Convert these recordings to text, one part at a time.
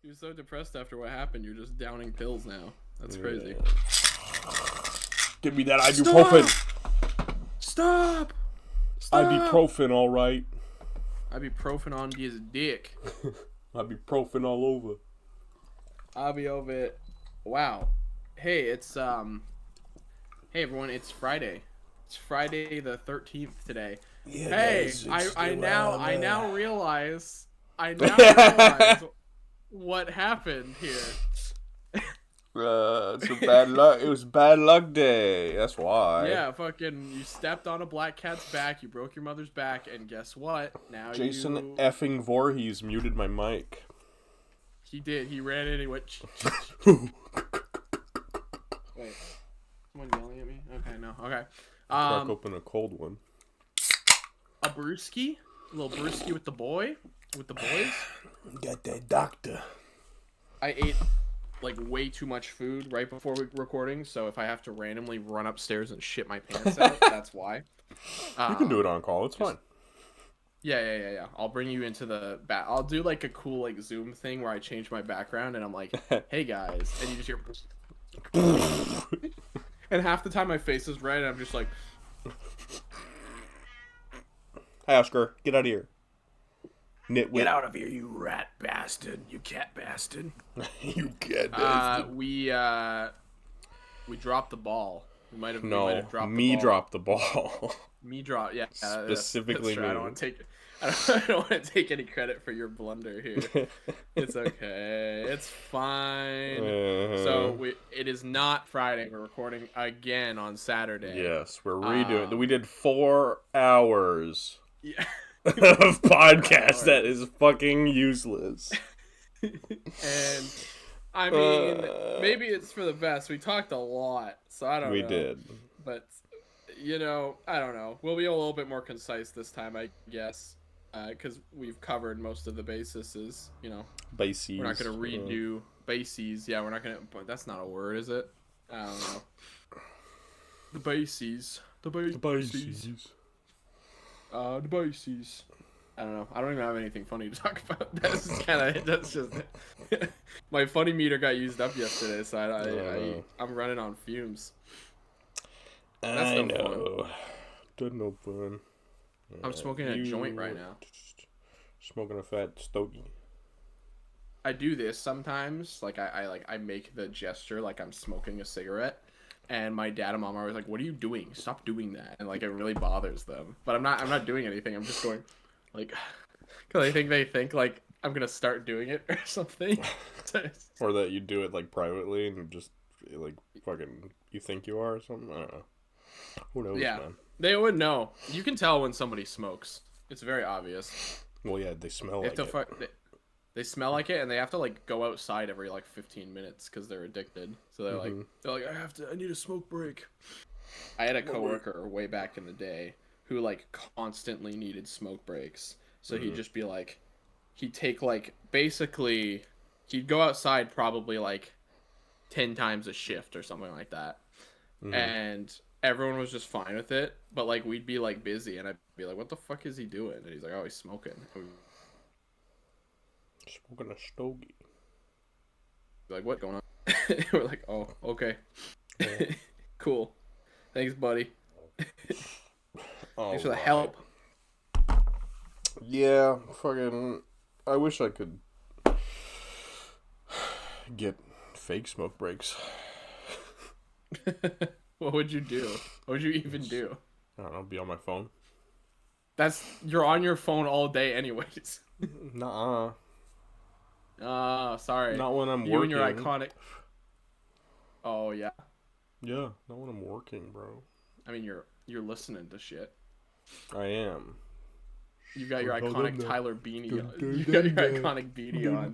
You're so depressed after what happened. You're just downing pills now. That's crazy. Give me that ibuprofen. Stop. Ibuprofen, all right. Ibuprofen on his dick. Ibuprofen all over. I'll be over it. Wow. Hey, it's Hey everyone, it's Friday. It's Friday the 13th today. Yeah, hey, guys, I now realize what happened here. It's a bad luck. It was bad luck day. That's why. Yeah, fucking, you stepped on a black cat's back, you broke your mother's back, and guess what? Now Jason effing Voorhees muted my mic. He did. He ran in and he went... Wait. Someone yelling at me? Okay, no. Okay. Crack open a cold one. A brewski? A little brewski with the boys? Got that doctor. I ate, like, way too much food right before recording, so if I have to randomly run upstairs and shit my pants out, that's why. You can do it on call. It's fine. Yeah. I'll bring you into the back. I'll do, like, a cool, like, Zoom thing where I change my background, and I'm like, hey, guys. And you just hear... And half the time my face is red, and I'm just like... Hi, Oscar. Get out of here. Nitwit. Get out of here, you rat bastard. You cat bastard. You cat bastard. We dropped the ball. We might have dropped the ball. Me dropped the ball. Me drop, yeah. Specifically that's me. I don't want to take any credit for your blunder here. It's okay. It's fine. So it is not Friday. We're recording again on Saturday. Yes, we're redoing. We did 4 hours. Yeah. Of podcast that is fucking useless. And I mean, maybe it's for the best. We talked a lot, so I don't know. We did. But you know, I don't know. We'll be a little bit more concise this time, I guess, because we've covered most of the bases. You know, bases. We're not gonna redo bases. Yeah, we're not gonna. But that's not a word, is it? I don't know. The bases. The bases. The bases. I don't know. I don't even have anything funny to talk about. That's just my funny meter got used up yesterday, so I'm running on fumes. That's no fun. That's no fun. I'm smoking a joint right now. Smoking a fat stogie. I do this sometimes. Like I make the gesture like I'm smoking a cigarette. And my dad and mom are always like, "What are you doing? Stop doing that!" And like, it really bothers them. But I'm not doing anything. I'm just going, like, because they think like I'm gonna start doing it or something. Or that you do it like privately and just like fucking you think you are or something. I don't know. Who knows? Yeah, man? They would know. You can tell when somebody smokes. It's very obvious. Well, yeah, they smell like it. They smell like it, and they have to like go outside every like 15 minutes because they're addicted. So they're like, I need a smoke break. I had a coworker way back in the day who like constantly needed smoke breaks. So he'd just be like, he'd take like basically, he'd go outside probably like 10 times a shift or something like that, and everyone was just fine with it. But like we'd be like busy, and I'd be like, what the fuck is he doing? And he's like, oh, he's smoking. Smoking a stogie. Like, what going on? We're like, oh, okay. Yeah. Cool. Thanks, buddy. Thanks for the help. Yeah, fucking... I wish I could get fake smoke breaks. What would you do? What would you even do? I don't know, be on my phone. You're on your phone all day anyways. Nuh-uh. Sorry. Not when I'm working. You and your iconic... Oh, yeah. Yeah, not when I'm working, bro. I mean, you're listening to shit. I am. You've got your iconic Tyler beanie on. You've got your iconic beanie on.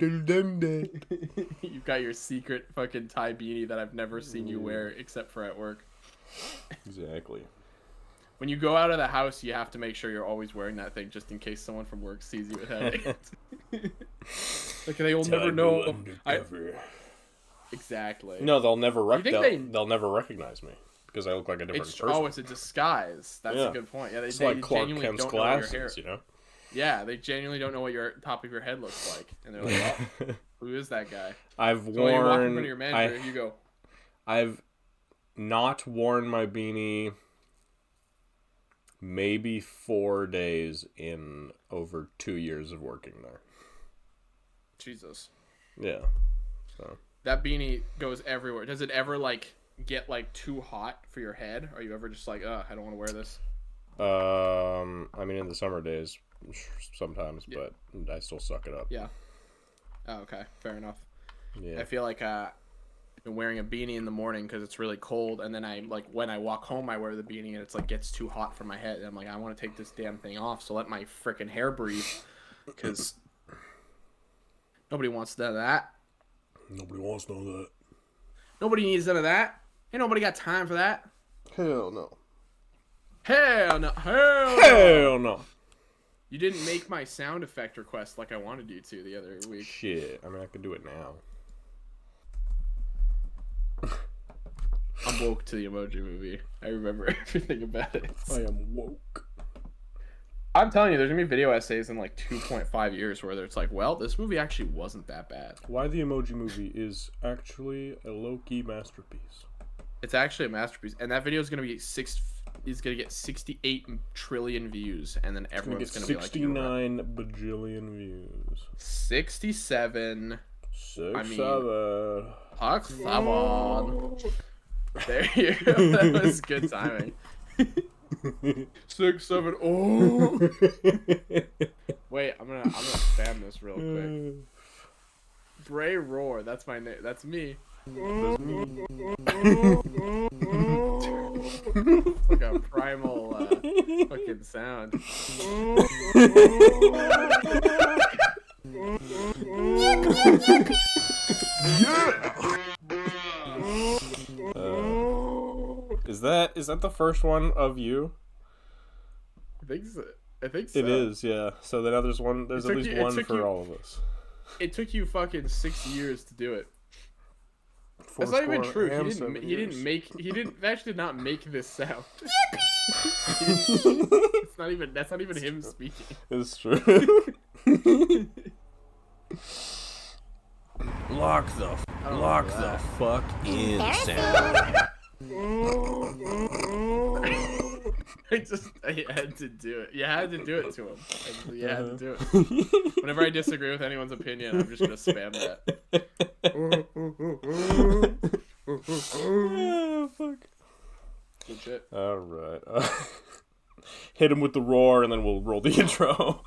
You've got your secret fucking tie beanie that I've never seen you wear except for at work. Exactly. When you go out of the house, you have to make sure you're always wearing that thing just in case someone from work sees you without it. Like, they will never know. Exactly. No, they'll never recognize me because I look like a different person. Oh, it's a disguise. That's a good point. Yeah, it's like Clark Kent's glasses, you know? Yeah, they genuinely don't know what your top of your head looks like, and they're like, "Oh, Who is that guy? I've So when you walk in worn. front of your manager, you go. I've not worn my beanie maybe 4 days in over 2 years of working there. Jesus. Yeah. So That beanie goes everywhere. Does it ever like get like too hot for your head? Are you ever just like, I don't want to wear this? I mean, in the summer days, sometimes, but I still suck it up. Yeah. Oh, okay. Fair enough. Yeah. I feel like I've been wearing a beanie in the morning because it's really cold, and then I like when I walk home, I wear the beanie, and it's like gets too hot for my head. And I'm like, I want to take this damn thing off, so let my freaking hair breathe, because nobody wants none of that. Nobody wants none of that. Nobody needs none of that. Ain't nobody got time for that. Hell no. Hell no. Hell no. You didn't make my sound effect request like I wanted you to the other week. Shit. I mean, I could do it now. I'm woke to the Emoji Movie. I remember everything about it. I am woke. I'm telling you, there's gonna be video essays in like 2.5 years where it's like, well, this movie actually wasn't that bad. Why the Emoji Movie is actually a low-key masterpiece. It's actually a masterpiece, and that video is gonna be He's gonna get 68 trillion views, and then everyone's gonna be like, 69 bajillion views. 67. 67. Huck 7. There you go. That was good timing. 6, 7. Oh. Wait, I'm gonna spam this real quick. Bray Roar. That's my name. That's me. That's me. It's like a primal fucking sound. Is that the first one of you? I think so. It is, yeah. So then there's one. There's at least one for all of us. It took you fucking 6 years to do it. That's not even true. He actually did not make this sound. That's not even him speaking. It's true. Lock the fuck in, Sam. I had to do it. You had to do it to him. You had to do it. Whenever I disagree with anyone's opinion, I'm just gonna spam that. Oh, fuck. Good shit. Alright. Hit him with the roar and then we'll roll the intro.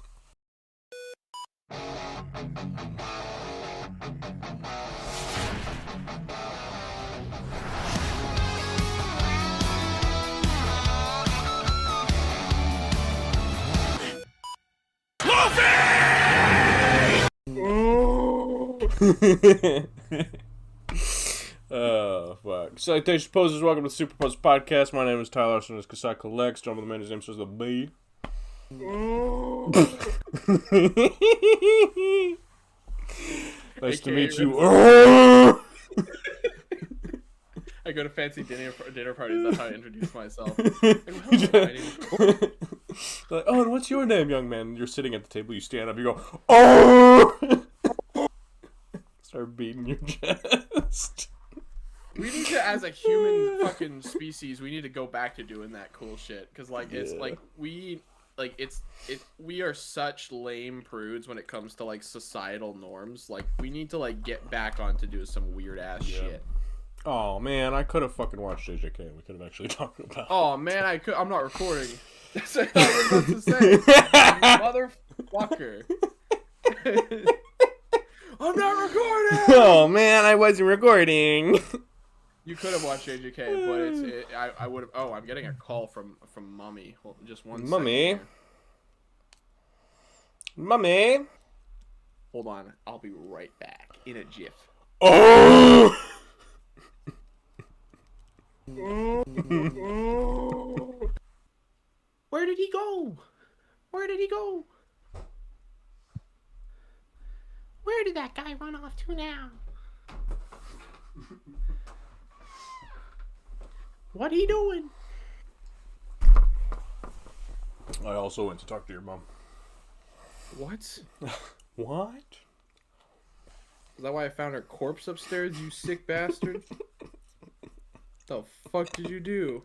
Oh, fuck. Salutations Posers, welcome to the Super Posers Podcast. My name is Tyler, also known as Kasai Collects. John with the man, his name says the B. Nice to meet you. I go to fancy dinner parties, that's how I introduce myself. Like, like, oh, and what's your name, young man? You're sitting at the table, you stand up, you go, oh! Start beating your chest. We need to, as a human fucking species, we need to go back to doing that cool shit. Because, like, it's, like, we are such lame prudes when it comes to, like, societal norms. Like, we need to, like, get back on to do some weird-ass shit. Oh, man, I could have fucking watched JJK and we could have actually talked about it. Oh, man, I'm not recording. That's what I was about to say. Motherfucker. I'm not recording! Oh, man, I wasn't recording. You could have watched JJK, but I would have. Oh, I'm getting a call from Mommy. Hold, just one Mommy. second. Mommy. Hold on. I'll be right back in a jiff. Oh! Where did he go? Where did he go? Where did that guy run off to now? What he doing? I also went to talk to your mom. What? What? Is that why I found her corpse upstairs, you sick bastard? The fuck did you do?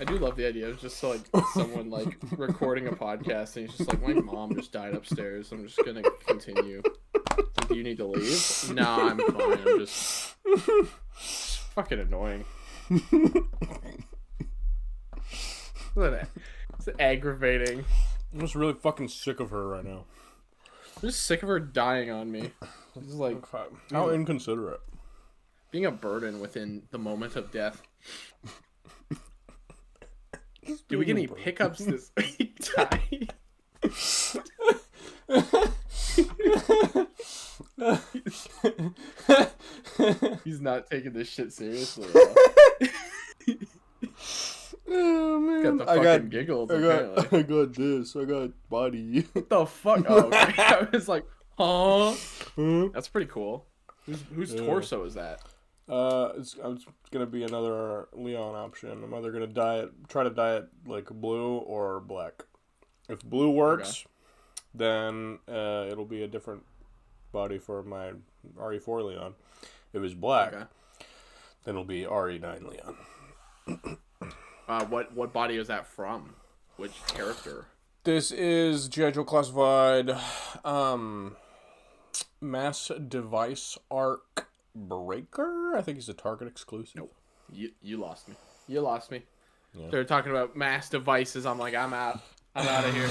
I do love the idea of just like someone like recording a podcast and he's just like, my mom just died upstairs. I'm just gonna continue. Do you need to leave? Nah, I'm fine. I'm just fucking annoying. It's aggravating. I'm just really fucking sick of her right now. I'm just sick of her dying on me. This is like how inconsiderate. Being a burden within the moment of death. Do we get any pickups this week? He's not taking this shit seriously at all. Oh, man. Got the fucking giggles. I got this. I got body. What the fuck? Oh, okay. I was like, huh? That's pretty cool. Whose torso is that? It's gonna be another Leon option. I'm either gonna try to dye it like blue or black. If blue works, then it'll be a different body for my RE4 Leon. If it's black, then it'll be RE9 Leon. What body is that from? Which character? This is G.I. Joe Classified Mass Device Arc Breaker. I think he's a Target exclusive. Nope. You lost me. You lost me. Yeah. They're talking about mass devices. I'm like, I'm out. I'm out of here.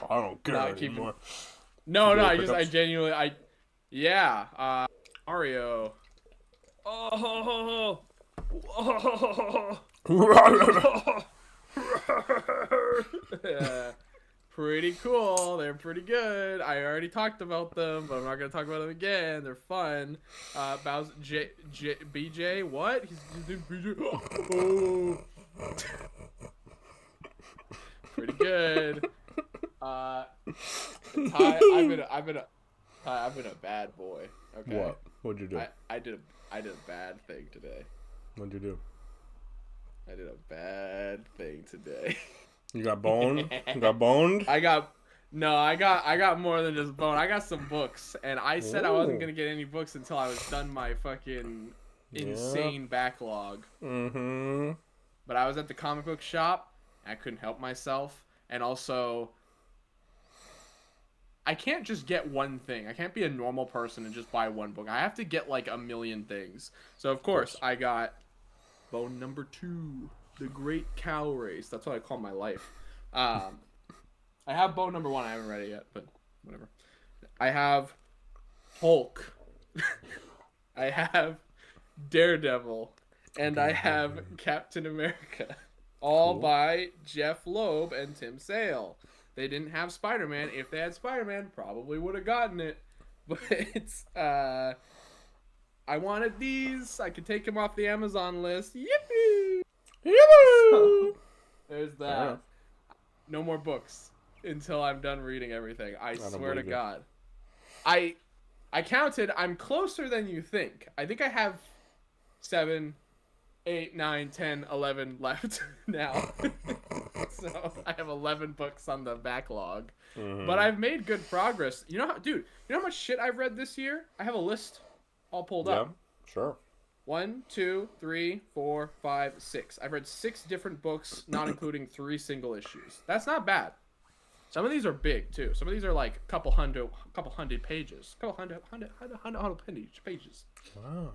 I don't care anymore. No, I genuinely, Mario. Oh. Yeah. Pretty cool. They're pretty good. I already talked about them, but I'm not gonna talk about them again. They're fun. Bowser, BJ, what? He's doing BJ. Oh. Pretty good. Ty, I've been a bad boy. Okay. What? What'd you do? I did a bad thing today. What'd you do? I did a bad thing today. You got boned? You got boned? I got more than just bone. I got some books, and I said I wasn't gonna get any books until I was done my fucking insane backlog. Mm-hmm. But I was at the comic book shop. I couldn't help myself, and also I can't just get one thing. I can't be a normal person and just buy one book. I have to get like a million things. So of course I got Bone number 2, The Great Cow Race. That's what I call my life. I have Bone number 1. I haven't read it yet, but whatever. I have Hulk. I have Daredevil. And I have Captain America. All by Jeff Loeb and Tim Sale. They didn't have Spider-Man. If they had Spider-Man, probably would have gotten it. But it's, I wanted these. I could take them off the Amazon list. Yippee! Yippee! So, there's that. Yeah. No more books until I'm done reading everything. I swear to God. I counted. I'm closer than you think. I think I have 7, 8, 9, 10, 11 left now. So I have 11 books on the backlog. Mm-hmm. But I've made good progress. You know how much shit I've read this year? I have a list all pulled up. Yeah, sure. 1, 2, 3, 4, 5, 6. I've read 6 different books, not including 3 single issues. That's not bad. Some of these are big too. Some of these are like a couple hundred pages. Couple hundred pages. Wow.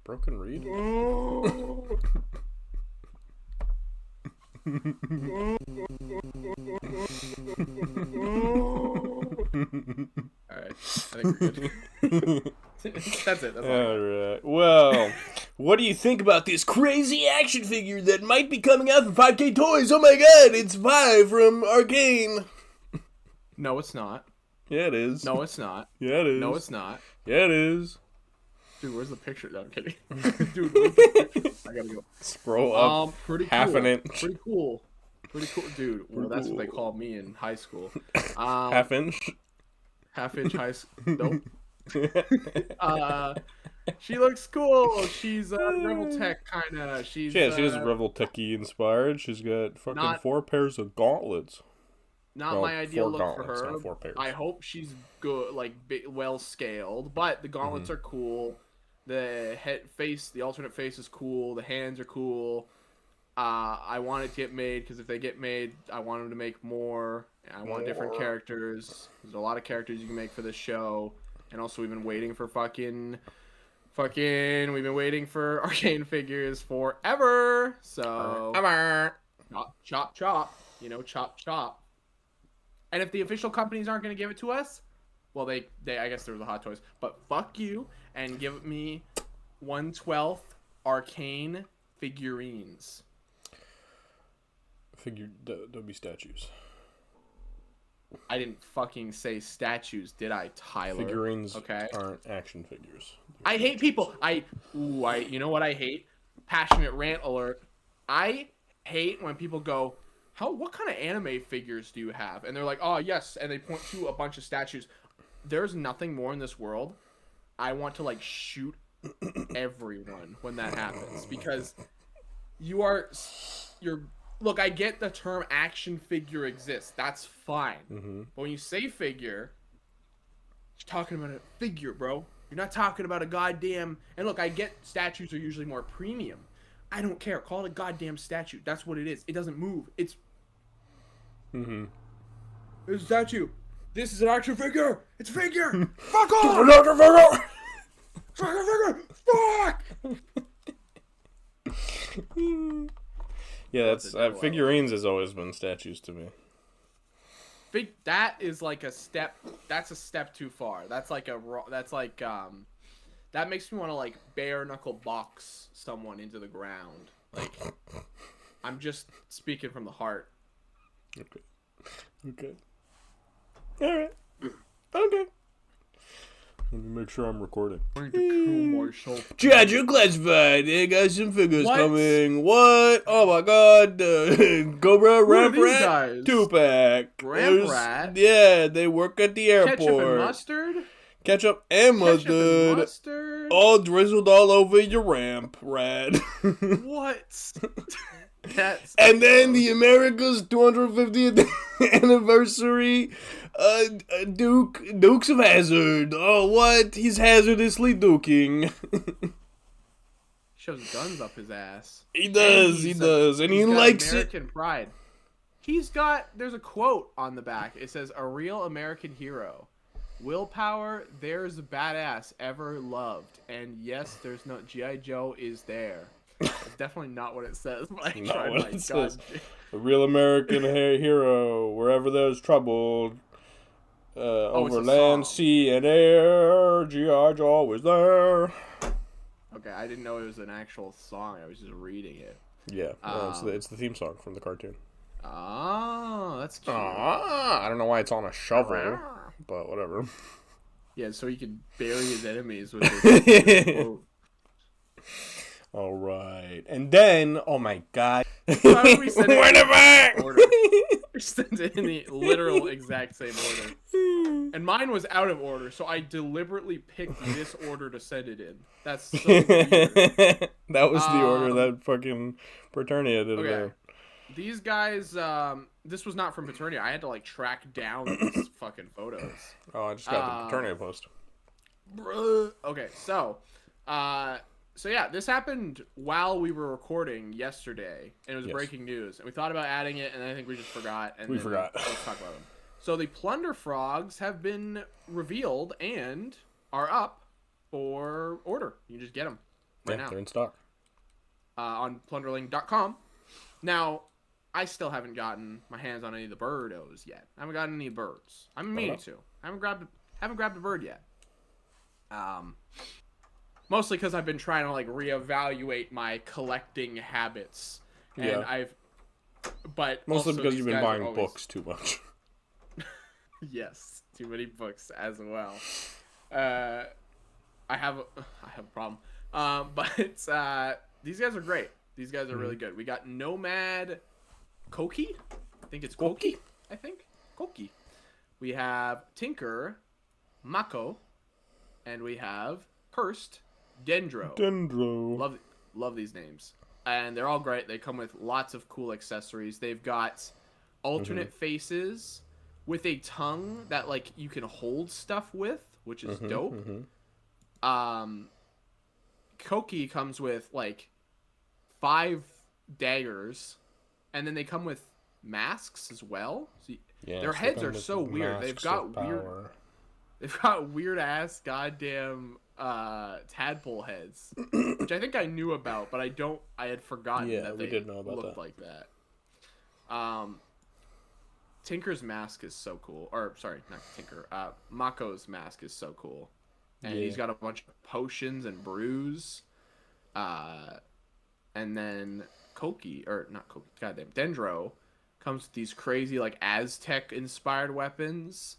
Broken read. Alright, I think we're good. That's it. Alright. Well, what do you think about this crazy action figure that might be coming out from 5K Toys? Oh my god, it's 5 from Arcane. No, it's not. Yeah, it is. No, it's not. Yeah, it is. No, it's not. Yeah, it is. Dude, where's the picture? No, I'm kidding. Dude, where's the picture? I gotta go. Scroll up. Pretty half cool. an inch. Pretty cool. Pretty cool. Dude, well, that's what they called me in high school. Half inch? Half inch high school. Nope. She looks cool. She's Rebel Tech kind of. She's Rebel Techy inspired. She's got fucking 4 pairs of gauntlets. Not my ideal look for her. Not 4 pairs. I hope she's good, like well scaled. But the gauntlets are cool. The the alternate face is cool. The hands are cool. I want it to get made because if they get made, I want them to make more. I want different characters. There's a lot of characters you can make for this show. And also, we've been waiting for we've been waiting for Arcane figures forever. So, chop, chop. You know, chop, chop. And if the official companies aren't going to give it to us, well, they I guess they're the Hot Toys. But fuck you and give me 1/12 Arcane figurines. There'll be statues. I didn't fucking say statues, did I, Tyler? Figurines aren't action figures. I hate people. You know what I hate? Passionate rant alert. I hate when people go, what kind of anime figures do you have? And they're like, oh, yes. And they point to a bunch of statues. There's nothing more in this world. I want to, like, shoot everyone when that happens. Because you're... Look, I get the term action figure exists. That's fine. But when you say figure, you're talking about a figure, bro. You're not talking about a goddamn... And look, I get statues are usually more premium. I don't care. Call it a goddamn statue. That's what it is. It doesn't move. It's... It's a statue. This is an action figure. It's a figure. Fuck off. It's an action figure. It's an action figure. Fuck. Yeah, that's figurines has always been statues to me. That is like a step. That's a step too far. That's like that makes me want to like bare knuckle box someone into the ground. Like, I'm just speaking from the heart. Okay. All right. Okay. Let me make sure I'm recording. I'm going to kill myself. Chad, you're classified. They got some figures coming. What? Oh my god. Cobra, Ramprat, 2-pack. Ramprat? Yeah, they work at the airport. Ketchup and mustard? Ketchup and mustard. All drizzled all over your ramp, rat. What? And then the America's 250th anniversary Dukes of Hazzard. Oh, what? He's hazardously duking. Shoves guns up his ass. He does. And he likes American pride. There's a quote on the back. It says, a real American hero. Willpower, there's a badass ever loved. And yes, there's no G.I. Joe is there. That's definitely not what it says. But I tried my God. A real American hero, wherever there's trouble, over land, sea, and air, G.I. Joe is there. Okay, I didn't know it was an actual song. I was just reading it. Yeah, it's the theme song from the cartoon. Oh, that's cute. I don't know why it's on a shovel, but whatever. Yeah, so he could bury his enemies with his quote. All right, and then oh my god, why would we send it in the order? We sent it in the literal exact same order, and mine was out of order, so I deliberately picked this order to send it in. That's so weird. That was the order that fucking Paternia did. Okay. These guys, this was not from Paternia. I had to like track down these fucking photos. Oh, I just got the Paternia post. Okay, so yeah, this happened while we were recording yesterday, and it was breaking news. And we thought about adding it, and I think we just forgot. And we forgot. Let's talk about them. So the Plunder Frogs have been revealed and are up for order. You just get them right now. They're in stock. On plunderling.com. Now, I still haven't gotten my hands on any of the birdos yet. I haven't gotten any birds. I'm meaning to. I haven't grabbed a bird yet. Mostly because I've been trying to like reevaluate my collecting habits, and but mostly because you've been buying books too much. Yes, too many books as well. I have a problem. But these guys are great. These guys are really good. We got Nomad Koki. I think it's Koki. Koki. We have Tinker Mako, and we have Cursed Dendro. Love these names. And they're all great. They come with lots of cool accessories. They've got alternate faces with a tongue that like you can hold stuff with, which is dope. Koki comes with like 5 daggers, and then they come with masks as well. So their heads are so weird. They've got weird ass goddamn tadpole heads, which I think I knew about, but I had forgotten that they did know about looked like that. Tinker's mask is so cool. Or sorry, not Tinker. Mako's mask is so cool. And he's got a bunch of potions and brews. And then Dendro comes with these crazy like Aztec inspired weapons.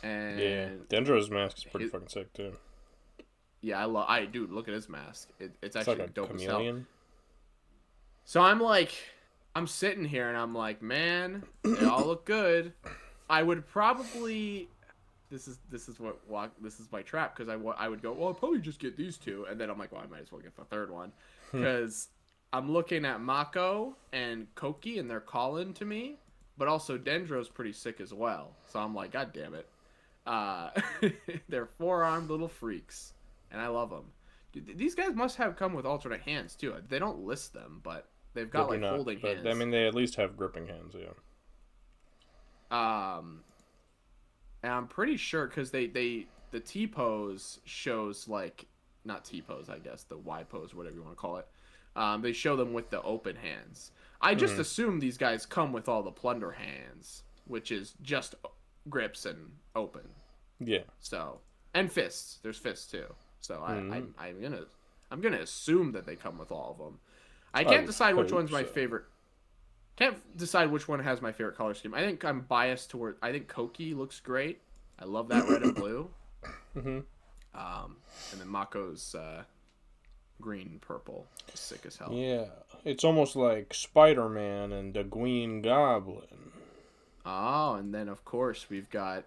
And Dendro's mask is pretty fucking sick too. Yeah, dude, look at his mask. It's actually like a dope chameleon. as hell. So I'm sitting here and I'm like, man, they all look good. I would probably, this is my trap, because I would go, well, I'll probably just get these 2, and then I'm like, well, I might as well get the 3rd one, because I'm looking at Mako and Koki and they're calling to me, but also Dendro's pretty sick as well. So I'm like, god damn it, they're 4-armed little freaks, and I love them. Dude, these guys must have come with alternate hands too. They don't list them, but they've got like holding hands. I mean, they at least have gripping hands, yeah. And I'm pretty sure because the T pose shows like, not T pose, I guess, the Y pose, whatever you want to call it. They show them with the open hands. I just assume these guys come with all the plunder hands, which is just grips and open. Yeah. So, and fists. There's fists too. So I'm gonna assume that they come with all of them. I can't decide which one's my favorite. Can't decide which one has my favorite color scheme. I think I'm biased toward. I think Koki looks great. I love that red and blue. And then Mako's green and purple is sick as hell. Yeah, it's almost like Spider-Man and the Green Goblin. Oh, and then of course we've got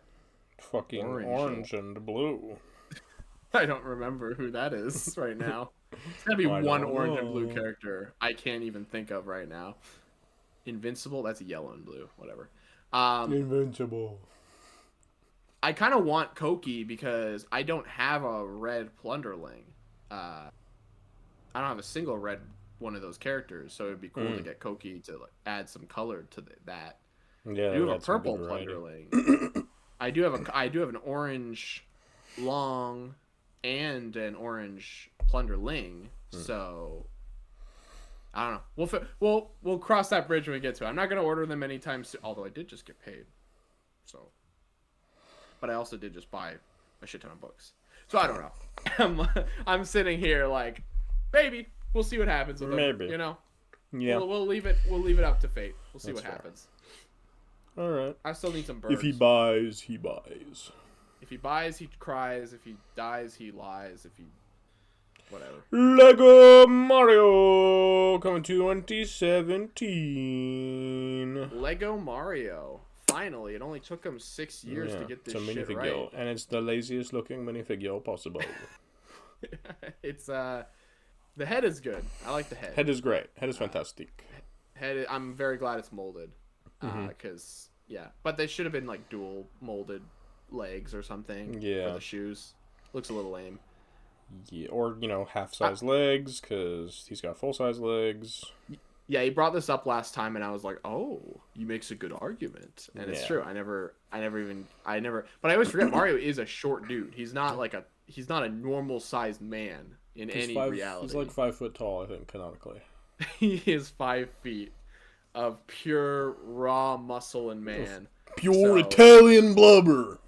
fucking orange and blue. I don't remember who that is right now. It's gotta be one orange and blue character I can't even think of right now. Invincible? That's yellow and blue. Whatever. Invincible. I kind of want Koki because I don't have a red Plunderling. I don't have a single red one of those characters, so it'd be cool to get Koki to like, add some color to that. Yeah, I do have a purple Plunderling. I do have an orange long and an orange Plunderling. So I don't know. We'll cross that bridge when we get to it. I'm not gonna order them anytime soon. Although I did just get paid, so. But I also did just buy a shit ton of books. So I don't know. I'm sitting here like, maybe we'll see what happens with them. Maybe. You know. Yeah. We'll leave it up to fate. We'll see what happens. All right. I still need some birds. If he buys, he buys. If he buys, he cries. If he dies, he lies. If he... whatever. Lego Mario coming to 2017. Lego Mario. Finally. It only took him 6 years to get this shit right. And it's the laziest looking minifigure possible. It's, the head is good. I like the head. Head is great. Head is fantastic. I'm very glad it's molded. Because, yeah. But they should have been, like, dual molded legs or something for the shoes. Looks a little lame. Yeah, or, half-size legs, because he's got full-size legs. Yeah, he brought this up last time, and I was like, oh, you makes a good argument. And it's true. But I always forget Mario is a short dude. He's not a normal-sized man in any reality. He's like 5 foot tall, I think, canonically. He is 5 feet of pure, raw muscle and man. Pure Italian blubber.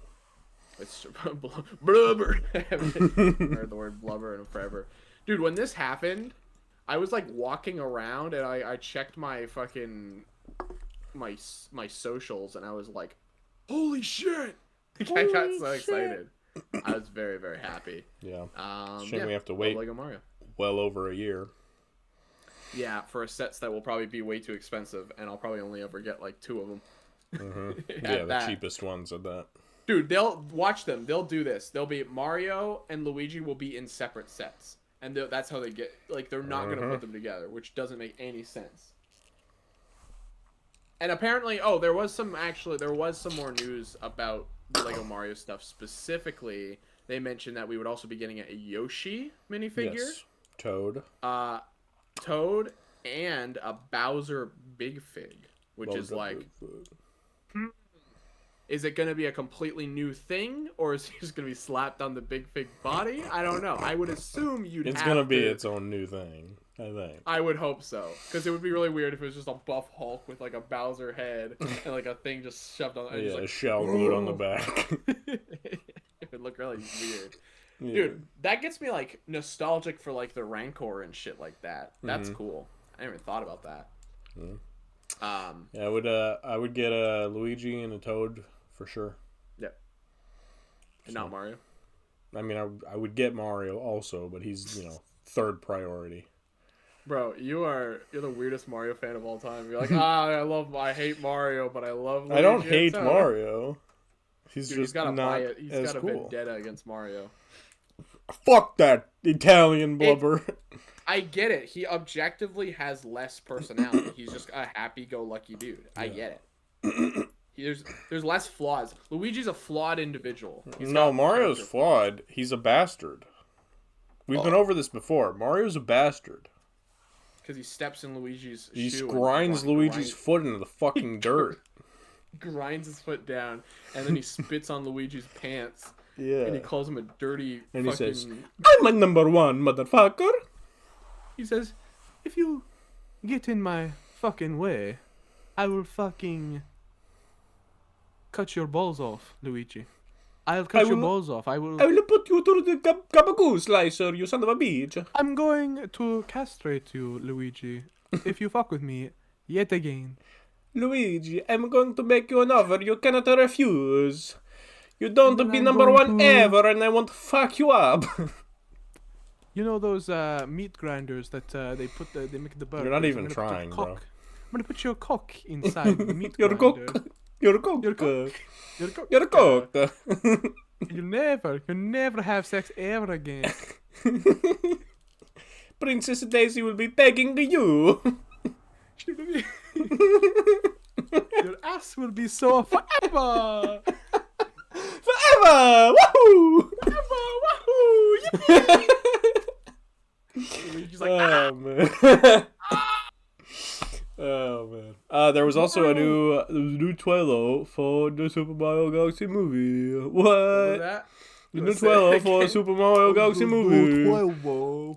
It's blubber. I haven't heard the word blubber in forever. Dude, when this happened, I was like walking around and I checked my fucking my socials and I was like, holy shit! I got so excited. I was very, very happy. Yeah. Shame we have to wait Lego Mario. Well over a year. Yeah, for sets that will probably be way too expensive, and I'll probably only ever get like 2 of them. Yeah, the cheapest ones at that. Dude, they'll watch them. They'll do this. They'll be Mario and Luigi will be in separate sets, and that's how they get. Like, they're not gonna put them together, which doesn't make any sense. And apparently, there was some more news about the Lego Mario stuff. Specifically, they mentioned that we would also be getting a Yoshi minifigure. Yes. Toad. Toad and a Bowser Big Fig, which is like, is it going to be a completely new thing, or is he just going to be slapped on the Big Fig body? I don't know. I would assume it's going to be its own new thing, I think. I would hope so, because it would be really weird if it was just a buff Hulk with like a Bowser head and like a thing just shoved on. Yeah, like, a shell glued on the back. It would look really weird. Yeah. Dude, that gets me like nostalgic for like the Rancor and shit like that. That's cool. I never even thought about that. Yeah, I would get a Luigi and a Toad for sure. Yep. And not Mario. I mean, I would get Mario also, but he's third priority. Bro, you're the weirdest Mario fan of all time. You're like, I hate Mario, but I love Luigi. I don't hate Mario. He's got a vendetta against Mario. Fuck that Italian blubber. I get it. He objectively has less personality. He's just a happy-go-lucky dude. I get it. There's less flaws. Luigi's a flawed individual. No, Mario's flawed. He's a bastard. We've been over this before. Mario's a bastard. Because he steps in Luigi's shoe. He grinds Luigi's foot into the fucking dirt. Grinds his foot down, and then he spits on Luigi's pants. Yeah. And he calls him a dirty and fucking... he says, I'm a number one, motherfucker. He says, if you get in my fucking way, I will fucking cut your balls off, Luigi. I'll cut your balls off. I will put you through the gabagoo slicer, you son of a bitch. I'm going to castrate you, Luigi, if you fuck with me yet again. Luigi, I'm going to make you an offer you cannot refuse. You don't be number one ever, and I want to fuck you up. You know those meat grinders that they make the burger. You're not even trying, bro. I'm gonna put your cock inside the meat You're grinder. You're a cook. You're a cook. You're a cook. You're a cook. You'll never have sex ever again. Princess Daisy will be begging to you. Your ass will be sore forever. Forever! Woohoo! Forever! Woohoo! Yippee! He's like, man. Oh man. There was also a new trailer for the Super Mario Galaxy movie. What? Was that? The new trailer for the Super Mario Galaxy movie.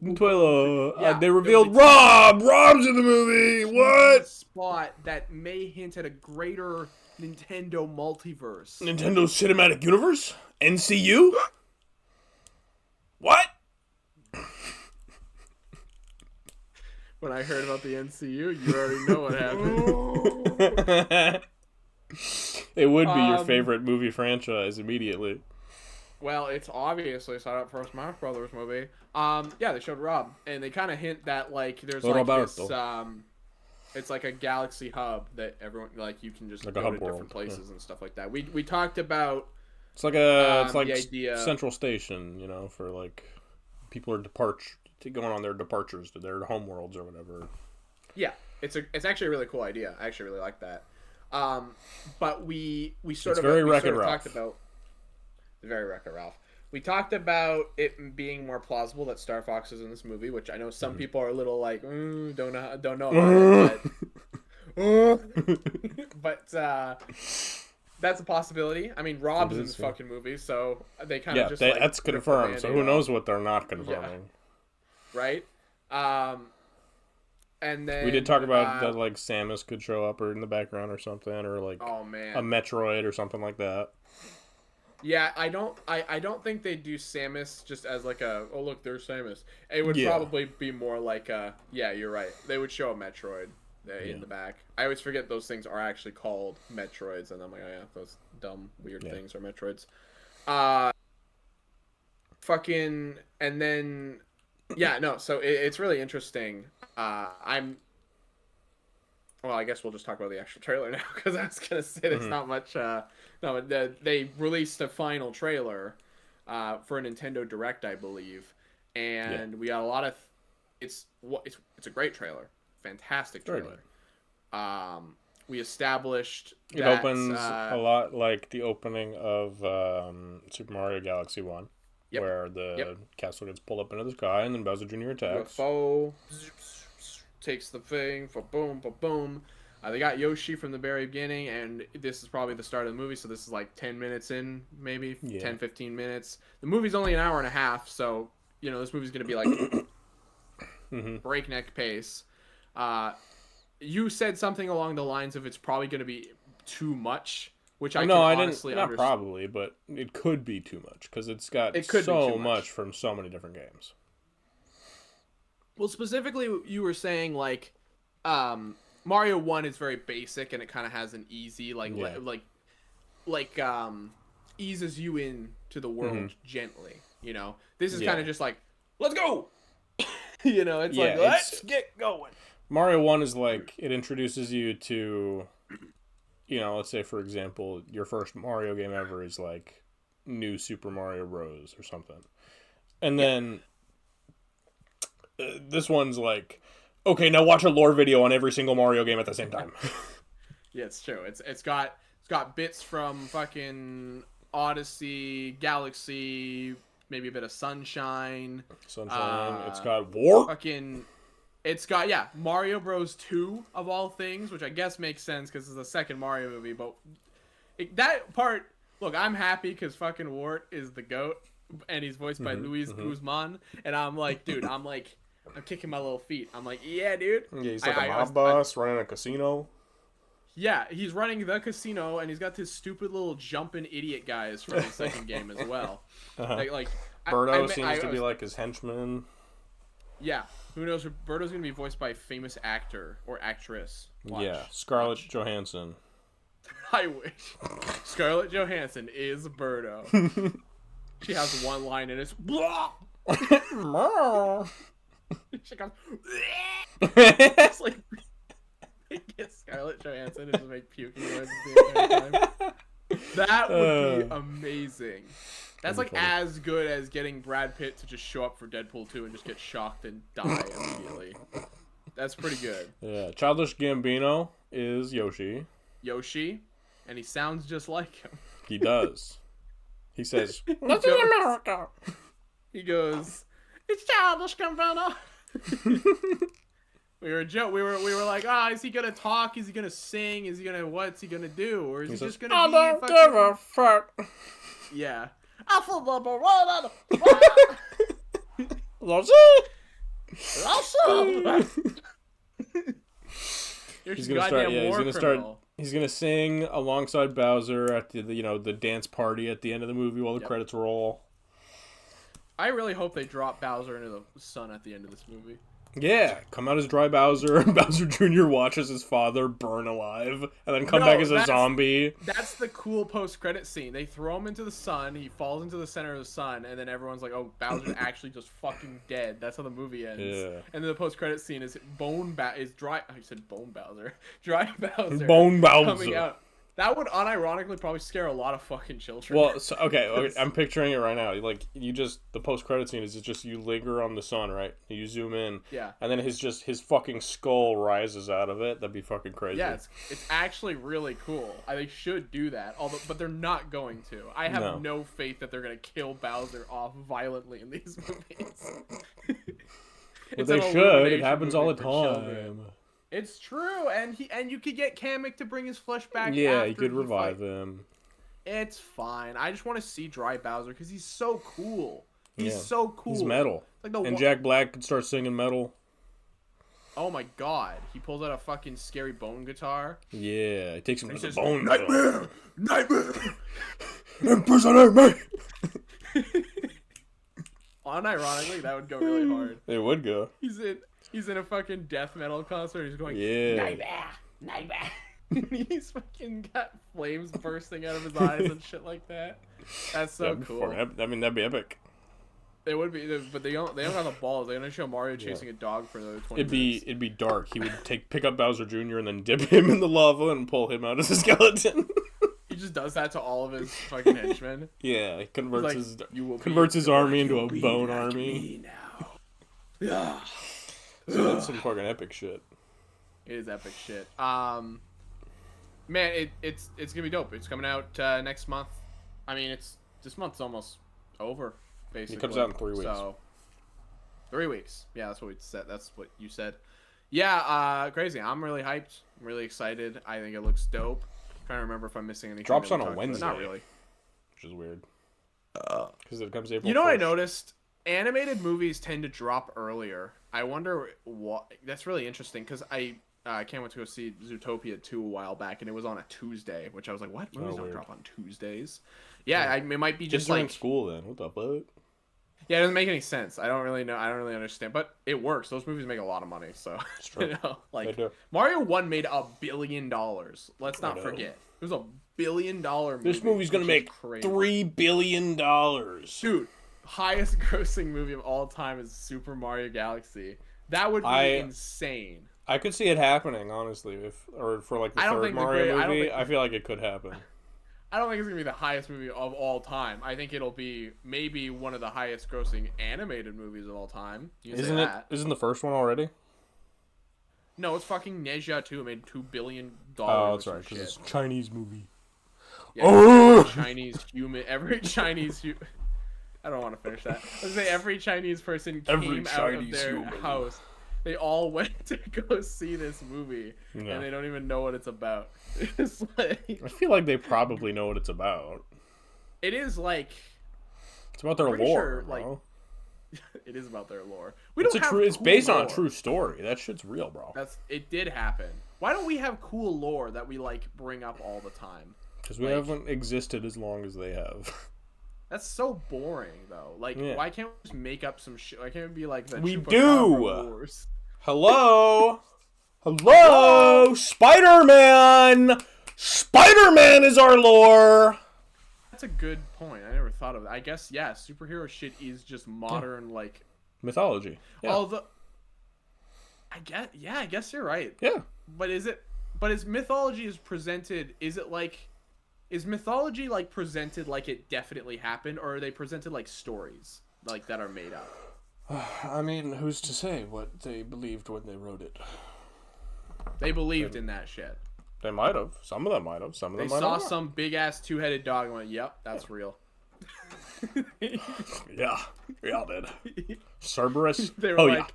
New trailer. Yeah, they revealed Rob. Rob's in the movie. What? Spot that may hint at a greater Nintendo multiverse. Nintendo Cinematic Universe? NCU? What? When I heard about the NCU, you already know what happened. It would be your favorite movie franchise immediately. Well, it's obviously set up for a Smash Brothers movie. Yeah, they showed Rob, and they kind of hint that like there's like this, it's like a galaxy hub that everyone like you can just like go to different places and stuff like that. We talked about it's like a the idea... central station, for like people are going on their departures to their home worlds or whatever. Yeah, it's actually a really cool idea. I actually really like that. But we sort of talked about the very Wreck-It Ralph. We talked about it being more plausible that Star Fox is in this movie, which I know some people are a little like don't know about it, but that's a possibility. I mean, Rob's in this fucking movie, so they kind of that's confirmed. So who knows what they're not confirming? Yeah. Right. And then we did talk about that like Samus could show up or in the background or something, or like a Metroid or something like that. Yeah, I don't think they do Samus just as like look, there's Samus. It would probably be more like you're right. They would show a Metroid in the back. I always forget those things are actually called Metroids, and I'm like, oh yeah, those dumb weird things are Metroids. And then so it's really interesting. Well, I guess we'll just talk about the actual trailer now, because I was gonna say there's not much. They released a final trailer for a Nintendo Direct, I believe, and we got a lot of. It's a great trailer, fantastic trailer. We established it that, opens a lot like the opening of Super Mario Galaxy 1, where the castle gets pulled up into the sky and then Bowser Jr. attacks. UFO takes the thing for boom, for boom. They got Yoshi from the very beginning, and this is probably the start of the movie, so this is like 10 minutes in, maybe 10, 15 minutes. The movie's only an hour and a half, so, this movie's going to be like breakneck pace. You said something along the lines of it's probably going to be too much, which I honestly not probably, but it could be too much because it's got so much from so many different games. Well, specifically, you were saying like Mario 1 is very basic and it kind of has an easy eases you in to the world gently. This is kind of just like, let's go. It's like let's get going. Mario 1 is like, it introduces you to, let's say, for example, your first Mario game ever is like New Super Mario Bros. Or something. And then this one's like, okay, now watch a lore video on every single Mario game at the same time. Yeah, it's true. It's got bits from fucking Odyssey, Galaxy, maybe a bit of Sunshine. It's got Warp. It's got, Mario Bros. 2, of all things, which I guess makes sense because it's the second Mario movie, but that part, look, I'm happy because fucking Wart is the GOAT, and he's voiced by Luis Guzman, and I'm like, dude, I'm kicking my little feet. I'm like, yeah, dude. Yeah, he's like a mob boss running a casino. Yeah, he's running the casino, and he's got this stupid little jumping idiot guys from the second game as well. Birdo seems to be like his henchman. Yeah. Who knows? Birdo's going to be voiced by a famous actor or actress. Scarlett Johansson. I wish. Scarlett Johansson is Birdo. She has one line and it's blah. She goes. It's like get Scarlett Johansson and just make puking noises the entire time. That would be amazing. That's like as good as getting Brad Pitt to just show up for Deadpool 2 and just get shocked and die immediately. That's pretty good. Yeah, Childish Gambino is Yoshi. And he sounds just like him. He does. He says, "This is America." He goes, "It's Childish Gambino." We were like, is he gonna talk? Is he gonna sing? Is he gonna what's he gonna do? Or is he just gonna be I don't give a fuck. Yeah. He's gonna sing alongside Bowser at the dance party at the end of the movie while the credits roll. I really hope they drop Bowser into the sun at the end of this movie. Yeah, come out as Dry Bowser, and Bowser Jr. watches his father burn alive, and then come back as a zombie. That's the cool post-credit scene. They throw him into the sun, he falls into the center of the sun, and then everyone's like, oh, Bowser's actually just fucking dead. That's how the movie ends. Yeah. And then the post-credit scene is Dry Bowser. Bone Bowser. Coming out. That would unironically probably scare a lot of fucking children. Well, okay, I'm picturing it right now. Like, the post-credit scene is just you linger on the sun, right? You zoom in. Yeah. And then his fucking skull rises out of it. That'd be fucking crazy. Yeah, it's actually really cool. They should do that, but they're not going to. I have no faith that they're going to kill Bowser off violently in these movies. Well, they should. It happens all the time. Children. It's true, and you could get Kamek to bring his flesh back. Yeah, you could revive him. It's fine. I just want to see Dry Bowser because he's so cool. He's so cool. He's metal. And Jack Black could start singing metal. Oh my god, he pulls out a fucking scary bone guitar. Yeah, he takes him to the bone. Nightmare, impersonate me. Unironically, that would go really hard. It would go. He's in a fucking death metal concert. He's going, Nightmare. He's fucking got flames bursting out of his eyes and shit like that. That's so cool. That'd be epic. It would be, but they don't have the balls. They're gonna show Mario chasing a dog for another 20 minutes. It'd be dark. He would pick up Bowser Jr. and then dip him in the lava and pull him out as a skeleton. He just does that to all of his fucking henchmen. Yeah, he converts his army into a bone army. Yeah. So that's some fucking epic shit. It is epic shit. Man, it's gonna be dope. It's coming out next month. I mean, this month's almost over, basically. It comes out in 3 weeks. So 3 weeks. Yeah, that's what we said. That's what you said. Yeah, crazy. I'm really hyped. I'm really excited. I think it looks dope. I'm trying to remember if I'm missing anything. Drops on a Wednesday. Not really. Which is weird. Because it comes April. You know 1st. what I noticed? Animated movies tend to drop earlier. I wonder what. That's really interesting because I came went to go see Zootopia 2 a while back, and it was on a Tuesday, which I was like, what? Movies don't drop on Tuesdays. Yeah, it might be just during like school then. What the fuck? Yeah, it doesn't make any sense. I don't really know. I don't really understand, but it works. Those movies make a lot of money, so It's true. you know, like They do. Mario 1 made $1 billion. Let's not forget. It was $1 billion movie. This movie's gonna make $3 billion. Dude, highest grossing movie of all time is Super Mario Galaxy. That would be insane. I could see it happening, honestly, for like the third Mario movie. I feel like it could happen. I don't think it's gonna be the highest movie of all time. I think it'll be maybe one of the highest grossing animated movies of all time. Isn't it? Isn't the first one already? No, it's fucking Neja 2. It made $2 billion. Oh, that's right, because it's a Chinese movie. Yeah, every Chinese human. I don't want to finish that. Let's say every Chinese person came out of their house. They all went to go see this movie, and they don't even know what it's about. It's like, I feel like they probably know what it's about. It is like it's about their lore, bro. It is about their lore. It's based on a true story. That shit's real, bro. It did happen. Why don't we have cool lore that we like bring up all the time? Because we haven't existed as long as they have. That's so boring, though. Like, why can't we just make up some shit? Why can't it be like the We Chupacabra do. Wars? Hello, Spider-Man. Spider-Man is our lore. That's a good point. I never thought of that. I guess superhero shit is just modern like mythology. Yeah. Although, I guess you're right. Yeah. But is mythology presented? Is mythology like presented like it definitely happened, or are they presented like stories like that are made up? I mean, who's to say what they believed when they wrote it? They believed in that shit. They might have. Some of them might have. Some of them might have. They saw some big ass 2-headed dog and went, "Yep, that's real." Yeah, dude. Cerberus. They were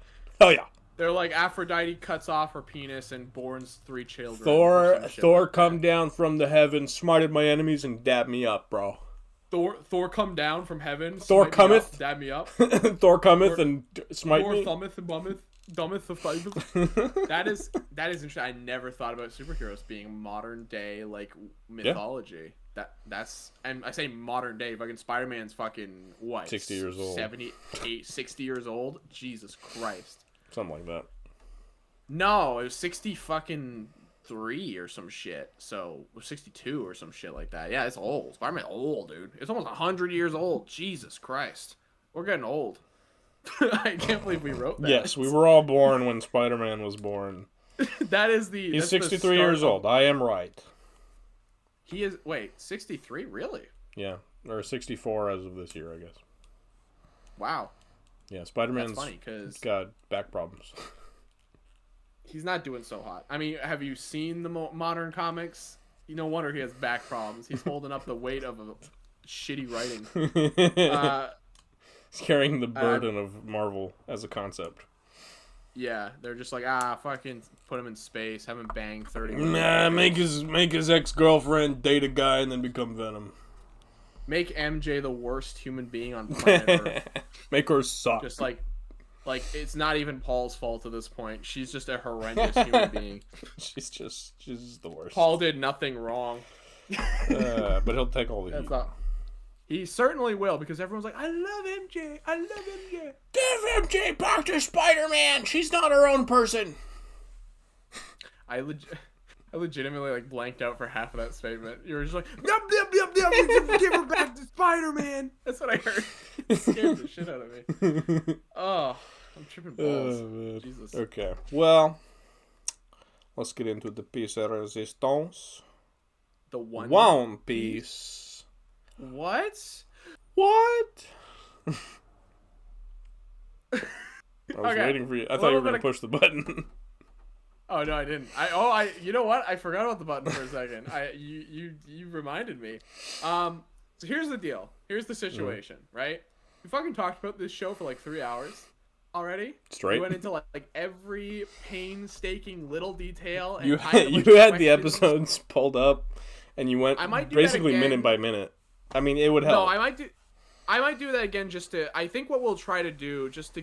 Oh yeah. They're like, Aphrodite cuts off her penis and borns 3 children. Thor come down from the heavens, smited my enemies, and dabbed me up, bro. Thor come down from heaven. Thor cometh, dab me up. Thor cometh and smite me. Thor thumbeth and bummeth, dumbeth the fiveth. That is interesting. I never thought about superheroes being modern day like mythology. Yeah. That's and I say modern day. Fucking Spider-Man's fucking what? 60 years old. 60 years old. Jesus Christ. Something like that. No, it was 60 fucking 3 or some shit. So 62 or some shit like that. Yeah, it's old. Spider-Man's old, dude. It's almost 100 years old. Jesus Christ, we're getting old. I can't believe we wrote that. Yes, we were all born when Spider-Man was born. He's 63 years old. I am right. He is. Wait, 63? Really? Yeah, or 64 as of this year, I guess. Wow. Yeah, Spider-Man's funny, 'cause got back problems. He's not doing so hot. I mean, have you seen the modern comics? No wonder he has back problems. He's holding up the weight of a shitty writing. He's carrying the burden of Marvel as a concept. Yeah, they're just like, fucking put him in space, have him bang 30 minutes. Make his ex-girlfriend date a guy and then become Venom. Make MJ the worst human being on planet Earth. Make her suck. Just like it's not even Paul's fault at this point. She's just a horrendous human being. She's just the worst. Paul did nothing wrong. But he'll take all the heat. He certainly will, because everyone's like, I love MJ. I love MJ. Give MJ back to Spider-Man. She's not her own person. I legitimately like blanked out for half of that statement. You were just like, yum, yum, yum, yum, give her back to Spider-Man. That's what I heard. It scared the shit out of me. Oh, I'm tripping balls. Jesus. Okay, well, let's get into the piece de resistance. The One Piece. What? I was waiting for you. I thought you were going to push the button. Oh no, I didn't. You know what? I forgot about the button for a second. You reminded me. So here's the deal. Here's the situation, right? We fucking talked about this show for like 3 hours already. Straight. We went into like every painstaking little detail. And You you had the episodes pulled up, and you went basically minute by minute. I mean, it would help. No, I might do that again just to. I think what we'll try to do just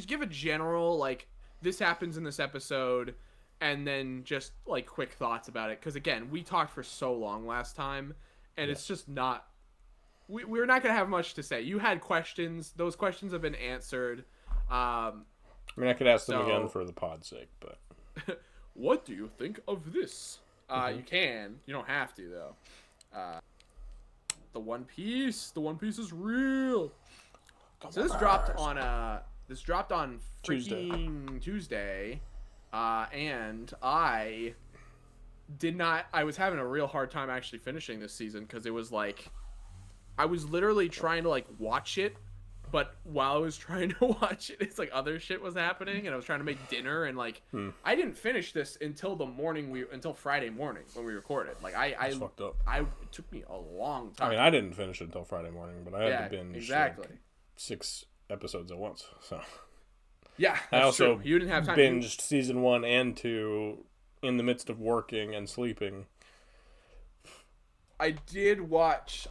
give a general like this happens in this episode, and then just like quick thoughts about it. Because again, we talked for so long last time, and it's just not. We're not gonna have much to say. You had questions; those questions have been answered. I mean, I could ask them again for the pod's sake, but. What do you think of this? You can. You don't have to though. The One Piece is real. So this dropped on freaking Tuesday, and I was having a real hard time actually finishing this season because it was like I was literally trying to like watch it, but while I was trying to watch it, it's like other shit was happening, and I was trying to make dinner, and like I didn't finish this until until Friday morning when we recorded. Like That's fucked up. It took me a long time. I mean, I didn't finish it until Friday morning, but I had to binge exactly like 6 episodes at once. So yeah, I also true. You didn't have time. Binged season 1 and 2 in the midst of working and sleeping. I did rewatch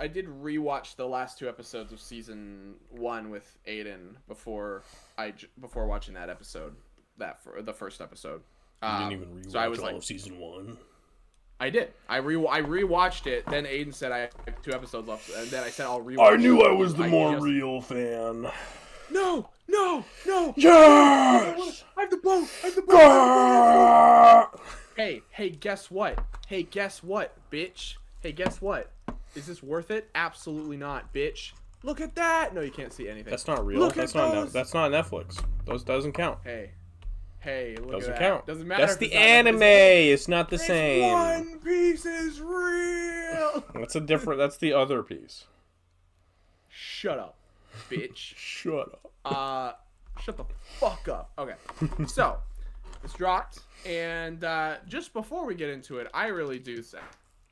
the last 2 episodes of season 1 with Aiden before watching that episode, the first episode. You didn't even rewatch all of season 1. I did. I rewatched it. Then Aiden said I have 2 episodes left, and then I said I'll rewatch. I knew I was the more real fan. No. Yes. I have the boat. Hey, guess what? Bitch? Hey, guess what? Is this worth it? Absolutely not, bitch. Look at that. No, you can't see anything. That's not real. That's not Netflix. Those doesn't count. Hey, look doesn't at count. That. Doesn't matter. That's the anime. It's not the same. One Piece is real. That's the other piece. Shut up, bitch. Shut up. Shut the fuck up. Okay. So, it's dropped, and just before we get into it, I really do say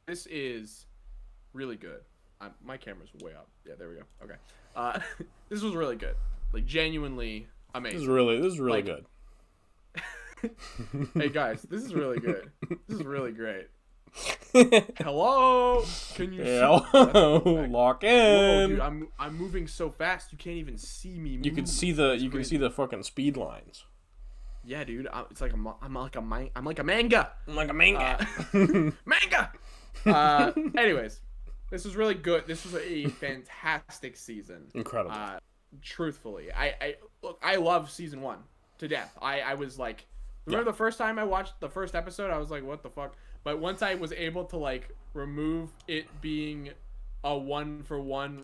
this is really good. My camera's way up. Yeah, there we go. Okay. This was really good. Like, genuinely amazing. This is really good. Hey, guys, this is really good. This is really great. Hello? Can you see? Hello? Lock in. Whoa, dude, I'm moving so fast you can't even see me move. You can see the fucking speed lines. Yeah, dude. It's like I'm like a manga. I'm like a manga. Manga. Anyways, this was really good. This was a fantastic season. Incredible. Truthfully, I love season 1 to death. I was like, remember the first time I watched the first episode, I was like, what the fuck? But once I was able to like remove it being a 1-for-1,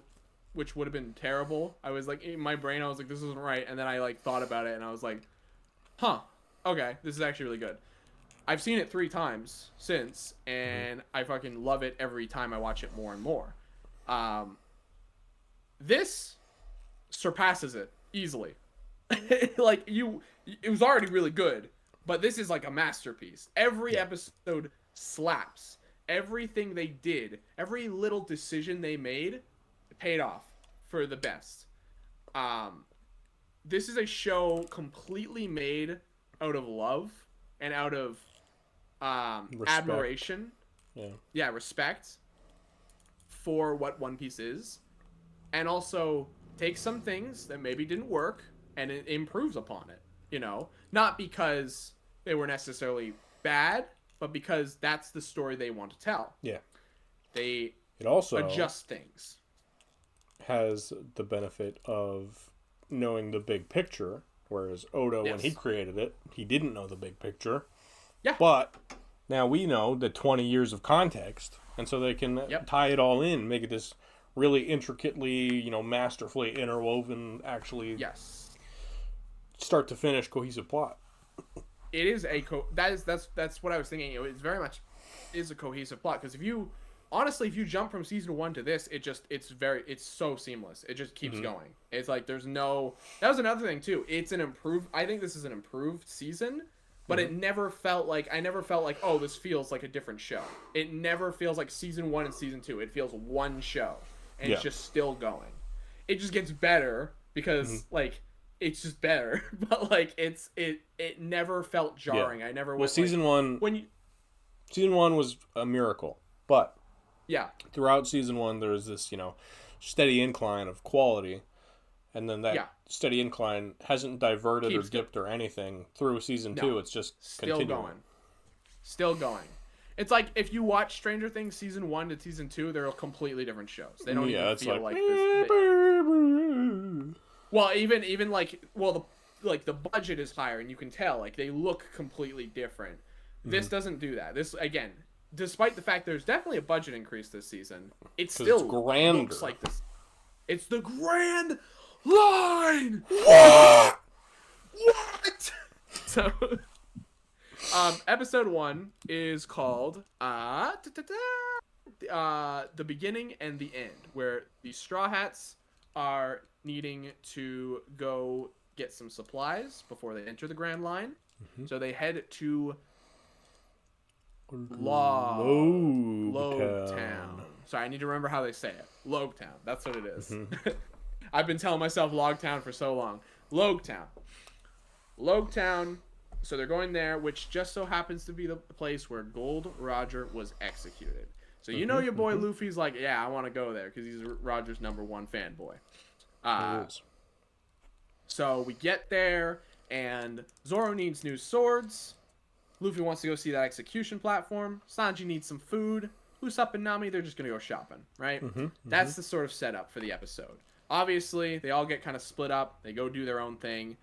which would have been terrible, I was like, in my brain, I was like, this isn't right. And then I like thought about it, and I was like, huh, okay, this is actually really good. I've seen it 3 times since, and I fucking love it every time I watch it more and more. This surpasses it easily. Like, it was already really good, but this is like a masterpiece. Every episode slaps. Everything they did, every little decision they made, paid off for the best. This is a show completely made out of love and out of admiration. Yeah, respect for what One Piece is, and also takes some things that maybe didn't work and it improves upon it. You know, not because they were necessarily bad, but because that's the story they want to tell. Yeah. It also adjust things. Has the benefit of knowing the big picture, whereas Oda, when he created it, he didn't know the big picture. Yeah. But now we know the 20 years of context, and so they can tie it all in, make it this really intricately, masterfully interwoven, actually start to finish cohesive plot. It is that's what I was thinking. It's very much is a cohesive plot, because if you jump from season 1 to this, it's so seamless. It just keeps going. It's like that was another thing too. I think this is an improved season, but it never felt like oh, this feels like a different show. It never feels like season 1 and season 2. It feels one show, and it's just still going. It just gets better because like it's just better, but like it never felt jarring. I never went season one season 1 was a miracle, but throughout season 1 there was this steady incline of quality. And then that steady incline hasn't diverted or dipped or anything through season 2. It's just still continuing. Still going. It's like if you watch Stranger Things season 1 to season 2, they're completely different shows. They don't even feel like this. Well, even like the budget is higher, and you can tell like they look completely different. This doesn't do that. This again, despite the fact there's definitely a budget increase this season, it still looks like this. It's the grand line. What? So, episode 1 is called The Beginning and the End, where the Straw Hats are needing to go get some supplies before they enter the Grand Line. So they head to Logtown. Sorry, I need to remember how they say it. Logtown. That's what it is. I've been telling myself Logtown for so long. Logtown. So they're going there, which just so happens to be the place where Gold Roger was executed. So your boy Luffy's like, yeah, I want to go there because he's Roger's #1 fanboy. So we get there, and Zoro needs new swords. Luffy wants to go see that execution platform. Sanji needs some food. Usopp and Nami, they're just going to go shopping, right? That's the sort of setup for the episode. Obviously, they all get kind of split up. They go do their own thing.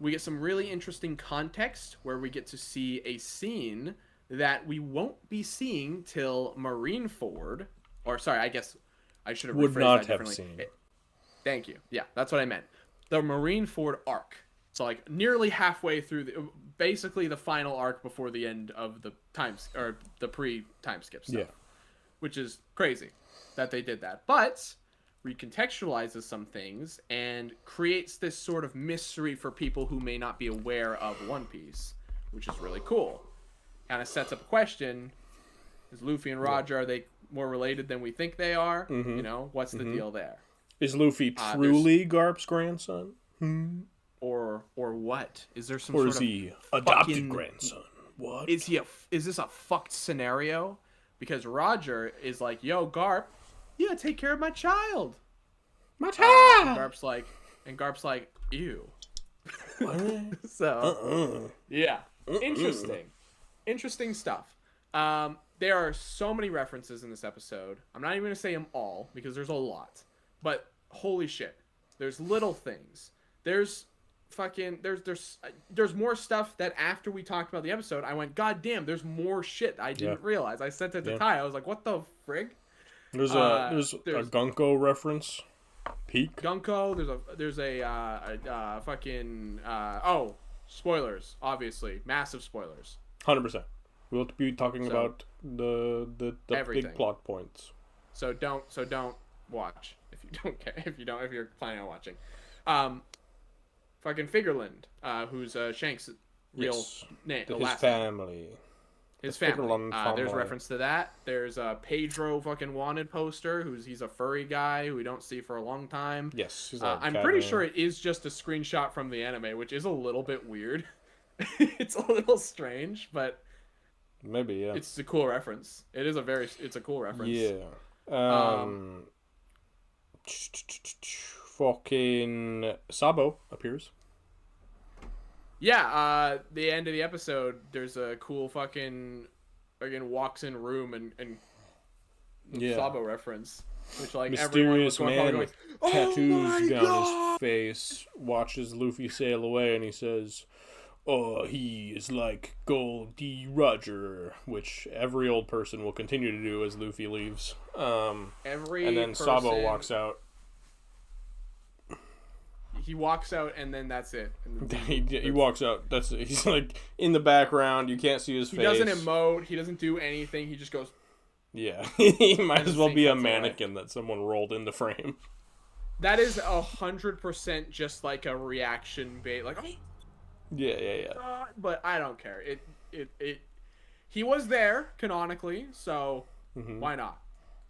We get some really interesting context where we get to see a scene that we won't be seeing till Marineford. Or, sorry, I guess I should have rephrased that differently. Thank you. Yeah, that's what I meant. The Marineford arc. So, like, nearly halfway through, basically the final arc before the end of the the pre-time skip stuff. Yeah. Which is crazy that they did that. But recontextualizes some things and creates this sort of mystery for people who may not be aware of One Piece, which is really cool. Kind of sets up a question: is Luffy and Roger, are they more related than we think they are? What's the deal there? Is Luffy truly Garp's grandson? Or what? Is there some or sort is of he adopted grandson? What? Is this a fucked scenario? Because Roger is like, yo, Garp, you gotta take care of my child. My child. And Garp's like, ew. So yeah, interesting stuff. There are so many references in this episode. I'm not even gonna say them all because there's a lot. But holy shit, there's little things. There's more stuff that after we talked about the episode, I went, God damn, there's more shit I didn't realize. I sent it to Ty. I was like, what the frig? There's a Gunko reference. Peak. Gunko. There's a fucking spoilers. Obviously, massive spoilers. 100%. We'll be talking about the big plot points. So don't watch if you don't care. If you're planning on watching. Fucking Figureland, who's Shanks' real name. His family. His family. There's reference to that. There's a Pedro fucking wanted poster. He's a furry guy who we don't see for a long time. Yes. I'm pretty sure it is just a screenshot from the anime, which is a little bit weird. It's a little strange, but maybe it's a cool reference. It's a cool reference. Yeah. Fucking Sabo appears. Yeah, the end of the episode, there's a cool fucking walks in room and Sabo reference, which like mysterious man with tattoos down God! his face watches Luffy sail away, and he says, "Oh, he is like Goldie Roger," which every old person will continue to do as Luffy leaves. And then Sabo walks out. He walks out, and then that's it. He walks out. That's it. He's like in the background. You can't see his face. He doesn't emote. He doesn't do anything. He just goes. Yeah, he might as well be a mannequin that someone rolled into frame. That is 100% just like a reaction bait. Like, Yeah. But I don't care. He was there canonically, so why not?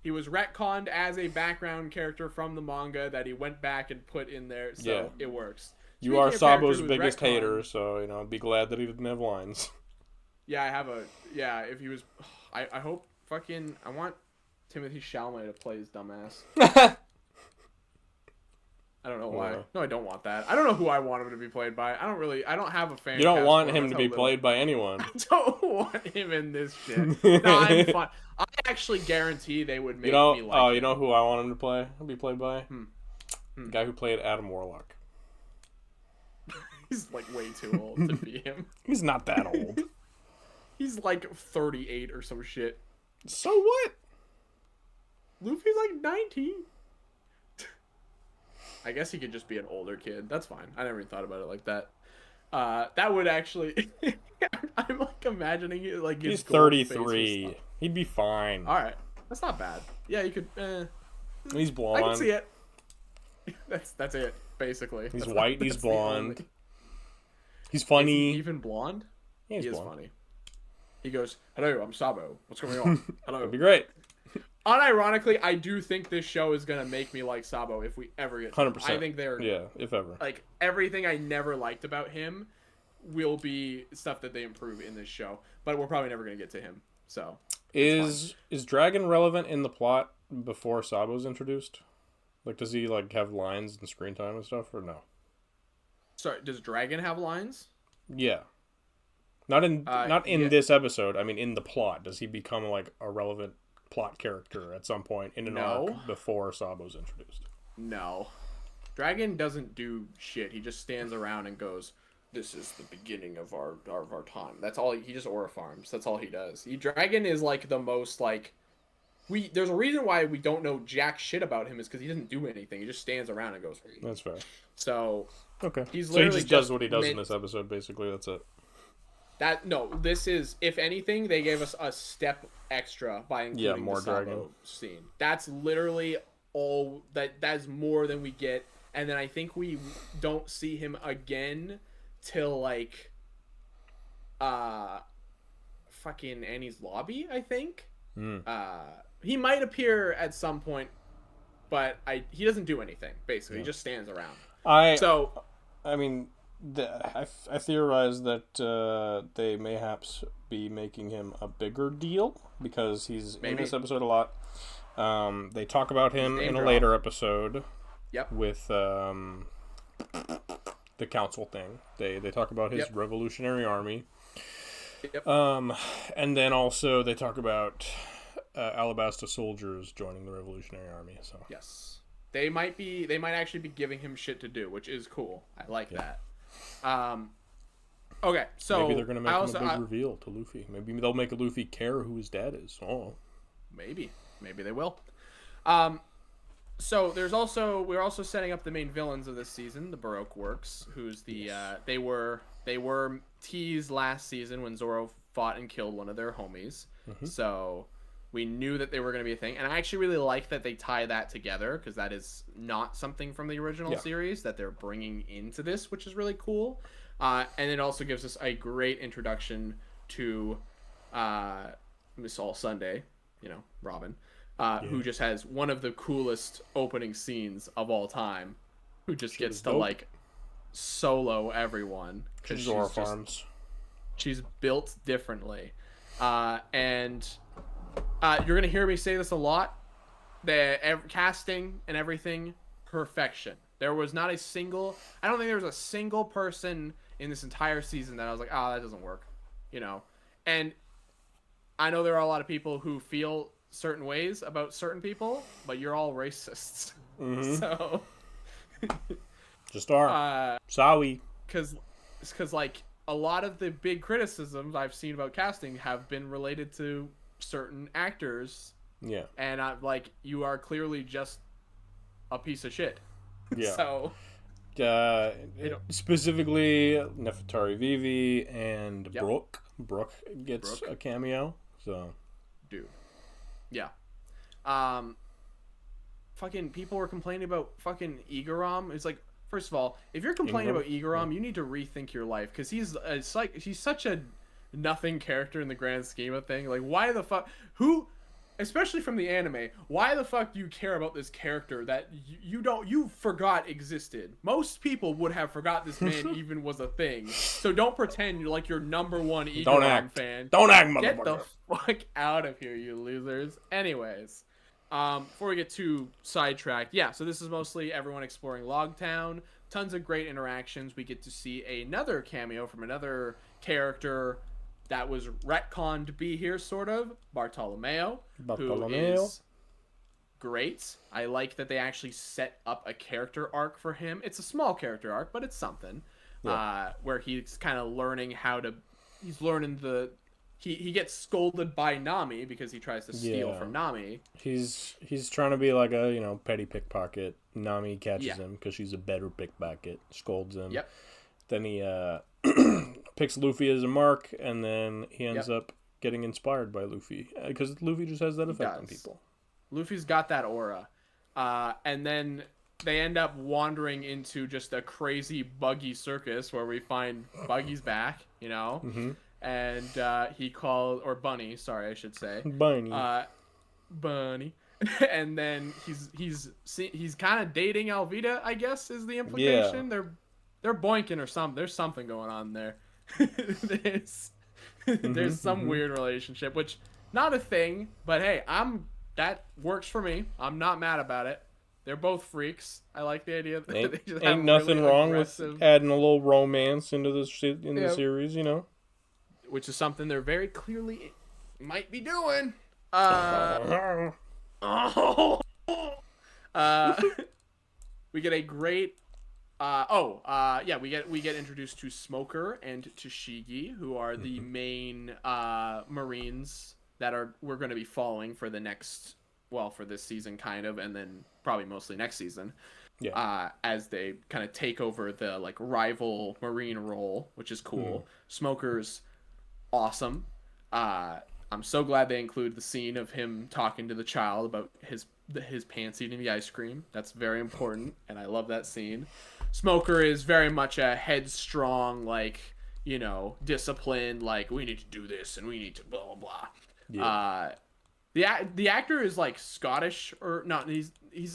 He was retconned as a background character from the manga that he went back and put in there, so it works. You are Sabo's biggest hater, so be glad that he didn't have lines. Yeah, if he was, I hope I want Timothy Chalamet to play his dumbass. I don't know why. No, I don't want that. I don't know who I want him to be played by. I don't have a fan. You don't want him to be played by anyone. I don't want him in this shit. No, I'm fine. I actually guarantee they would make me like him. You know who I want him to be played by? The guy who played Adam Warlock. He's like way too old to be him. He's not that old. He's like 38 or some shit. So what? Luffy's like 19. I guess he could just be an older kid. That's fine. I never even thought about it like that. That would actually... I'm like imagining it like he's 33. He'd be fine. All right. That's not bad. Yeah, you could... He's blonde. I can see it. That's it, basically. He's white. He's blonde. He's funny. Is he even blonde? Yeah, he is funny. He goes, "Hello, I'm Sabo. What's going on?" Hello. That'd be great. Unironically, I do think this show is gonna make me like Sabo if we ever get to 100%. I think they're if ever. Like everything I never liked about him will be stuff that they improve in this show, but we're probably never gonna get to him. So is Dragon relevant in the plot before Sabo's introduced? Like, does he like have lines and screen time and stuff, or no? Sorry, does Dragon have lines? Yeah. Not in this episode. I mean, in the plot, does he become like a relevant plot character at some point in an arc before Sabo's introduced? No. Dragon doesn't do shit. He just stands around and goes, "This is the beginning of our time." That's all. He just aura farms. That's all he does. Dragon is like the most like... There's a reason why we don't know jack shit about him is because he doesn't do anything. He just stands around and goes... That's fair. So... Okay. He's so he just does what he does in this episode, basically. That's it. This is, if anything, they gave us a step extra by including more the Sabo Dragon scene. That's literally all that's more than we get, and then I think we don't see him again till like fucking Annie's lobby, I think. He might appear at some point, but he doesn't do anything, basically. He just stands around. I mean, I theorize that they mayhaps be making him a bigger deal because he's in this episode a lot. They talk about him in a later episode. Yep. With the council thing. They talk about his revolutionary army. Yep. And then also they talk about Alabasta soldiers joining the revolutionary army. So yes. They might actually be giving him shit to do, which is cool. I like that. Okay, so maybe they're gonna make him a big reveal to Luffy. Maybe they'll make Luffy care who his dad is. Oh, maybe they will. So we're also setting up the main villains of this season, the Baroque Works, who's the they were teased last season when Zoro fought and killed one of their homies. So we knew that they were going to be a thing, and I actually really like that they tie that together because that is not something from the original series that they're bringing into this, which is really cool. And it also gives us a great introduction to Miss All Sunday, Robin, who just has one of the coolest opening scenes of all time, who just gets to like solo everyone because she's built differently, and you're gonna hear me say this a lot. The casting and everything, perfection. There was not a single. I don't think there was a single person in this entire season that I was like, "Oh, that doesn't work," And I know there are a lot of people who feel certain ways about certain people, but you're all racists. So just are. Sorry. Because like a lot of the big criticisms I've seen about casting have been related to certain actors. Yeah. And I'm like, you are clearly just a piece of shit. Yeah. So specifically Nefertari Vivi and Brooke. Brooke gets a cameo. So dude. Yeah. Fucking people were complaining about fucking Igaram. It's like, first of all, if you're complaining about Igaram, you need to rethink your life, because he's such a nothing character in the grand scheme of things. Like, why the fuck? Who? Especially from the anime, why the fuck do you care about this character that you forgot existed? Most people would have forgot this man even was a thing. So don't pretend you're like your number one Igaram fan. Don't act, motherfucker. Get the fuck out of here, you losers. Anyways, before we get too sidetracked, yeah, so this is mostly everyone exploring Logtown. Tons of great interactions. We get to see another cameo from another character that was retconned to be here, sort of. Bartolomeo. Who is great. I like that they actually set up a character arc for him. It's a small character arc, but it's something. Yeah. Where he's kind of learning he gets scolded by Nami because he tries to steal from Nami. He's trying to be like a, petty pickpocket. Nami catches him because she's a better pickpocket, scolds him. Yep. Then he picks Luffy as a mark, and then he ends up getting inspired by Luffy, because Luffy just has that effect on people. Luffy's got that aura. And then they end up wandering into just a crazy Buggy circus where we find Buggy's back, and he called, or Bunny, sorry, I should say. Bunny. Bunny. And then he's kind of dating Alvida, I guess, is the implication. Yeah. They're boinking or something. There's something going on there. There's some weird relationship, which not a thing, but hey, that works for me. I'm not mad about it. They're both freaks. I like the idea that they just ain't nothing wrong with adding a little romance into the series, which is something they're very clearly might be doing. We get a great we get introduced to Smoker and to Shigi, who are the main Marines that we're going to be following for for this season, kind of, and then probably mostly next season. Yeah. As they kind of take over the rival Marine role, which is cool. Smoker's awesome. I'm so glad they include the scene of him talking to the child about his pants eating the ice cream. That's very important, and I love that scene. Smoker is very much a headstrong, disciplined, we need to do this and we need to blah blah blah. Yeah. The actor is Scottish or not? He's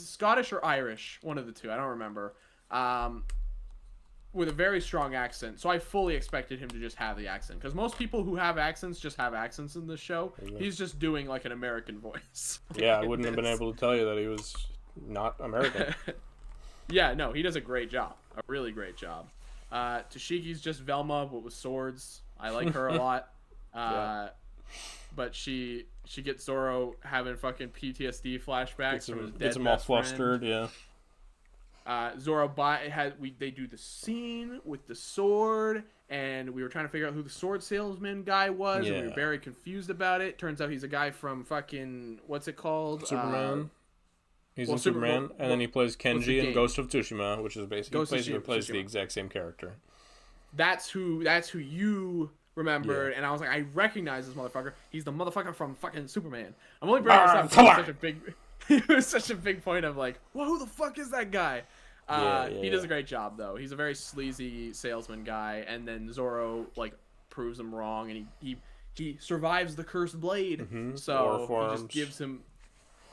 Scottish or Irish, one of the two. I don't remember. With a very strong accent, so I fully expected him to just have the accent, because most people who have accents just have accents in this show. Yeah. He's just doing an American voice. Yeah, I wouldn't have been able to tell you that he was not American. Yeah, no, he does a great job. A really great job. Tashiki's just Velma, but with swords. I like her a lot. But she gets Zoro having fucking PTSD flashbacks from his dead gets him all flustered, yeah. Zoro they do the scene with the sword, and we were trying to figure out who the sword salesman guy was, and we were very confused about it. Turns out he's a guy from fucking, what's it called? Superman. He's in Superman, and then he plays Kenji in Ghost of Tsushima, which is basically plays the exact same character. That's who you remembered, and I was like, I recognize this motherfucker. He's the motherfucker from fucking Superman. I'm only bringing this up because it was such a big point of well, who the fuck is that guy? He does a great job, though. He's a very sleazy salesman guy, and then Zoro proves him wrong, and he survives the cursed blade. So he just gives him.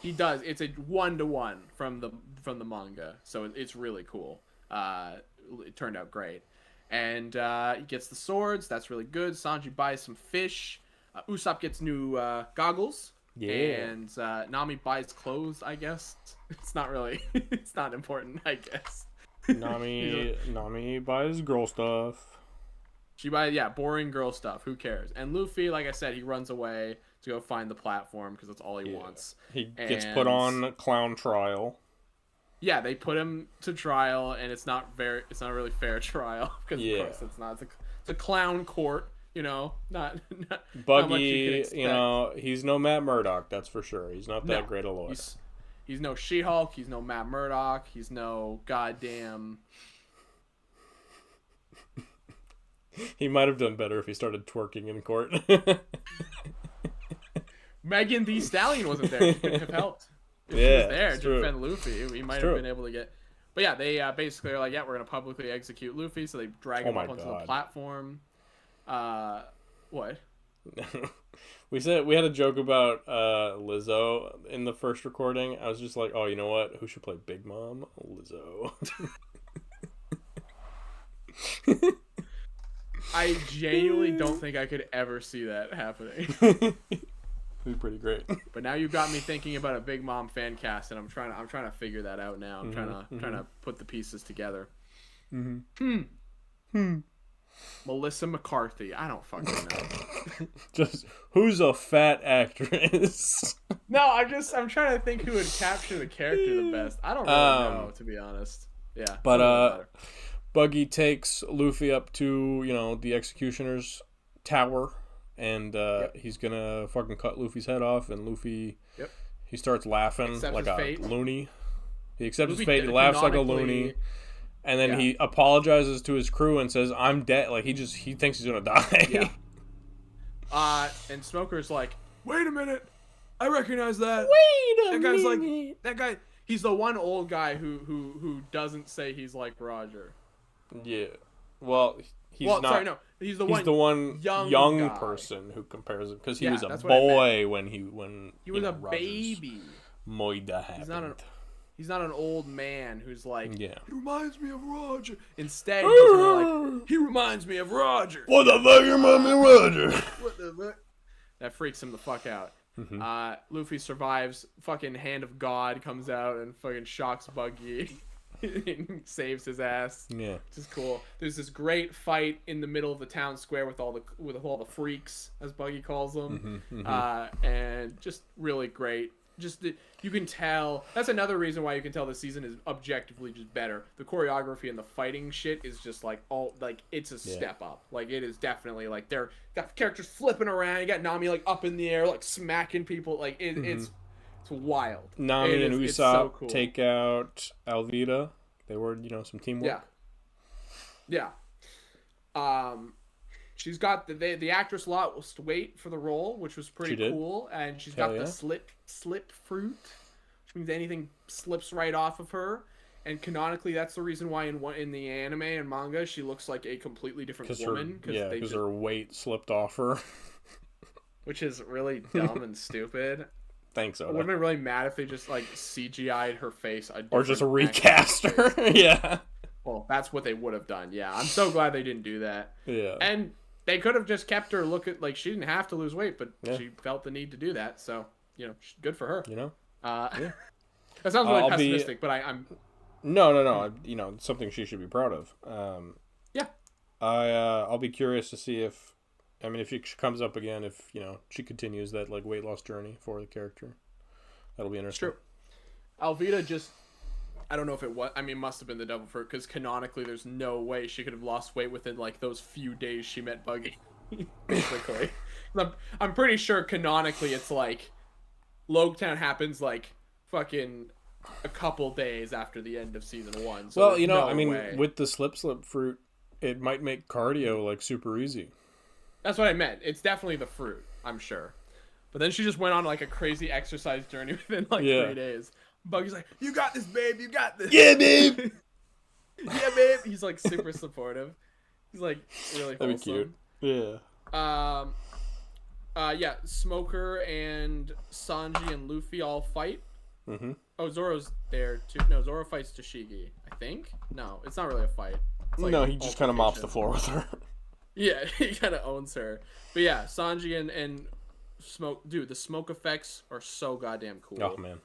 He does. It's a 1-to-1 from the manga, so it's really cool. It turned out great, and he gets the swords. That's really good. Sanji buys some fish. Usopp gets new goggles. Yeah. And Nami buys clothes, I guess. It's not really. It's not important, I guess. Nami buys girl stuff. She buys, boring girl stuff. Who cares? And Luffy, like I said, he runs away to go find the platform because that's all he wants. He gets put on clown trial. Yeah, they put him to trial, and it's not a really fair trial because of course it's not. It's a clown court. Not Buggy. He's no Matt Murdock. That's for sure. He's not that great a lawyer. He's no She-Hulk. He's no Matt Murdock. He's no goddamn. He might have done better if he started twerking in court. Megan Thee Stallion wasn't there. She could have helped. If she was there to defend Luffy, he might have been able to get. But yeah, they basically are like, yeah, we're gonna publicly execute Luffy, so they drag him up onto the platform. What? We had a joke about Lizzo in the first recording. I was just like, oh, you know what? Who should play Big Mom? Lizzo. I genuinely don't think I could ever see that happening. It'd be pretty great. But now you got me thinking about a Big Mom fan cast, and I'm trying to figure that out now. I'm trying to put the pieces together. Melissa McCarthy. I don't fucking know. Just who's a fat actress? No, I'm trying to think who would capture the character the best. I don't really know, to be honest. Yeah. But Buggy takes Luffy up to, the Executioner's tower, and he's gonna fucking cut Luffy's head off, and Luffy he starts laughing like a loony. He accepts his fate, he laughs like a loony. And then he apologizes to his crew and says, "I'm dead." Like he thinks he's gonna die. Yeah. And Smoker's like, "Wait a minute, I recognize that. Wait a minute." Guy's like that guy. He's the one old guy who doesn't say he's like Roger. Yeah. Well, he's not. Sorry, no. He's the one young person who compares him because he was a boy when he was a baby. Moida happened. He's not an old man who's like, he reminds me of Roger. Instead, he's like, he reminds me of Roger. What the fuck you remind me of Roger? What the fuck? That freaks him the fuck out. Luffy survives. Fucking Hand of God comes out and fucking shocks Buggy. And saves his ass. Yeah. Which is cool. There's this great fight in the middle of the town square with all the freaks, as Buggy calls them. And just really great. You can tell that's another reason why you can tell the season is objectively just better. The choreography and the fighting shit is just it's a step up. Like it is definitely like they're got characters flipping around. You got Nami like up in the air like smacking people. Like it's wild. Nami and Usopp so cool. Take out Alvida. They were some teamwork. Yeah. She's got the actress lost weight for the role, which was pretty cool, and she's got the slip fruit, which means anything slips right off of her. And canonically, that's the reason why in the anime and manga she looks like a completely different woman because her weight slipped off her, which is really dumb and stupid. Thanks, Oda. I would have been really mad if they just like CGI'd her face, or just recast her. Yeah. Well, that's what they would have done. Yeah, I'm so glad they didn't do that. Yeah. And they could have just kept her like she didn't have to lose weight, but she felt the need to do that. So good for her. That sounds really pessimistic, but I'm. No. It's something she should be proud of. I'll be curious to see if she comes up again, if she continues that like weight loss journey for the character. That'll be interesting. True. Alvida just. I don't know if it was. Must have been the devil fruit because canonically, there's no way she could have lost weight within like those few days she met Buggy. Basically, I'm pretty sure canonically it's like Logtown happens like fucking a couple days after the end of season 1. So well, with the slip fruit, it might make cardio like super easy. That's what I meant. It's definitely the fruit, I'm sure. But then she just went on like a crazy exercise journey within like 3 days. Buggy's like, "You got this, babe. You got this." Yeah, babe. Yeah, babe. He's like super supportive. He's like really wholesome. That'd be cute. Yeah. Smoker and Sanji and Luffy all fight. Oh, Zoro's there too. No, Zoro fights Tashigi, I think. No, it's not really a fight. It's like he just kind of mops the floor with her. Yeah, he kind of owns her. But yeah, Sanji and Smoke, dude, the smoke effects are so goddamn cool. Oh man.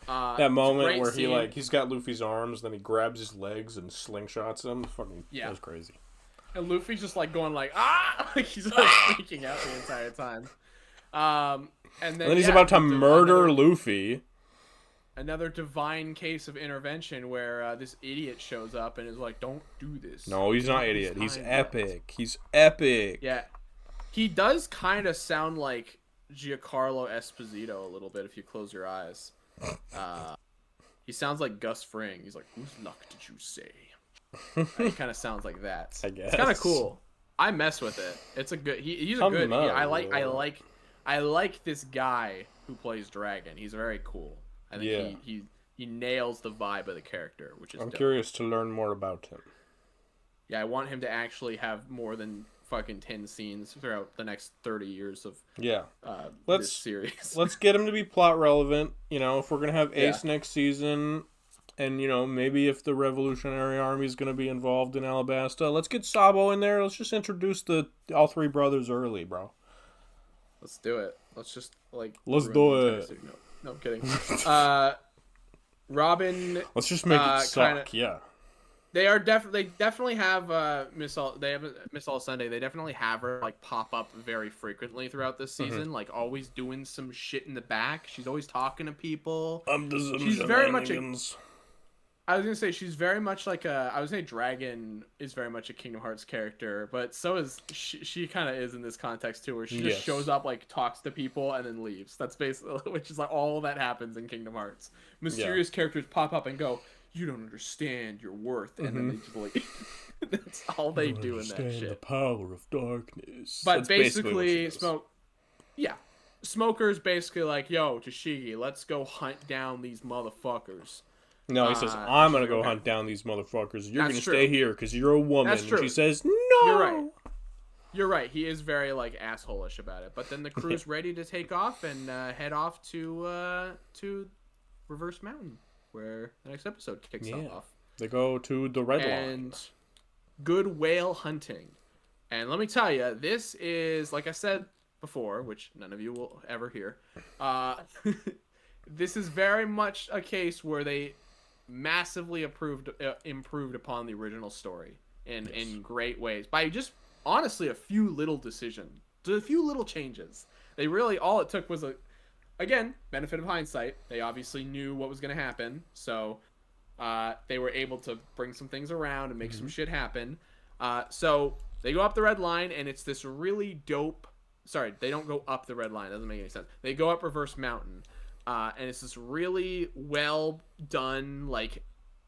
That moment where he's got Luffy's arms, then he grabs his legs and slingshots him. That was crazy. And Luffy's just like going like like he's like freaking out the entire time. And then he's about to murder Luffy. Another divine case of intervention where this idiot shows up and is like, "Don't do this." No, he's not idiot. He's epic. He's epic. Yeah, he does kind of sound like Giancarlo Esposito a little bit if you close your eyes. He sounds like Gus Fring. He's like, "Whose luck did you say?" He kind of sounds like that. I guess it's kind of cool. I mess with it. It's a good. He's a good. I like this guy who plays Dragon. He's very cool. I think he he nails the vibe of the character, which is I'm dope. curious to learn more about him. Yeah, I want him to actually have more than fucking 10 scenes throughout the next 30 years of this series. Let's get him to be plot relevant. If we're gonna have Ace next season, and maybe if the Revolutionary Army is gonna be involved in Alabasta, let's get Sabo in there. Let's just introduce all three brothers early, bro. Let's do it. Let's just let's do it. No, I'm kidding. Robin. Let's just make it suck. They definitely have Miss All Sunday. They definitely have her pop up very frequently throughout this season, always doing some shit in the back. She's always talking to people. She's very much I was gonna say she's very much I was gonna say Dragon is very much a Kingdom Hearts character, but so is she kind of is in this context too, where she just shows up, talks to people, and then leaves. That's basically which is all that happens in Kingdom Hearts. Mysterious characters pop up and go, "You don't understand your worth," and then they just leave. That's all they do in that shit. The power of darkness. But basically, Smoker's basically yo, Tashigi, let's go hunt down these motherfuckers. No, he says, I'm going to go hunt down these motherfuckers. You're going to stay here because you're a woman. That's true. And she says, no. You're right. He is very, asshole-ish about it. But then the crew's ready to take off and head off to Reverse Mountain, where the next episode kicks off. They go to the Red Line. And good whale hunting. And let me tell you, this is, like I said before, which none of you will ever hear, this is very much a case where they massively improved upon the original story in great ways by just honestly a few little changes. They really, all it took was again, benefit of hindsight. They obviously knew what was going to happen, so they were able to bring some things around and make some shit happen. So they go up the Red Line, and it's this really dope. Sorry, they don't go up the Red Line. It doesn't make any sense. They go up Reverse Mountain. And it's this really well done,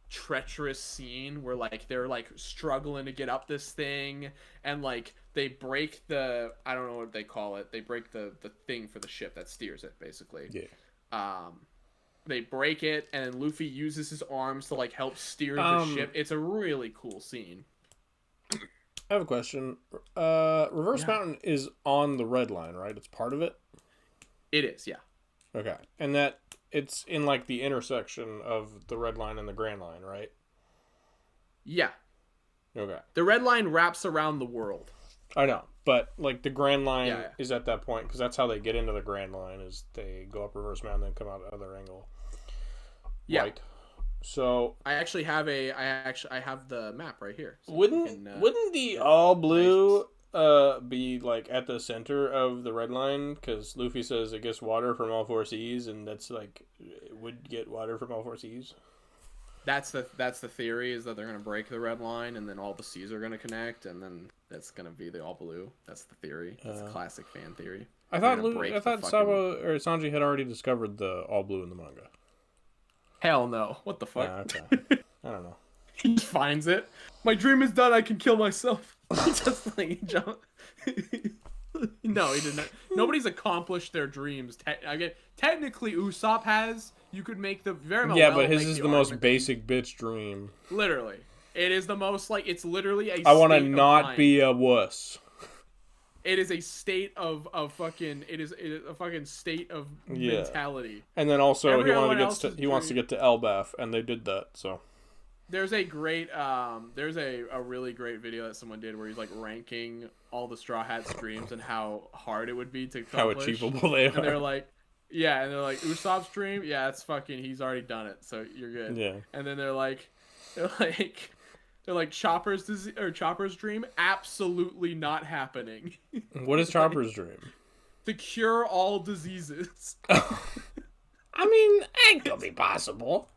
treacherous scene where they're struggling to get up this thing, and they break I don't know what they call it. They break the thing for the ship that steers it, basically. Yeah. They break it, and then Luffy uses his arms to help steer the ship. It's a really cool scene. I have a question. Reverse Mountain is on the Red Line, right? It's part of it? It is, yeah. Okay. And that it's in the intersection of the Red Line and the Grand Line, right? Yeah. Okay. The Red Line wraps around the world. I know, but the Grand Line is at that point, because that's how they get into the Grand Line, is they go up Reverse Mountain and come out the other angle. Yeah. Right. So I actually have I have the map right here. So wouldn't the all blue be at the center of the Red Line, because Luffy says it gets water from all four seas, and that's it would get water from all four seas? That's the theory, is that they're gonna break the Red Line and then all the seas are gonna connect, and then that's gonna be the all blue. That's the theory. It's a classic fan theory. I thought Sabo or Sanji had already discovered the all blue in the manga. Hell no! What the fuck? Okay. I don't know. He finds it. My dream is done. I can kill myself. He just jump. No, he didn't. Nobody's accomplished their dreams. Technically, Usopp has. You could make the very well. Yeah, but his is the most basic bitch dream. Literally, it is the most it's literally a. I want to not be a wuss. It is a state of fucking. It is a fucking state of mentality. And then also he wants to get to Elbaf, and they did that. So. There's a great, there's a really great video that someone did where he's ranking all the Straw Hats dreams and how hard it would be to accomplish. How achievable they are. And they're Usopp's dream, yeah, it's fucking, he's already done it, so you're good. Yeah. And then they're Chopper's dream, absolutely not happening. What is Chopper's dream? To cure all diseases. I mean, it could be possible.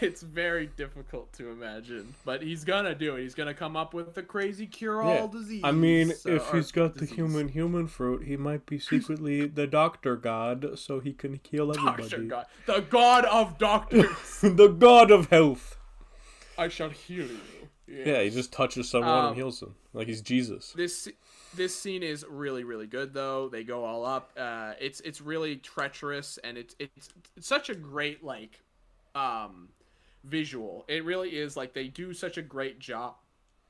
It's very difficult to imagine, but he's gonna do it. He's gonna come up with the crazy cure-all disease. I mean, if he's got the human fruit, he might be secretly the doctor god, so he can heal everybody. Doctor god. The god of doctors. The god of health. I shall heal you. Yes. Yeah, he just touches someone and heals them, like he's Jesus. This scene is really, really good, though. They go all up. It's really treacherous, and it's such a great visual. It really is like they do such a great job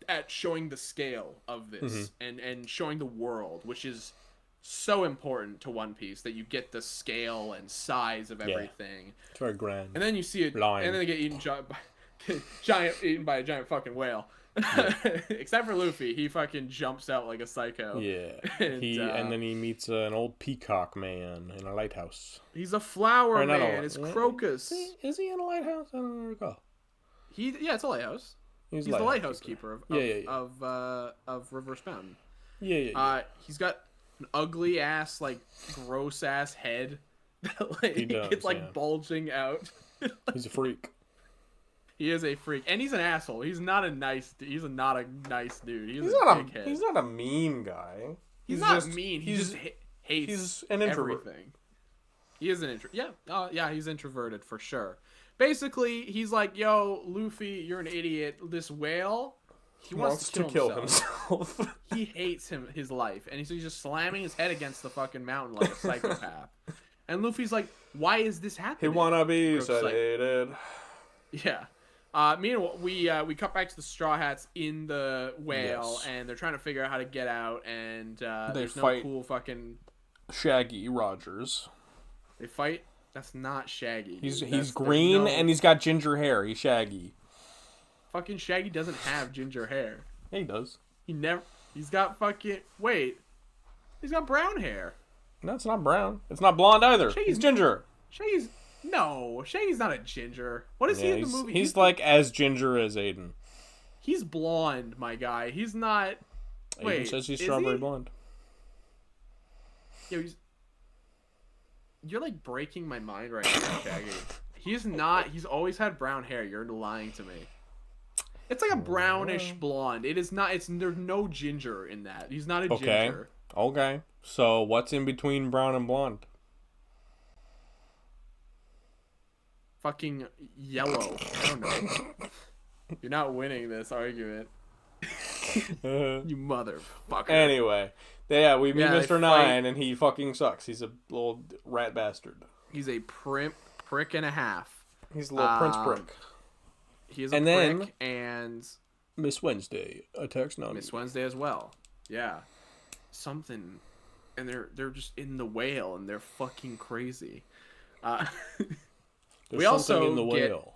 at showing the scale of this and showing the world, which is so important to One Piece, that you get the scale and size of everything. It's very grand. And then you see it, and then they get eaten eaten by a giant fucking whale. Yeah. Except for Luffy, he fucking jumps out like a psycho. Yeah, and then he meets an old peacock man in a lighthouse. He's a flower man. It's Crocus. Is he in a lighthouse? I don't recall. It's a lighthouse. He's the lighthouse keeper of Reverse Mountain. Yeah. He's got an ugly ass, like gross ass head that it's like bulging out. He's a freak. He is a freak, and he's an asshole. He's not a nice dude. He's not a dickhead. He's not a mean guy. He's not mean. He just hates. He's an introvert. Everything. He is an introvert. Yeah. Yeah. He's introverted for sure. Basically, he's like, "Yo, Luffy, you're an idiot. This whale, he wants to kill himself. He hates his life, and he's just slamming his head against the fucking mountain like a psychopath." And Luffy's like, "Why is this happening?" He wanna be sedated. Yeah. Meanwhile, we cut back to the Straw Hats in the whale, and they're trying to figure out how to get out, and there's no cool fucking Shaggy Rogers. They fight. That's not Shaggy. He's green and he's got ginger hair. He's Shaggy. Fucking Shaggy doesn't have ginger hair. Yeah, he does. He's got fucking he's got brown hair. No, it's not brown. It's not blonde either. He's ginger. Shaggy's not a ginger. What is he in the movie? He's like as ginger as Aiden. He's blonde, my guy. He's not. Aiden says he's strawberry blonde. Yo, you're like breaking my mind right now, Shaggy. He's not. He's always had brown hair. You're lying to me. It's like a brownish blonde. It is not. There's no ginger in that. He's not a ginger. Okay. So what's in between brown and blonde? Fucking yellow. I don't know. You're not winning this argument. You motherfucker. Anyway. Yeah, we meet Mr. Nine, and he fucking sucks. He's a little rat bastard. He's a prick and a half. He's a little prince prick. He is a prick, and Miss Wednesday attacks Nani. Miss Wednesday as well. Yeah. Something. And they're just in the whale, and they're fucking crazy. We also in the whale.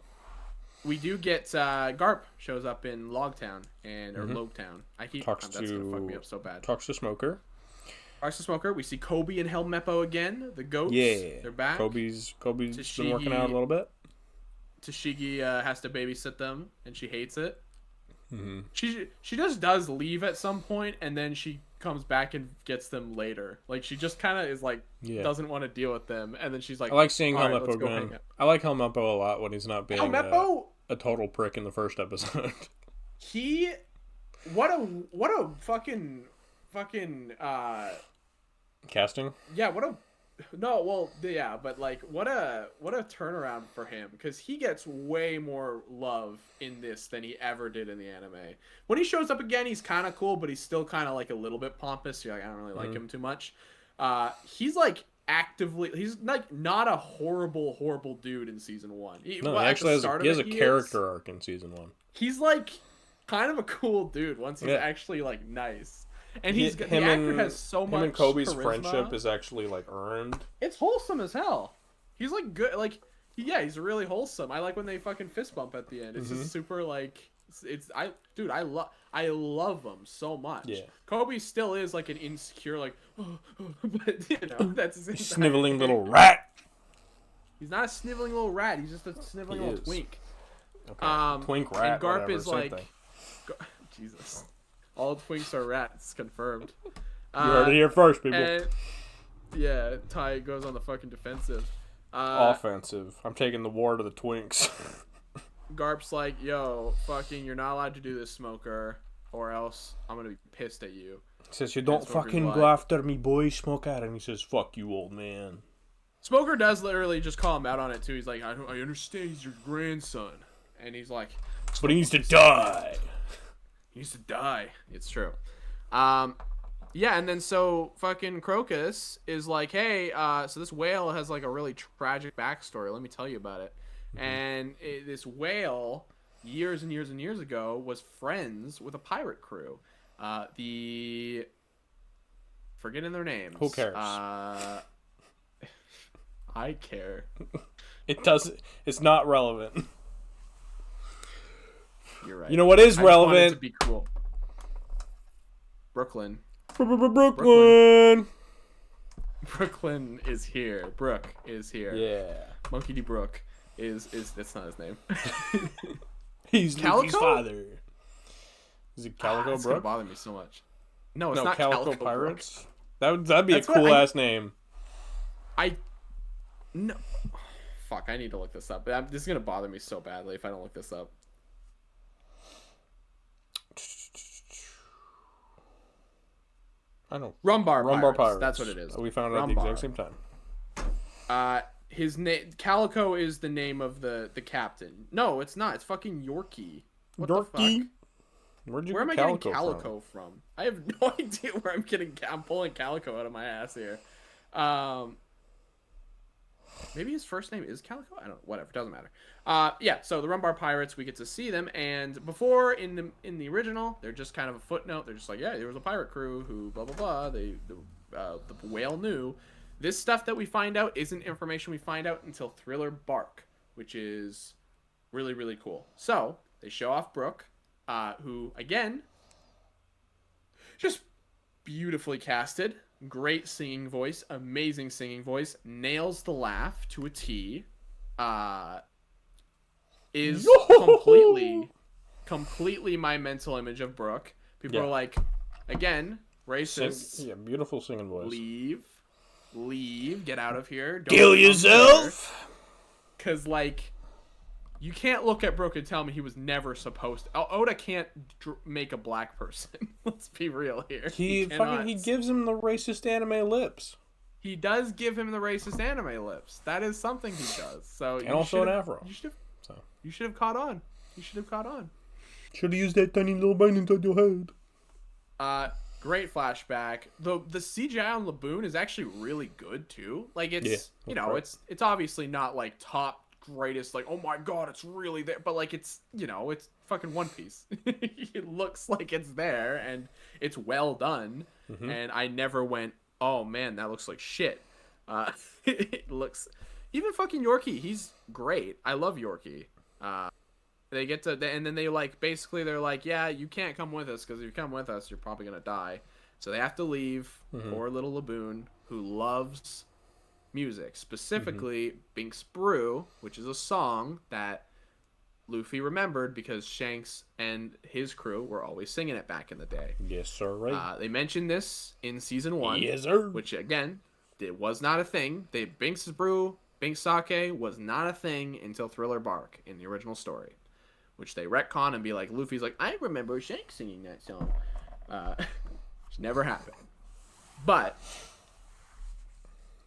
We do get Garp shows up in Logtown or Logtown. That's gonna fuck me up so bad. Talks to Smoker. We see Kobe and Helmeppo again. The goats. Yeah, they're back. Kobe's been working out a little bit. Tashigi has to babysit them, and she hates it. Mm-hmm. She just does leave at some point, and then she comes back and gets them later. Like she just kind of is like doesn't want to deal with them, and then she's like, I like seeing Helmeppo again. I like Helmeppo a lot when he's not being a total prick in the first episode. What a fucking casting. Yeah, but like what a turnaround for him, because he gets way more love in this than he ever did in the anime. When he shows up again, he's kind of cool, but he's still kind of like a little bit pompous. You're like, I don't really like him too much. He's like he's like not a horrible dude in season 1. He actually has a character arc in season 1. He's like kind of a cool dude once he's actually like nice. And the actor has so much. Him and Kobe's charisma. Friendship is actually like earned. It's wholesome as hell. He's like good. Like he's really wholesome. I like when they fucking fist bump at the end. It's just super like I love them so much. Yeah. Kobe still is like an insecure but that's his sniveling little rat. He's not a sniveling little rat. He's just a sniveling little twink. Okay. Twink rat. And Garp is like, Jesus. All twinks are rats, confirmed. You heard it here first, people. And, Ty goes on the fucking defensive. Offensive. I'm taking the war to the twinks. Garp's like, yo, fucking, you're not allowed to do this, Smoker, or else I'm gonna be pissed at you. He says, you don't fucking go after me, boy, Smoker. And he says, fuck you, old man. Smoker does literally just call him out on it, too. He's like, I understand he's your grandson. And he's like... But he needs to die. He needs to die. It's true. Yeah, and then so fucking Crocus is like, hey, so this whale has like a really tragic backstory. Let me tell you about it. And this whale, years and years and years ago, was friends with a pirate crew. Forgetting their names. Who cares? I care. It does. It's not relevant. You're right. You know what is relevant? I just wanted to be cool. Brooklyn. Brooklyn is here. Brooke is here. Yeah. Monkey D. Brooke is that's not his name. He's Calico? Luffy's father. Is it Calico That's Brooke? gonna bother me so much. No, it's not Calico Calico Pirates. That'd be That's a cool what ass name. No. Fuck, I need to look this up. This is gonna bother me so badly if I don't look this up. I know. Rumbar Pirates. That's what it is. We found it at the exact same time. His name Calico is the name of the captain. No, it's not. It's fucking Yorkie. What the fuck? Where am I getting Calico from? I have no idea where I'm getting. I'm pulling Calico out of my ass here. Maybe his first name is Calico. I don't know. Whatever. Doesn't matter. Yeah. So the Rumbar Pirates, we get to see them, and before in the original, they're just kind of a footnote. They're just like, yeah, there was a pirate crew who blah blah blah. The whale knew. This stuff that we find out isn't information we find out until Thriller Bark, which is really really cool. So they show off Brooke, who again, just beautifully casted. Great singing voice, amazing singing voice, nails the laugh to a T. Is completely my mental image of Brooke. People are like, again, racist. Beautiful singing voice. Leave, get out of here. Don't kill yourself. Because like, you can't look at Brooke and tell me he was never supposed to. Oda can't make a black person. Let's be real here. He gives him the racist anime lips. He does give him the racist anime lips. That is something he does. So and also an afro. You should have caught on. Should have used that tiny little brain inside your head. Great flashback. The CGI on Laboon is actually really good too. Like it's it's obviously not like top greatest, like, oh my god, it's really there, but like it's it's fucking One Piece. It looks like it's there and it's well done. And I never went, oh man, that looks like shit. It looks, even fucking Yorkie, he's great. I love Yorkie. They get to, and then they like, basically they're like, yeah, you can't come with us, because if you come with us you're probably gonna die. So they have to leave. Poor little Laboon, who loves music, specifically Binks Brew, which is a song that Luffy remembered because Shanks and his crew were always singing it back in the day. Yes, sir. Right. They mentioned this in season 1. Yes, sir. Which again, it was not a thing. Binks Brew, Binks Sake was not a thing until Thriller Bark in the original story, which they retcon and be like, Luffy's like, I remember Shanks singing that song. Which never happened. But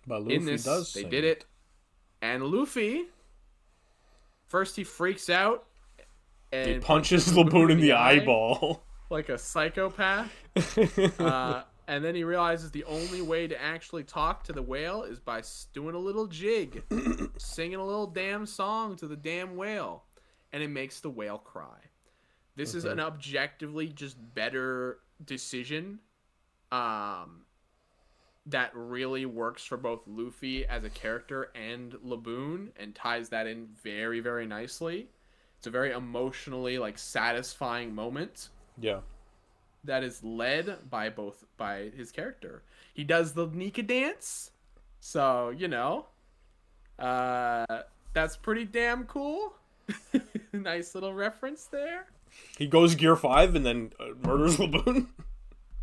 Luffy in this, they did it. And Luffy, first he freaks out. And he punches Laboon in the eyeball. Like a psychopath. And then he realizes the only way to actually talk to the whale is by doing a little jig. Singing a little damn song to the damn whale. And it makes the whale cry. This is an objectively just better decision. That really works for both Luffy as a character and Laboon, and ties that in very, very nicely. It's a very emotionally like satisfying moment. Yeah. That is led by his character. He does the Nika dance. So, that's pretty damn cool. Nice little reference there. He goes Gear 5 and then murders Laboon.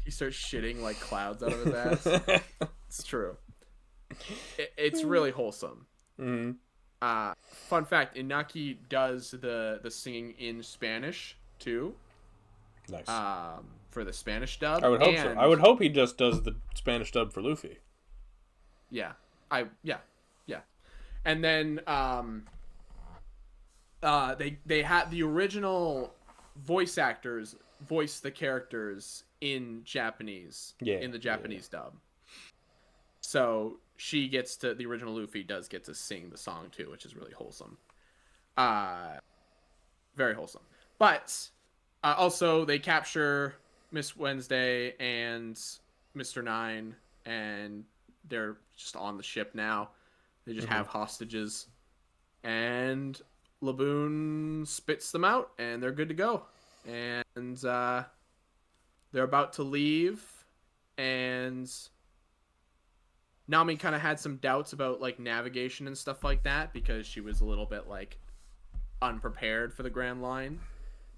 He starts shitting like clouds out of his ass. It's true. It's really wholesome. Fun fact: Inaki does the singing in Spanish too. Nice. For the Spanish dub. I would hope so. I would hope he just does the Spanish dub for Luffy. Yeah. And then they had the original voice actors voice the characters in Japanese, in the Japanese dub. So the original Luffy does get to sing the song too, which is really wholesome. Very wholesome. But also they capture Miss Wednesday and Mr. Nine, and they're just on the ship now. They just have hostages, and Laboon spits them out, and they're good to go. And they're about to leave, and Nami kind of had some doubts about like navigation and stuff like that because she was a little bit like unprepared for the Grand Line.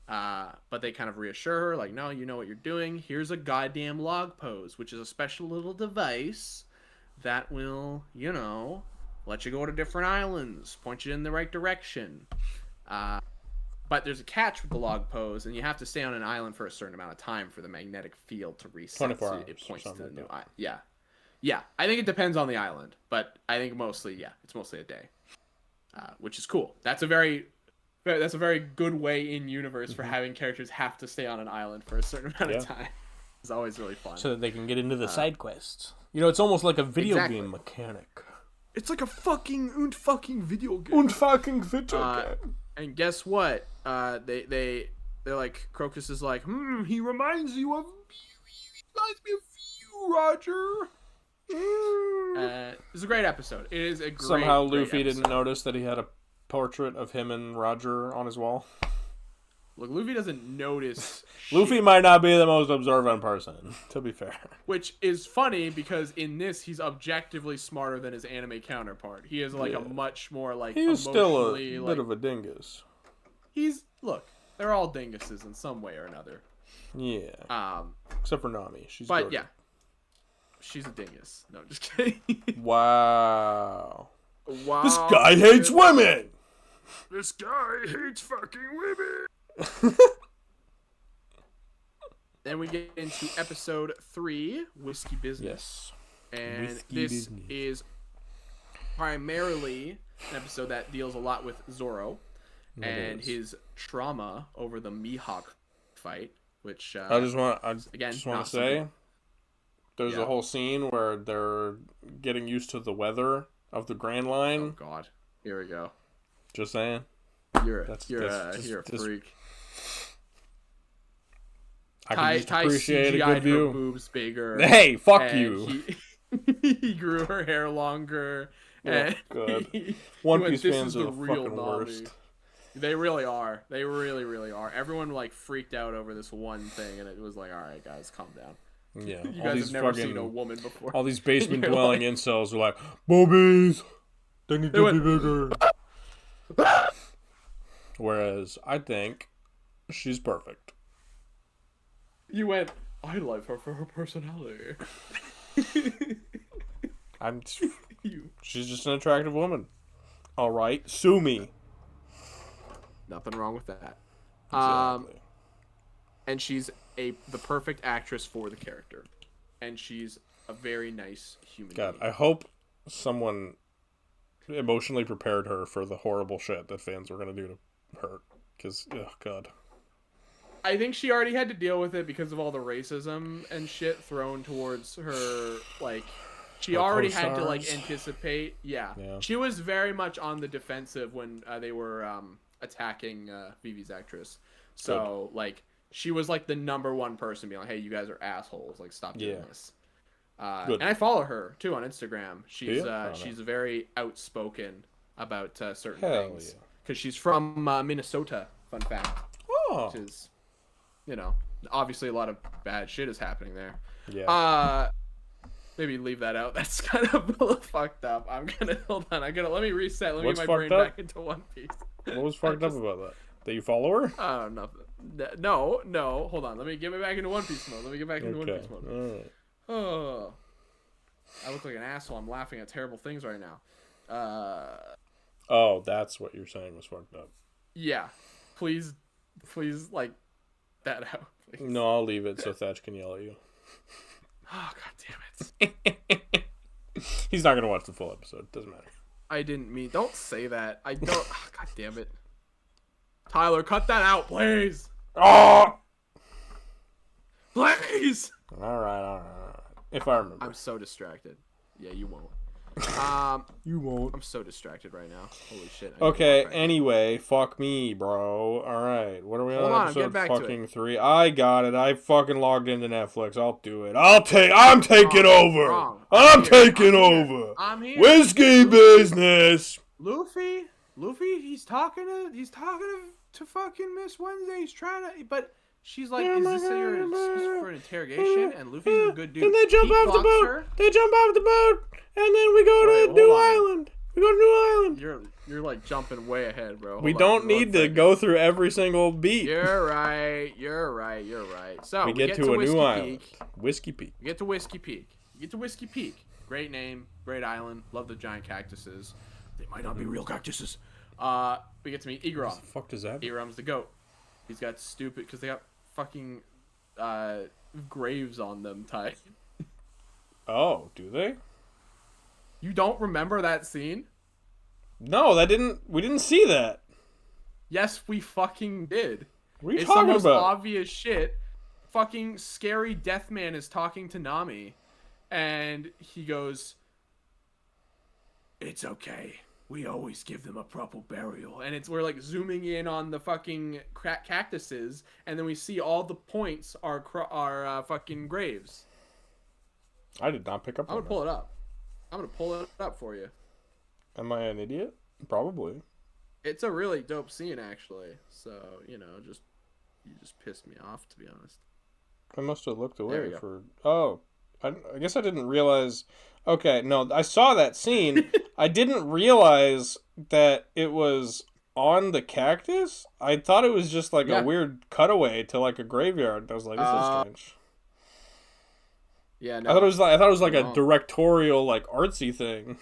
But they kind of reassure her, like, no, you know what you're doing. Here's a goddamn log pose, which is a special little device that will, you know, let you go to different islands, point you in the right direction. But there's a catch with the log pose, and you have to stay on an island for a certain amount of time for the magnetic field to reset. 24 so hours. It points to the new island. Yeah. Yeah. I think it depends on the island, but I think mostly, yeah, it's mostly a day, which is cool. That's a very good way in universe for having characters have to stay on an island for a certain amount of time. It's always really fun. So that they can get into the side quests. You know, it's almost like a video game mechanic. It's like a fucking video game. And guess what? They're like, Crocus is like, he reminds me of you, Roger. It's a great episode. It is a great. Somehow great Luffy episode. didn't notice that he had a portrait of him and Roger on his wall. Look, Luffy doesn't notice. Luffy might not be the most observant person, to be fair. Which is funny because in this he's objectively smarter than his anime counterpart. He is like a much more like He's still a like, bit of a dingus. They're all dinguses in some way or another. Yeah. Except for Nami. She's but good. Yeah. She's a dingus. No, just kidding. Wow. This Wow. guy hates women! This guy hates fucking women. Then we get into episode 3, Whiskey Business. Yes. And Whiskey this business. is primarily an episode that deals a lot with Zoro and his trauma over the Mihawk fight, which I just want to say something. there's a whole scene where they're getting used to the weather of the Grand Line. Oh God, here we go. Just saying. You're a freak. I can just appreciate a CGI'd good view. Her boobs bigger. Hey, fuck you. He grew her hair longer. And good. He One went, Piece "This fans is are the the real fucking Nami." worst. They really are. They really, really are. Everyone like freaked out over this one thing, and it was like, all right, guys, calm down. Yeah, You guys have never seen a woman before. All these basement dwelling incels are like, boobies, they need to be bigger. Whereas I think she's perfect. You went, I love her for her personality. She's just an attractive woman. All right, sue me. Nothing wrong with that. Exactly. And she's the perfect actress for the character, and she's a very nice human God, being. I hope someone emotionally prepared her for the horrible shit that fans were gonna do to her. Because, oh God. I think she already had to deal with it because of all the racism and shit thrown towards her. Like, she already had to like anticipate. Yeah. She was very much on the defensive when they were attacking Vivi's actress. So like, she was like the number one person being like, "Hey, you guys are assholes. Like, stop doing this." And I follow her too on Instagram. She's very outspoken about certain things because she's from Minnesota. Fun fact. Oh. Which is, you know, obviously a lot of bad shit is happening there. Yeah. Maybe leave that out. That's kind of a little fucked up. Let me reset. Let me What's get my brain fucked up? back into One Piece. What was fucked up about that? That you follow her? Nothing. No. Hold on. Let me get me back into One Piece mode. One Piece mode. Alright. Oh. I look like an asshole. I'm laughing at terrible things right now. Oh, that's what you're saying was fucked up. Yeah. Please, like, that out. Please. No, I'll leave it so Thatch can yell at you. Oh, God damn it. He's not going to watch the full episode. Doesn't matter. I didn't mean... Don't say that. I don't... Oh, God damn it. Tyler, cut that out, please. Oh! Please! All right. If I remember. I'm so distracted. Yeah, you won't. You won't. I'm so distracted right now. Holy shit. Okay, anyway, fuck me, bro. Alright, what are we Hold on? on, I'm getting Episode back to fucking it. 3. I got it. I fucking logged into Netflix. I'll do it. I'm taking over. Wrong. I'm taking here. over. I'm here. Whiskey business. Luffy, he's talking to fucking Miss Wednesday. He's trying to, but she's like, is this your excuse for an interrogation? And Luffy's a good dude. Then they jump off the boat. Her. They jump off the boat, and then we go to New Island. We go to New Island. You're like jumping way ahead, bro. We don't need to go through every single beat. You're right. So we get to a new island. Whiskey Peak. We get to Whiskey Peak. Great name, great island. Love the giant cactuses. They might not be real cactuses. We get to meet Igaram. What the fuck does that mean? Igaram's the goat. He's got stupid, because they got fucking graves on them tied. Oh, do they? You don't remember that scene? No, we didn't see that. Yes, we fucking did. What are you it's talking the most about? obvious shit. Fucking scary Deathman is talking to Nami, and he goes, "It's okay. We always give them a proper burial." And we're like zooming in on the fucking cactuses, and then we see all the points are fucking graves. I did not pick up on that. I'm gonna pull it up for you. Am I an idiot? Probably. It's a really dope scene, actually. So, you just pissed me off, to be honest. I must have looked away for... Oh, I guess I didn't realize... Okay, no, I saw that scene. I didn't realize that it was on the cactus. I thought it was just like a weird cutaway to like a graveyard. I was like, this is strange. Yeah, no. I thought it was like a directorial, like artsy thing.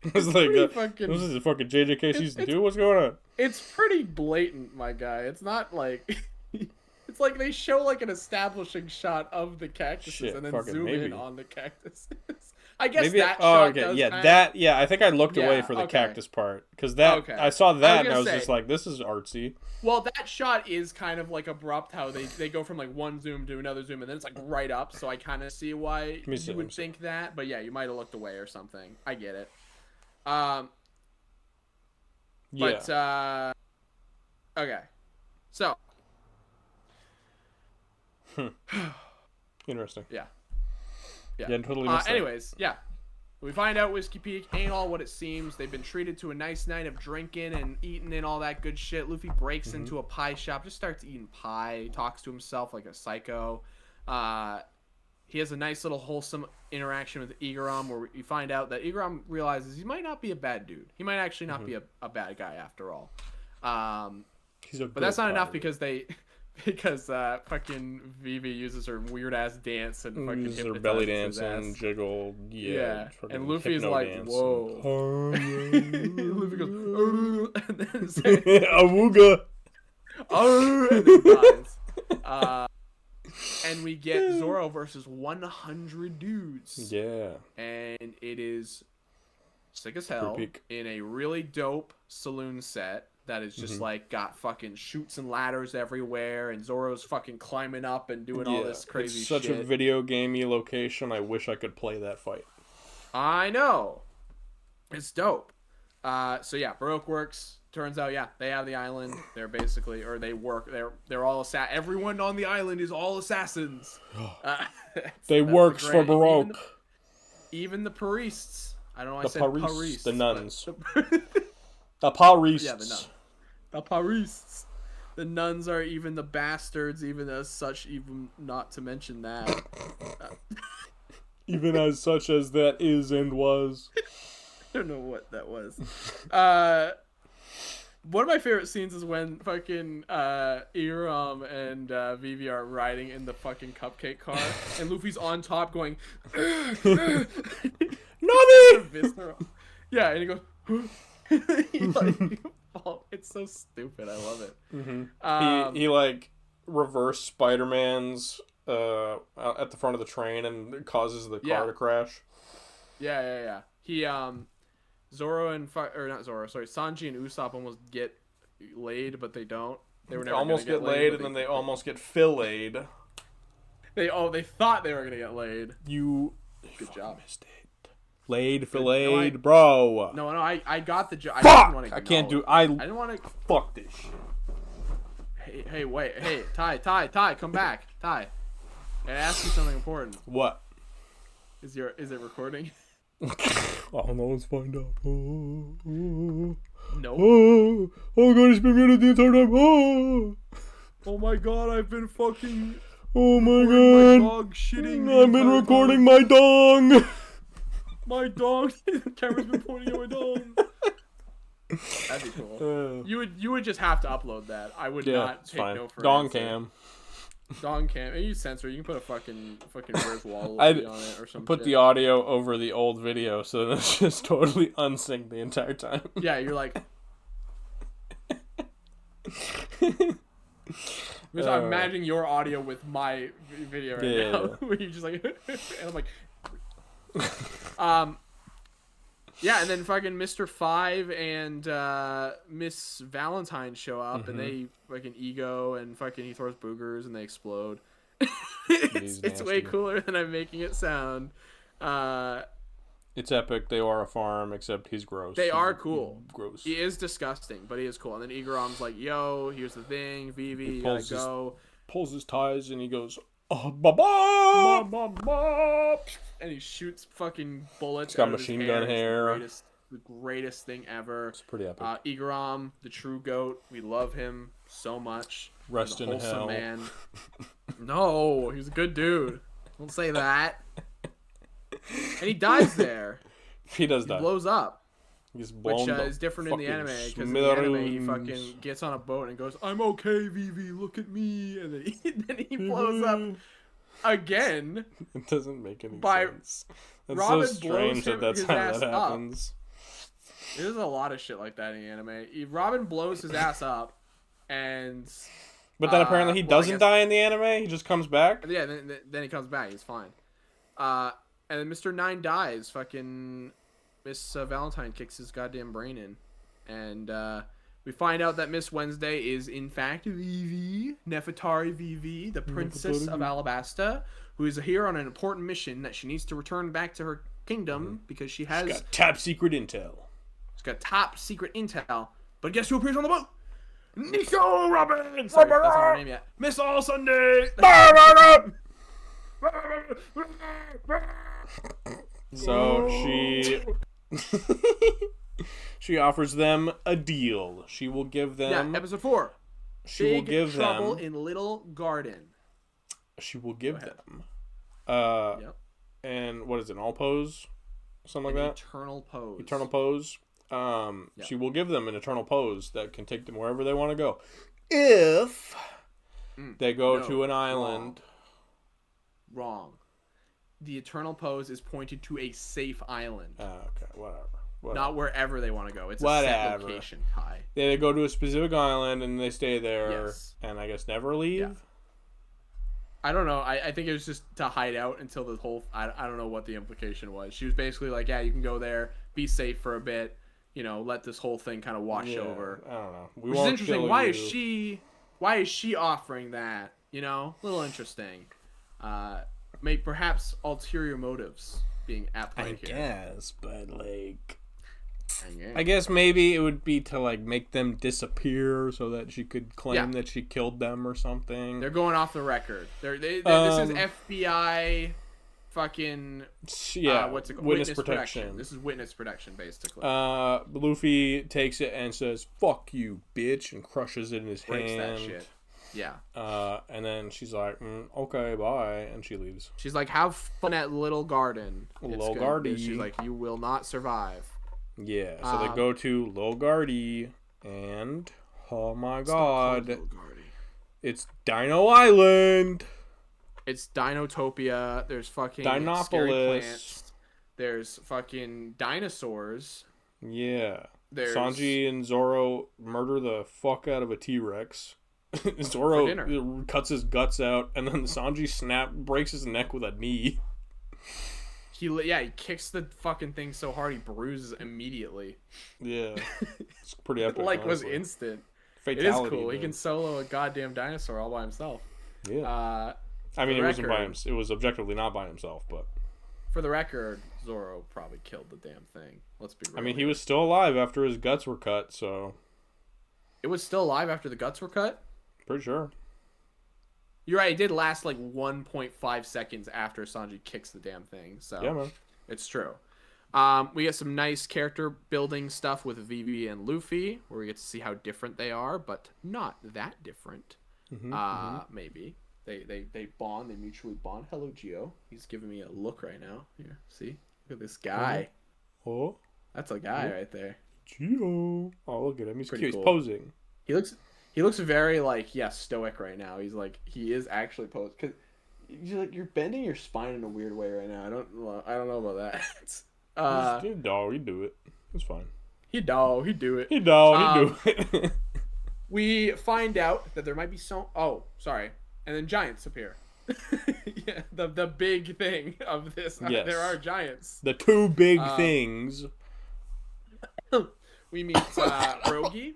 It was like, this is a fucking JJK season 2? What's going on? It's pretty blatant, my guy. It's not like... It's like they show like an establishing shot of the cactuses and then zoom in on the cactuses. I guess that shot does I think I looked away for the cactus part. Because I saw that and I was just like, this is artsy. Well, that shot is kind of like abrupt, how they go from like one zoom to another zoom and then it's like right up, so I kind of see why you would think that. But yeah, you might have looked away or something. I get it. Okay. So. Interesting. Yeah, totally. Anyways, we find out Whiskey Peak ain't all what it seems. They've been treated to a nice night of drinking and eating and all that good shit. Luffy breaks into a pie shop, just starts eating pie, talks to himself like a psycho. He has a nice little wholesome interaction with Igaram, where we find out that Igaram realizes he might not be a bad dude. He might actually not be a bad guy after all. But that's not enough because fucking Vivi uses her weird ass dance and fucking uses her belly dance and jiggle. And Luffy's like, whoa. Luffy goes, and then awooga. And then dies. And we get Zoro versus 100 dudes. Yeah. And it is sick as hell in a really dope saloon set. That is just like got fucking chutes and ladders everywhere, and Zoro's fucking climbing up and doing all this crazy shit. It's such a video gamey location. I wish I could play that fight. I know. It's dope. So yeah, Baroque works. Turns out, they have the island. They're basically, or they work. They're all everyone on the island is all assassins. They works for Baroque. Even the priests. I don't know. I said Paris, the nuns. The Paris. Yeah, the nuns. The Paris. The nuns are even the bastards, even as such, even not to mention that. Even as such as that is and was. I don't know what that was. One of my favorite scenes is when fucking Iram and Vivi are riding in the fucking cupcake car, and Luffy's on top going, Nami! Yeah, and he goes, it's so stupid. I love it. He like reverse Spider-Man's at the front of the train and causes the car to crash. Yeah. He Zoro and Sanji and Usopp almost get laid, but they don't. They were never almost get laid, and then they almost get filleted. They thought they were gonna get laid. You Good job. Missed it. Filleted, bro. No, I got the job. Fuck! I can't do. I didn't want to. Fuck this shit. Hey, wait. Hey, Ty, come back. Ty. I asked you something important. What? Is it recording? Oh no, let's find out. No. Oh god, it's been muted the entire time. Oh my god, I've been fucking. Oh my god. god. My dog shitting. I've been recording my dong. My dog. The camera's been pointing at my dog. That'd be cool. You would just have to upload that. I would not take no for Dong answer. cam. Dong cam. And you censor. You can put a fucking where's wall on it or something. Put the audio over the old video, so then it's just totally unsynced the entire time. Yeah, you're like. I'm imagining your audio with my video right now, where you just like, and I'm like, yeah, and then fucking Mr. Five and Miss Valentine show up, and they fucking ego and fucking he throws boogers and they explode. It's way cooler than I'm making it sound. It's epic. They are a farm, except he's gross. They are cool. Gross. He is disgusting, but he is cool. And then Igorom's like, "Yo, here's the thing, Vivi, you gotta go." Pulls his ties and he goes, "Oh, ba-ba!" And he shoots fucking bullets. He's got machine gun hair. The greatest thing ever. It's pretty epic. Igorom, the true goat. We love him so much. Rest in hell. Man. No, he's a good dude. Don't say that. And he dies there. He does die. He blows up. He's blown which is different in the anime, because in the anime he fucking gets on a boat and goes, "I'm okay, Vivi, look at me," and then he blows up again. It doesn't make any sense. It's Robin so strange that's how that happens. There's a lot of shit like that in the anime. Robin blows his ass up, and but then apparently he doesn't die in the anime. He just comes back. Yeah, then he comes back. He's fine. And then Mr. Nine dies. Fucking Miss Valentine kicks his goddamn brain in. And we find out that Miss Wednesday is, in fact, Vivi. Nefertari Vivi, the Princess of Alabasta, who is here on an important mission that she needs to return back to her kingdom because she's got top secret intel. She's got top secret intel. But guess who appears on the boat? Nico Robin! Sorry, that's not her name yet. Miss All Sunday! So she offers them a deal. She will give them episode 4. She will give them Trouble in Little Garden. She will give them and what is it, all pose? Something like that? Eternal pose. Eternal pose. She will give them an eternal pose that can take them wherever they want to go. If they go to an island. Wrong. The eternal pose is pointed to a safe island. Okay, whatever. Not wherever they want to go. It's a set location, Ty. They go to a specific island and they stay there and I guess never leave? Yeah. I don't know. I think it was just to hide out until the whole... I don't know what the implication was. She was basically like, yeah, you can go there, be safe for a bit, let this whole thing kind of wash over. I don't know. Which is interesting. Why is she offering that? A little interesting. Perhaps ulterior motives being at play here. I guess, but I guess maybe it would be to make them disappear so that she could claim that she killed them or something. They're going off the record. This is FBI fucking what's it called? Witness protection. This is witness protection, basically. Luffy takes it and says, "Fuck you, bitch," and crushes it in his Breaks hand. That shit. Yeah. And then she's like, "Okay, bye," and she leaves. She's like, "Have fun at Little Garden." Little Garden. She's like, "You will not survive." Yeah. So they go to Little Garden, and oh my god, it's Dino Island. It's Dinotopia. There's fucking Dinopolis. Scary plants. There's fucking dinosaurs. Yeah. Sanji and Zoro murder the fuck out of a T-Rex. Zoro cuts his guts out, and then Sanji breaks his neck with a knee. He kicks the fucking thing so hard he bruises immediately. Yeah, it's pretty epic. Was instant. Fatality, it is cool. Man. He can solo a goddamn dinosaur all by himself. Yeah. I mean, it wasn't by himself. It was objectively not by himself, but for the record, Zoro probably killed the damn thing. Let's be real. I mean, he was still alive after his guts were cut, so. It was still alive after the guts were cut? Pretty sure. You're right, it did last like 1.5 seconds after Sanji kicks the damn thing, so Yeah, man. it's true. We get some nice character building stuff with Vivi and Luffy, where we get to see how different they are, but not that different. Maybe. They bond, they mutually bond. Hello, Gio. He's giving me a look right now. Here, see? Look at this guy. Oh. That's a guy right there. Gio. Oh, look at him. He's Pretty cute. cool. He's posing. He looks very like stoic right now. He is actually posed because you're bending your spine in a weird way right now. I don't know about that. He's a dog. He do it. It's fine. He do it. He do it. We find out that there might be some. Oh, sorry. And then giants appear. Yeah, the big thing of this. Yes. There are giants. The two big things. We meet Rogi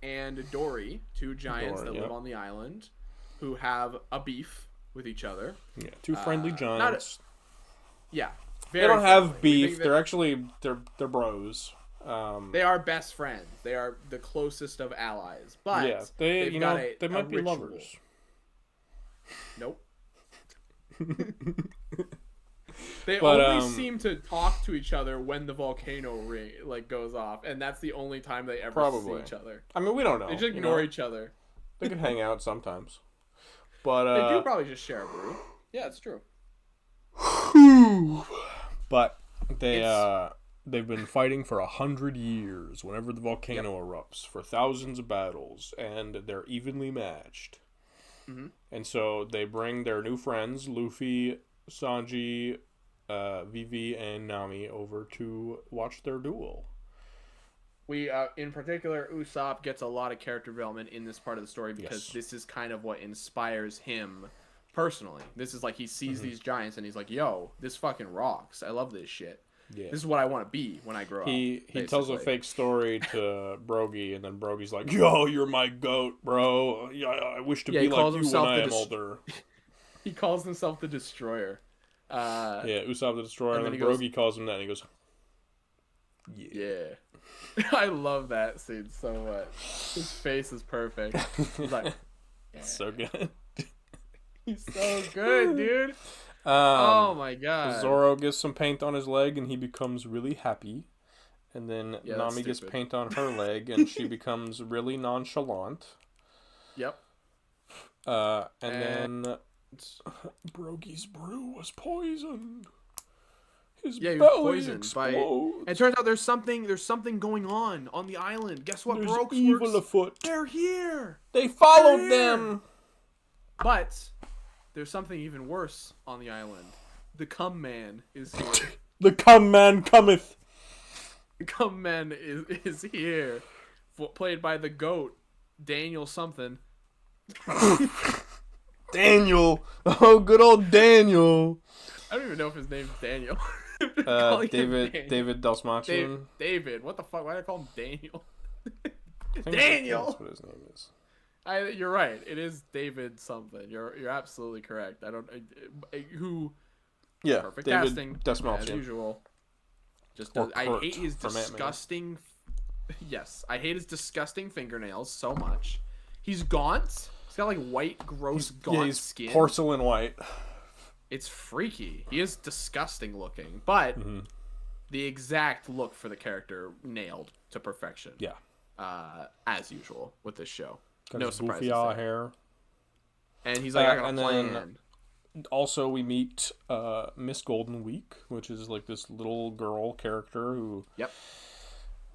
and Dory, two giants that live on the island, who have a beef with each other. Yeah, two friendly giants. Yeah, they don't have beef. They're actually they're bros. They are best friends. They are the closest of allies. But yeah, they might be lovers. Nope. They only seem to talk to each other when the volcano ring goes off, and that's the only time they ever see each other. I mean, we don't know. They just ignore each other. They could hang out sometimes, but they do probably just share a brew. Yeah, it's true. But they've been fighting for 100 years. Whenever the volcano erupts, for thousands of battles, and they're evenly matched. Mm-hmm. And so they bring their new friends, Luffy, Sanji, Vivi, and Nami, over to watch their duel. We, in particular, Usopp gets a lot of character development in this part of the story because this is kind of what inspires him personally. This is like he sees these giants and he's like, yo, this fucking rocks. I love this shit. Yeah. This is what I want to be when I grow up. He tells a fake story to Brogy, and then Brogy's like, yo, you're my goat, bro. Yeah, I wish to be like you when I am older. He calls himself the Destroyer. Usopp the Destroyer, and then Brogy calls him that, and he goes, yeah. I love that scene so much. His face is perfect. He's like, so good. He's so good, dude. Oh my god. Zoro gets some paint on his leg and he becomes really happy. And then Nami gets paint on her leg and she becomes really nonchalant. Yep. And then Brogy's brew was poisoned. His belly explodes. It turns out there's something going on the island. Guess what? There's evil afoot. They're here. They followed them. But there's something even worse on the island. The Cum Man is here. The Cum Man cometh. The Cum Man is here. Played by the GOAT, Daniel something. Daniel. Oh, good old Daniel. I don't even know if his name's Daniel. David Delsmatian. David. What the fuck? Why did I call him Daniel? Daniel. That's what his name is. You're right. It is David something. You're absolutely correct. Who? Yeah, perfect David casting Desmalchian. As usual. I hate his disgusting. Yes, I hate his disgusting fingernails so much. He's gaunt. He's got white, gross, gaunt skin. Porcelain white. It's freaky. He is disgusting looking, but the exact look for the character nailed to perfection. Yeah. As usual with this show. No surprises there. Hair. And he's like, I got a plan. Then also we meet Miss Golden Week, which is this little girl character who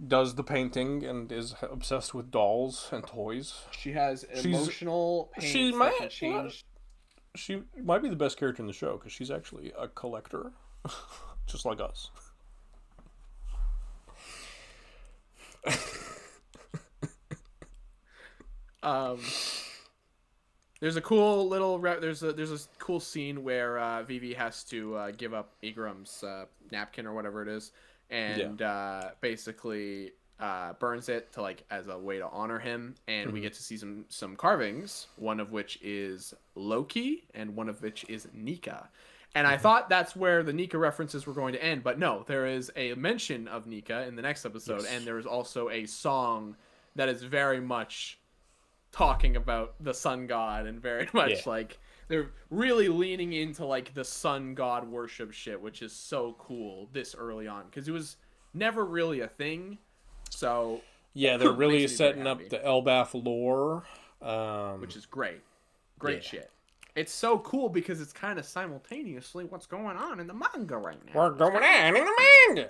does the painting and is obsessed with dolls and toys. She has emotional paints that can change. She might be the best character in the show because she's actually a collector, just like us. There's a cool little there's a cool scene where Vivi has to give up Igram's napkin or whatever it is, and basically burns it to as a way to honor him, and we get to see some carvings, one of which is Loki and one of which is Nika. And I thought that's where the Nika references were going to end, but no, there is a mention of Nika in the next episode, Yes. and there is also a song that is very much talking about the sun god and very much like they're really leaning into like the sun god worship shit, which is so cool this early on because it was never really a thing. So yeah, they're really setting up the Elbath lore, which is great shit. It's so cool because it's kind of simultaneously what's going on in the manga right now. What's going on in the manga?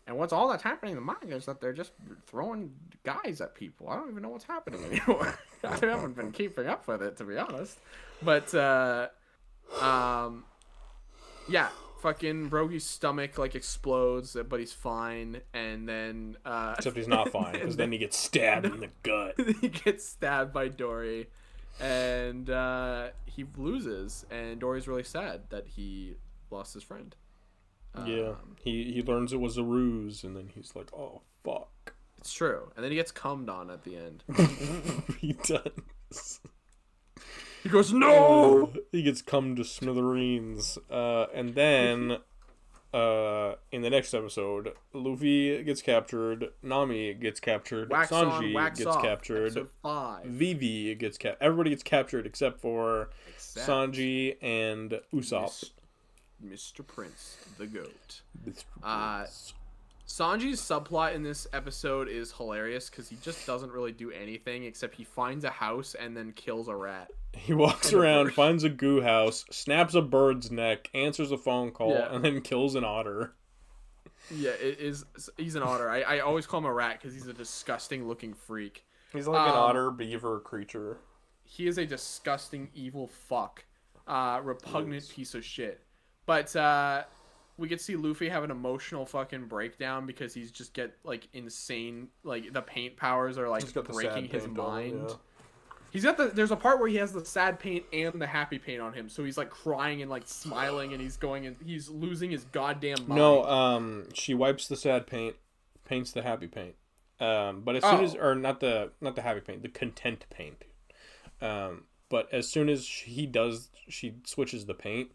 And what's all that's happening in the manga is that they're just throwing guys at people. I don't even know what's happening anymore. I haven't been keeping up with it, to be honest. But, yeah, fucking Brogy's stomach, like, explodes, but he's fine. And then, except he's not fine, because then he gets stabbed in the gut. He gets stabbed by Dory. And, he loses. And Dory's really sad that he lost his friend. Yeah, he learns it was a ruse, and then he's like, "Oh fuck!" It's true, and then he gets cummed on at the end. He does. He goes, "No!" He gets cummed to smithereens, and then in the next episode, Luffy gets captured, Nami gets captured, Sanji gets captured, Vivi gets captured. Everybody gets captured except for Sanji and Usopp. Mr. Prince, the goat. Sanji's subplot in this episode is hilarious because he just doesn't really do anything except he finds a house and then kills a rat. He walks around, finds a goo house, snaps a bird's neck, answers a phone call, and then kills an otter. Yeah, he's an otter. I always call him a rat because he's a disgusting looking freak. He's like an otter beaver creature. He is a disgusting evil fuck. Repugnant piece of shit. But we get to see Luffy have an emotional fucking breakdown because he's just get like insane, like the paint powers are like breaking his mind. Yeah. He's got there's a part where he has the sad paint and the happy paint on him, so he's like crying and like smiling and he's going and he's losing his goddamn mind. No, she wipes the sad paint, paints the happy paint. But as soon as or not the happy paint, the content paint. But as soon as she switches the paint.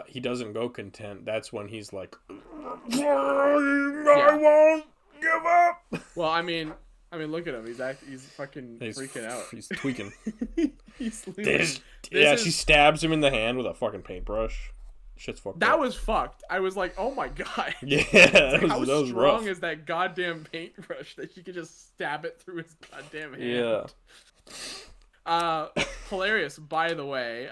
He doesn't go content. That's when he's like, I won't give up. Well, I mean, look at him. He's fucking freaking out. He's tweaking. He's losing. She stabs him in the hand with a fucking paintbrush. Shit's fucked up. That was fucked. I was like, oh my god. Yeah, how that was strong rough. Is that goddamn paintbrush that you could just stab it through his goddamn hand? Yeah. Hilarious, by the way.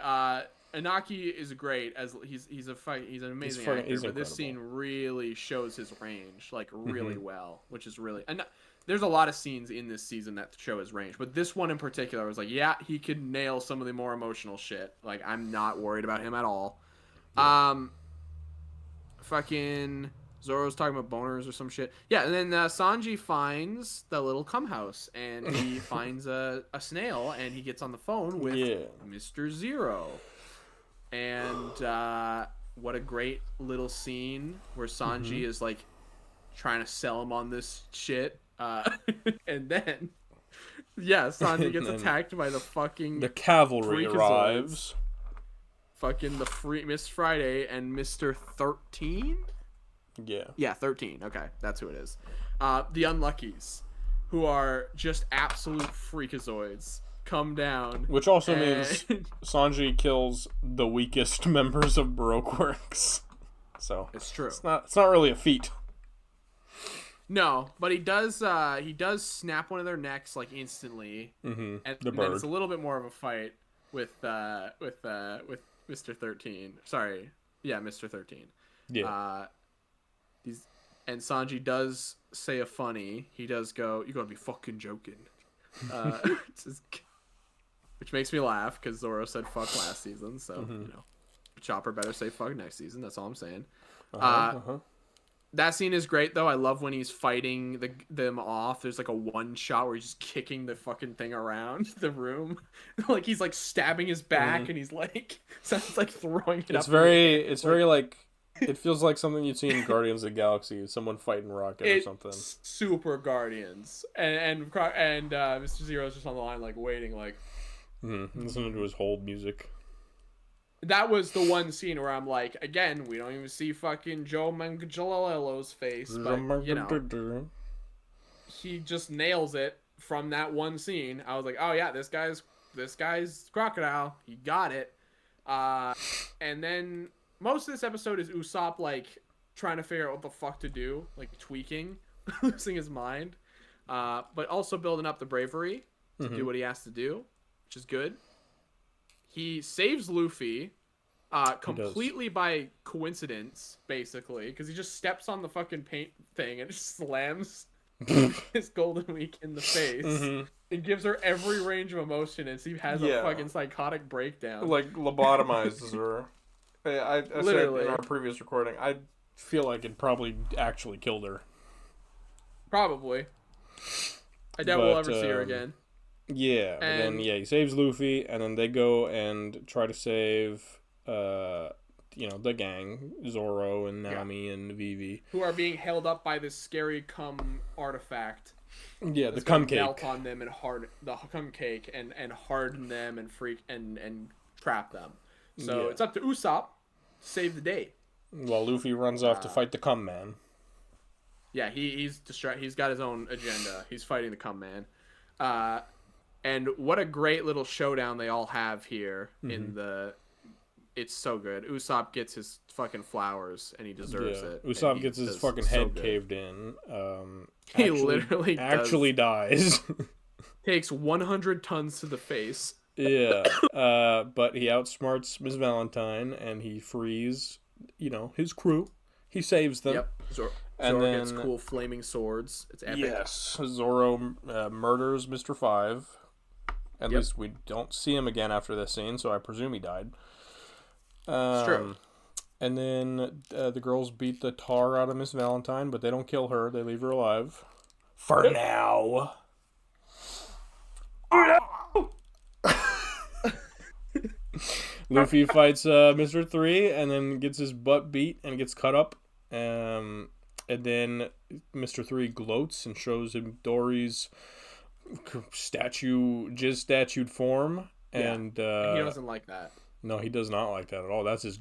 Inaki is great as he's an amazing actor, but incredible. this scene really shows his range like really well, which is really and there's a lot of scenes in this season that show his range, but this one in particular was like, yeah, he could nail some of the more emotional shit. Like I'm not worried about him at all. Yeah. Fucking Zoro's talking about boners or some shit. Yeah, and then Sanji finds the little cum house and he finds a snail and he gets on the phone with Mr. Zero. And what a great little scene where Sanji is like trying to sell him on this shit. And then, Sanji gets attacked by the cavalry arrives. Fucking Miss Friday and Mr. 13? Yeah, 13. Okay, that's who it is. The Unluckies, who are just absolute freakazoids. Come down. Which also means Sanji kills the weakest members of Baroque Works. So it's true. It's not really a feat. No, but he does snap one of their necks like instantly. Mm-hmm. And the bird. Then it's a little bit more of a fight with Mr. 13. Sorry. Yeah, Mr. 13. Yeah. And Sanji does say a funny. He does go, "You gotta be fucking joking." Which makes me laugh because Zoro said fuck last season, so Chopper better say fuck next season. That's all I'm saying. That scene is great though. I love when he's fighting them off. There's like a one shot where he's just kicking the fucking thing around the room, like he's like stabbing his back and he's like sounds like throwing it. It's very like it feels like something you'd see in Guardians of the Galaxy. Someone fighting Rocket or something. Super Guardians and Mr. Zero's just on the line like waiting like. Listening to his hold music. that was the one scene where I'm like, again, we don't even see fucking Joe Manganiello's face, but he just nails it from that one scene. I was like, oh yeah, this guy's Crocodile. He got it. And then most of this episode is Usopp like trying to figure out what the fuck to do, like tweaking, losing his mind, but also building up the bravery to do what he has to do, which is good. He saves Luffy completely by coincidence, basically, because he just steps on the fucking paint thing and just slams his Golden Week in the face. It gives her every range of emotion, and she has a fucking psychotic breakdown. Like, lobotomizes her. I said in our previous recording, I feel like it probably actually killed her. Probably. I doubt we'll ever see her again. Yeah, and then he saves Luffy, and then they go and try to save, the gang, Zoro and Nami and Vivi, who are being held up by this scary cum artifact. Yeah, the cum cake. Melt on them and the cum cake and harden them and trap them. So it's up to Usopp to save the day. While Luffy runs off to fight the cum man. Yeah, he's distracted. He's got his own agenda. He's fighting the cum man. And what a great little showdown they all have here in the... It's so good. Usopp gets his fucking flowers, and he deserves it. Usopp gets his fucking head caved in. He literally dies. Takes 100 tons to the face. Yeah. But he outsmarts Miss Valentine, and he frees, his crew. He saves them. Yep. Zoro gets cool flaming swords. It's epic. Yes. Zoro murders Mr. 5. At least we don't see him again after this scene, so I presume he died. It's true. And then the girls beat the tar out of Miss Valentine, but they don't kill her. They leave her alive. For now. Luffy fights Mr. 3 and then gets his butt beat and gets cut up. And then Mr. 3 gloats and shows him Dory's jizz statued form. And he doesn't like that. No, he does not like that at all. That's his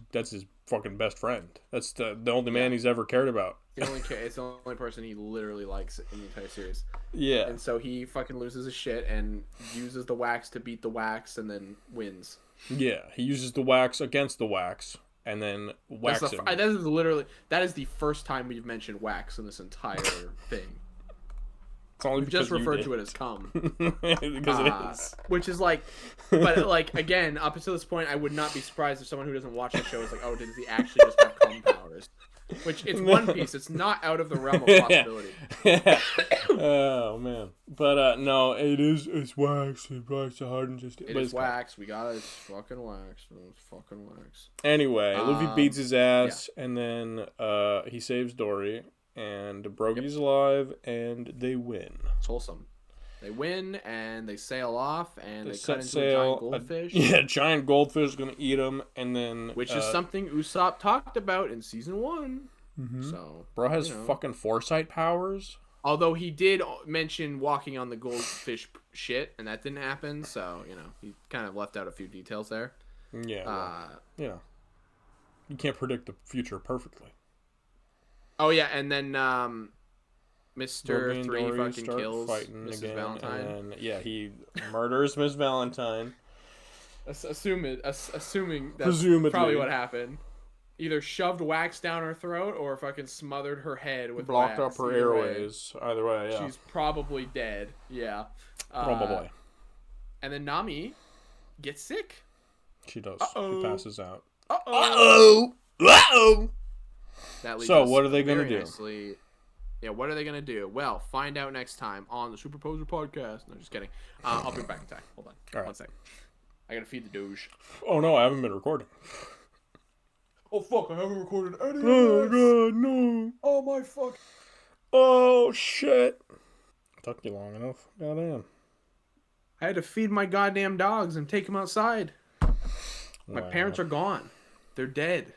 fucking best friend. That's the only man he's ever cared about. It's the only person he literally likes in the entire series. Yeah. And so he fucking loses his shit and uses the wax to beat the wax and then wins. Yeah, he uses the wax against the wax and then whacks him. That is the first time we've mentioned wax in this entire thing. We've just referred to it as cum. Because it is. Which is like, but like, again, up until this point, I would not be surprised if someone who doesn't watch the show is like, oh, does he actually just have cum powers? Which, it's One Piece. It's not out of the realm of possibility. Oh, man. But, no, it's wax. It's wax to harden. It is wax. We got it. It's fucking wax. It's fucking wax. Anyway, Luffy beats his ass, and then he saves Dory. And Brogy's alive, and they win. It's wholesome. They win, and they sail off, and they cut into sail, a giant goldfish. Giant goldfish is going to eat them, and then... Which is something Usopp talked about in Season 1. Mm-hmm. So, bro has fucking foresight powers. Although he did mention walking on the goldfish shit, and that didn't happen, so, he kind of left out a few details there. Yeah. You can't predict the future perfectly. Oh, yeah, and then Mr. 3 fucking kills Mrs. again, Valentine. And he murders Miss Valentine. Assuming that's Presumably. probably what happened. Either shoved wax down her throat or fucking smothered her head with wax. Blocked up her airways. Either way, yeah. She's probably dead. Yeah. Probably. And then Nami gets sick. She does. Uh-oh. She passes out. Uh-oh. Uh-oh. So what are they going to do? Nicely... Yeah, what are they going to do? Well, find out next time on the Super Poser podcast. No, just kidding. I'll be back in time. Hold on. All right. 1 second. I got to feed the Doge. Oh, no, I haven't been recording. Oh, fuck, I haven't recorded any Oh, God, no. Oh, my fuck. Oh, shit. Took you long enough. Goddamn. I had to feed my goddamn dogs and take them outside. My parents are gone. They're dead.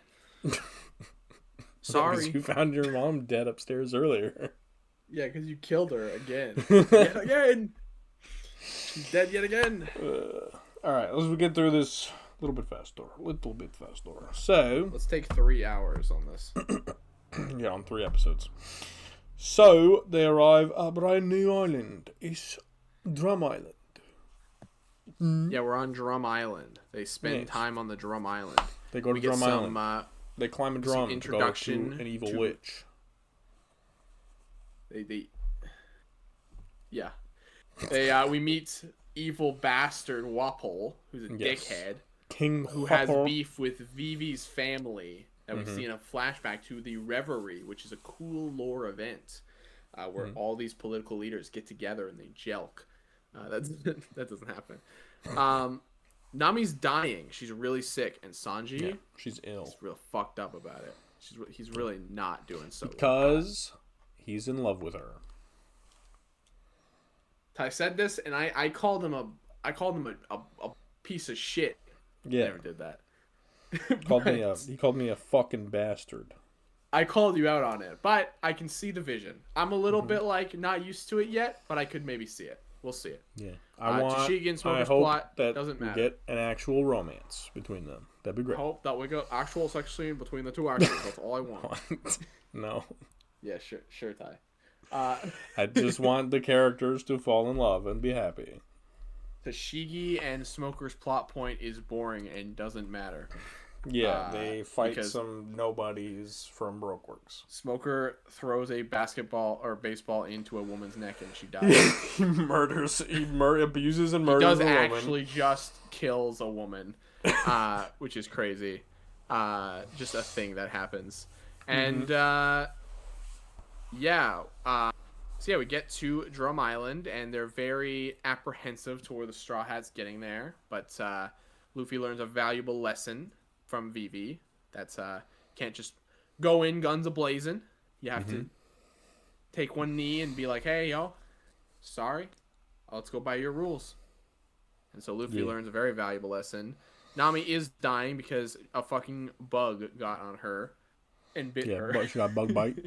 Sorry. You found your mom dead upstairs earlier. Yeah, because you killed her again. Yet again. She's dead yet again. All right, let's get through this little bit faster. Little bit faster. So... Let's take 3 hours on this. Yeah, on 3 episodes. So, they arrive at a brand new island. It's Drum Island. Yeah, we're on Drum Island. They spend time on the Drum Island. They go to Drum Island. They climb a drum introduction to go to an evil witch. We meet evil bastard Wapol, who's a dickhead, King who has beef with Vivi's family. That we see in a flashback to the Reverie, which is a cool lore event where all these political leaders get together and they jelk. That doesn't happen. Nami's dying. She's really sick, and Sanji, she's ill. He's real fucked up about it. He's really not doing so because he's in love with her. I said this, and I called him a piece of shit. Yeah, I never did that. He called me a fucking bastard. I called you out on it, but I can see the vision. I'm a little bit not used to it yet, but I could maybe see it. We'll see it. Yeah, I hope that doesn't we matter. get an actual romance between them. That'd be great. I hope that we get actual sex scene between the two actors. That's all I want. No. Yeah, sure, Ty. I just want the characters to fall in love and be happy. Tashigi and Smoker's plot point is boring and doesn't matter. Yeah, they fight some nobodies from Brokeworks. Smoker throws a basketball or baseball into a woman's neck and she dies. He abuses and murders a woman. He does actually just kills a woman, which is crazy. Just a thing that happens. And, so we get to Drum Island, and they're very apprehensive toward the Straw Hats getting there. But Luffy learns a valuable lesson from Vivi. That's can't just go in guns a-blazing. You have to take one knee and be like, hey, yo, sorry. Let's go by your rules. And so Luffy learns a very valuable lesson. Nami is dying because a fucking bug got on her and bit her. Yeah, she got bug bite.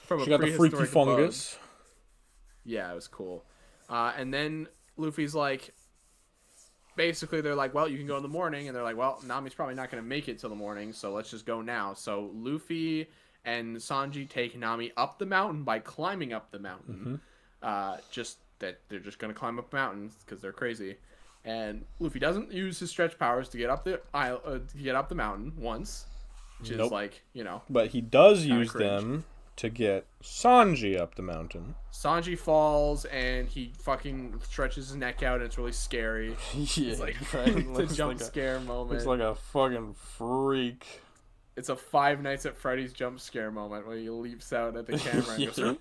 She got the freaky fungus. Bug. Yeah, it was cool. And then Luffy's like, basically they're like, well, you can go in the morning. And they're like, well, Nami's probably not going to make it till the morning, so let's just go now. So Luffy and Sanji take Nami up the mountain by climbing up the mountain. Just that they're just going to climb up mountains because they're crazy. And Luffy doesn't use his stretch powers to get up the mountain once, which is like, But he does use them to get Sanji up the mountain. Sanji falls and he fucking stretches his neck out and it's really scary. It's like it's a jump scare moment. It's like a fucking freak. It's a Five Nights at Freddy's jump scare moment where he leaps out at the camera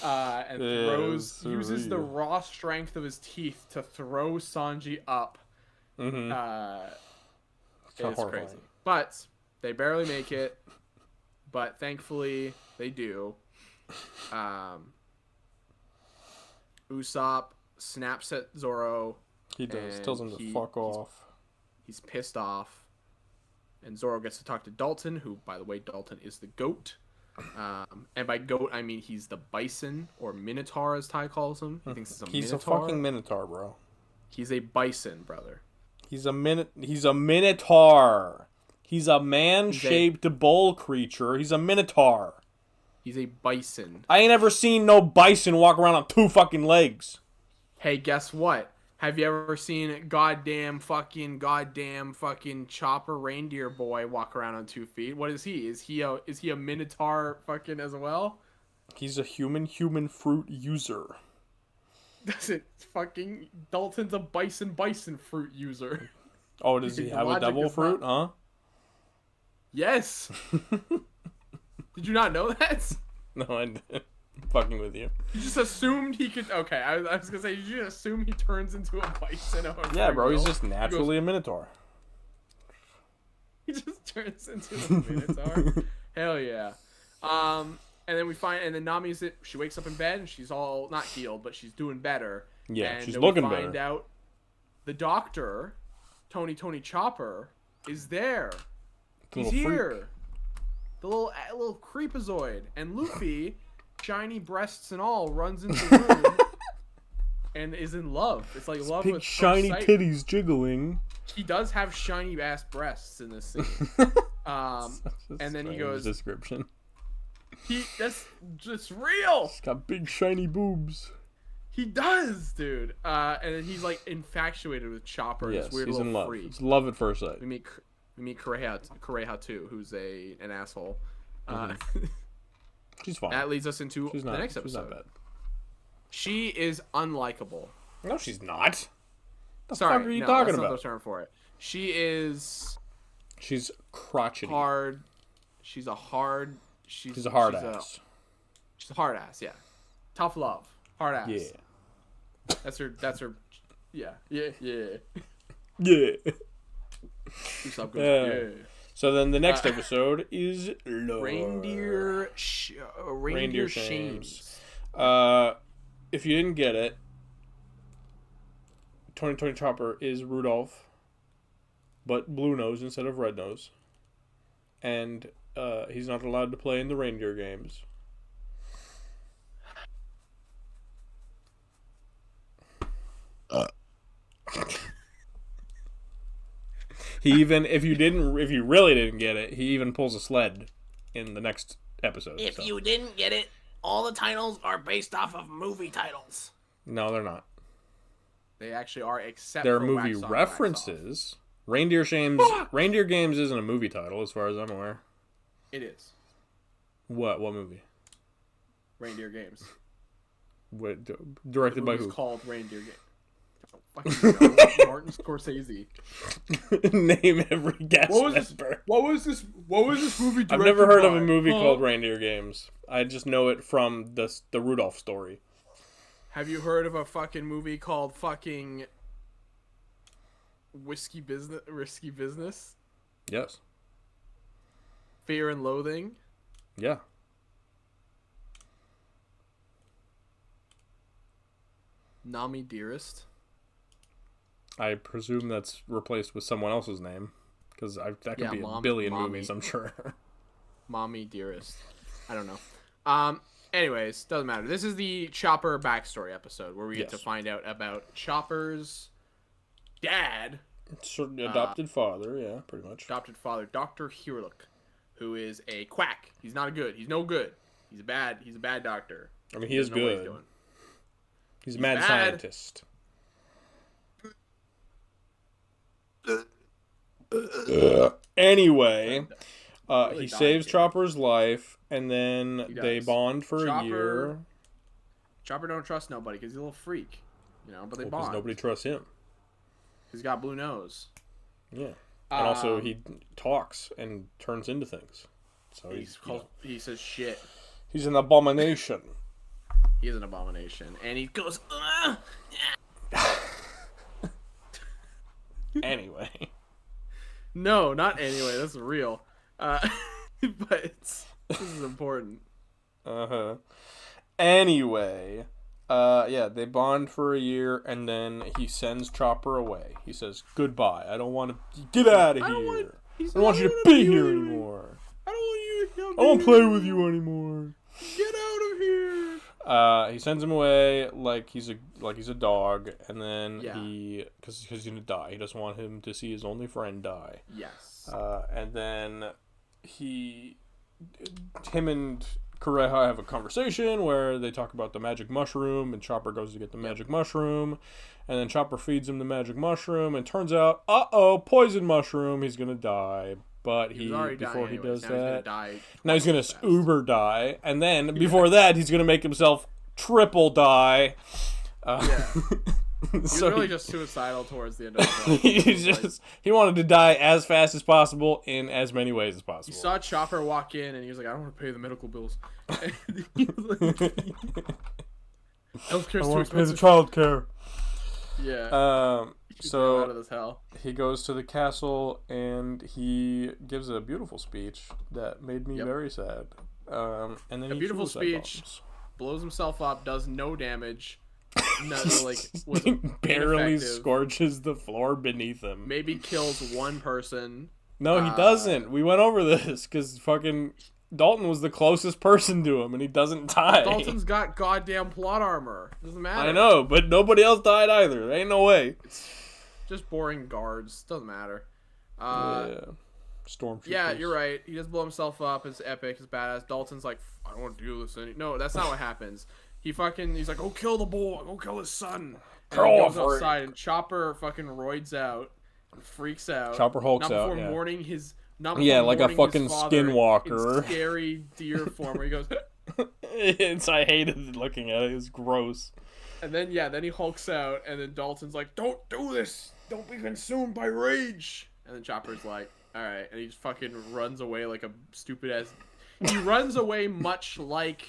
and goes, and uses the raw strength of his teeth to throw Sanji up. It's crazy. But they barely make it. But thankfully, they do. Usopp snaps at Zoro. He does. Tells him to fuck off. He's pissed off. And Zoro gets to talk to Dalton, who, by the way, Dalton is the goat. And by goat, I mean he's the bison, or minotaur, as Ty calls him. He thinks it's a minotaur. He's a fucking minotaur, bro. He's a bison, brother. He's a minotaur. He's a man-shaped bull creature. He's a minotaur. He's a bison. I ain't ever seen no bison walk around on 2 fucking legs. Hey, guess what? Have you ever seen goddamn fucking chopper reindeer boy walk around on 2 feet? What is he? Is he a minotaur fucking as well? He's a human fruit user. Does it fucking Dalton's a bison fruit user? Oh, does he have a devil fruit? Huh? Yes. Did you not know that? No, I didn't. I'm fucking with you. You just assumed he could. Okay, I was gonna say, did you assume he turns into a bison? Yeah, bro, he's just naturally a minotaur. He just turns into a minotaur. Hell yeah. And then Nami's she wakes up in bed and she's all not healed, but she's doing better. Yeah, and she's looking better. We find out the doctor, Tony Chopper, is there. He's here. The little creepazoid. And Luffy, shiny breasts and all, runs into the room and is in love. It's like love big with shiny first sight. titties jiggling. he does have shiny ass breasts in this scene. And then he goes description. That's just real. He's got big shiny boobs. He does, dude. And then he's like infatuated with Chopper. Yes, this weird he's little in love. freak. It's love at first sight. We meet Kureha too, who's an asshole. She's fine. That leads us into the next episode. She's not bad. She is unlikable. No, she's not. The Sorry, fuck are you no, talking that's about? not the term for it. She's crotchety. hard. She's a hard ass. She's a hard ass, yeah. Tough love. Hard ass. Yeah. That's her. Yeah. Yeah. Yeah. So then the next episode is Reindeer Shames. If you didn't get it, 2020 Chopper is Rudolph, but blue nose instead of red nose. And he's not allowed to play in the reindeer games. He even, if you really didn't get it, he even pulls a sled in the next episode. If you didn't get it, all the titles are based off of movie titles. No, they're not. They actually are, except they're for movie Wax On, references. Reindeer Games isn't a movie title, as far as I'm aware. It is. What movie? Reindeer Games. What, directed by who? It's called Reindeer Games. Fucking know. Martin Scorsese. Name every cast member. What was this movie directed I've never heard by? of a movie called Reindeer Games. I just know it from the Rudolph story. Have you heard of a fucking movie called fucking Risky Business? Yes. Fear and Loathing? Yeah. Nami Dearest? I presume that's replaced with someone else's name. Because that could be a billion movies, I'm sure. Mommy Dearest. I don't know. Anyways, doesn't matter. This is the Chopper backstory episode where we get to find out about Chopper's dad. Adopted father, yeah, pretty much. Adopted father, Dr. Hirlik, who is a quack. He's not good. He's no good. He's a bad doctor. I mean, he is good. He's a mad bad. Scientist. Anyway, he saves Chopper's life, and then they bond for a year. Chopper don't trust nobody because he's a little freak, but they bond. Because nobody trusts him. He's got blue nose. Yeah, and also he talks and turns into things. So he says shit. He's an abomination. He is an abomination, and he goes. Anyway. No, not anyway. That's real. But this is important. Anyway, they bond for a year, and then he sends Chopper away. He says, "Goodbye. I don't want to get out of here. I don't want you to be here anymore. I don't want you to I don't want to play with you anymore. Get out of here." He sends him away like he's a dog, and then because he's gonna die. He doesn't want him to see his only friend die. Yes. And then him and Kureha have a conversation where they talk about the magic mushroom, and Chopper goes to get the magic mushroom, and then Chopper feeds him the magic mushroom, and turns out, poison mushroom, he's gonna die. But before he does that, now he's gonna uber die, and then before that, he's gonna make himself triple die. He's really just suicidal towards the end of the film. He wanted to die as fast as possible in as many ways as possible. He saw Chopper walk in, and he was like, "I don't want to pay the medical bills. Healthcare's too expensive. Pay the childcare." Yeah. So out of this hell. He goes to the castle and he gives a beautiful speech that made me very sad. And then a beautiful speech, blows himself up, does no damage. Was barely scorches the floor beneath him. Maybe kills one person. No, he doesn't. We went over this because fucking Dalton was the closest person to him, and he doesn't die. Dalton's got goddamn plot armor. Doesn't matter. I know, but nobody else died either. There ain't no way. just boring guards. Doesn't matter. Yeah. Stormtroopers. Yeah, you're right. He just blew himself up. It's epic. It's badass. Dalton's like, I don't want to do this anymore. No, that's not what happens. He's like, go kill the boy. Go kill his son. And he goes outside, and Chopper fucking roids out and freaks out. Chopper hulks out, Not before mourning his... Not like a fucking skinwalker. In scary deer form where he goes... I hated looking at it. It was gross. And then, then he hulks out, and then Dalton's like, don't do this. Don't be consumed by rage. And then Chopper's like, all right. And he just fucking runs away like a stupid-ass... He runs away much like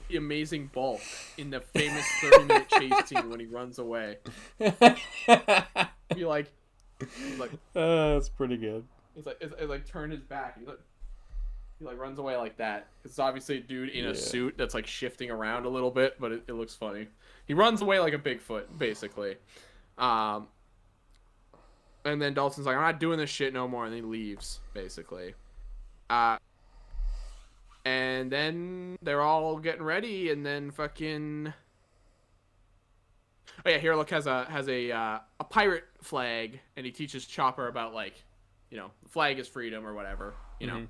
the Amazing Bulk in the famous 30-minute chase scene when he runs away. He's like... That's pretty good. It's like turn his back. He runs away like that. It's obviously a dude in a suit that's like shifting around a little bit, but it looks funny. He runs away like a Bigfoot, basically. And then Dalton's like, I'm not doing this shit no more, and he leaves, basically. And then they're all getting ready, and then fucking... Oh yeah, Look has a pirate flag, and he teaches Chopper about like, the flag is freedom or whatever. You know,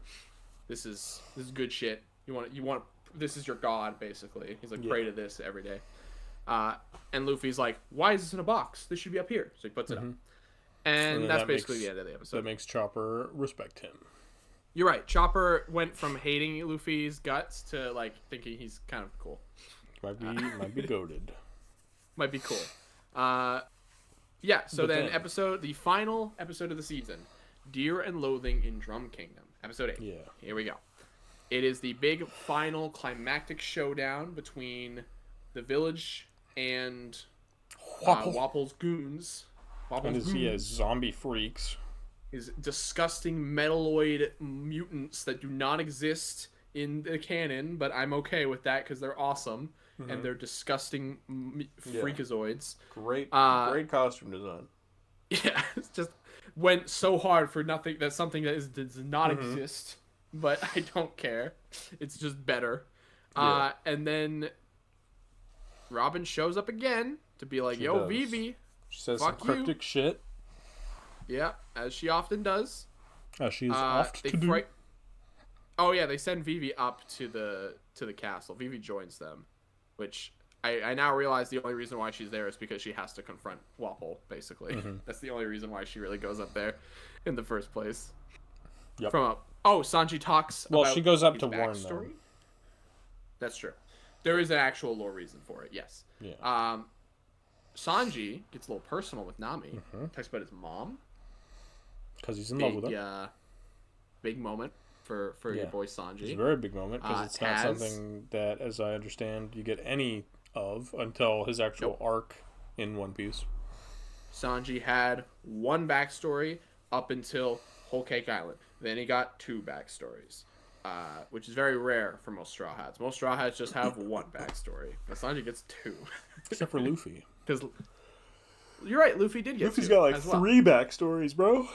this is good shit. You want this is your god, basically. He's like, pray to this every day. And Luffy's like, why is this in a box? This should be up here. So he puts it up, and that's basically the end of the episode. That makes Chopper respect him. You're right. Chopper went from hating Luffy's guts to like thinking he's kind of cool. Might be goated. Might be cool. Yeah, so then the final episode of the season, Deer and Loathing in Drum Kingdom, episode 8. Yeah. Here we go. It is the big final climactic showdown between the village and Wapple's goons. Zombie freaks. Is disgusting metalloid mutants that do not exist in the canon, but I'm okay with that because they're awesome. And they're disgusting freakazoids. Great costume design. Yeah, it's just went so hard for something that does not exist, but I don't care. It's just better. Yeah. And then Robin shows up again to be like, yo, Vivi. She says some cryptic shit. Yeah, as she often does. She's off to do. Oh yeah, they send Vivi up to the castle. Vivi joins them. Which I now realize the only reason why she's there is because she has to confront Wapple, basically. That's the only reason why she really goes up there in the first place. Yep. Sanji talks about she goes up to warn them. That's true. There is an actual lore reason for it, yes. Yeah. Sanji gets a little personal with Nami. Talks about his mom. Because he's in love with her. Big moment for your boy Sanji. It's a very big moment because it's not something that, as I understand, you get any of until his actual arc in One Piece. Sanji had one backstory up until Whole Cake Island. Then he got 2 backstories, which is very rare for most Straw Hats. Most Straw Hats just have one backstory, but Sanji gets 2. Except for Luffy. Because you're right, Luffy did get Luffy's 2 got like 3 backstories, bro.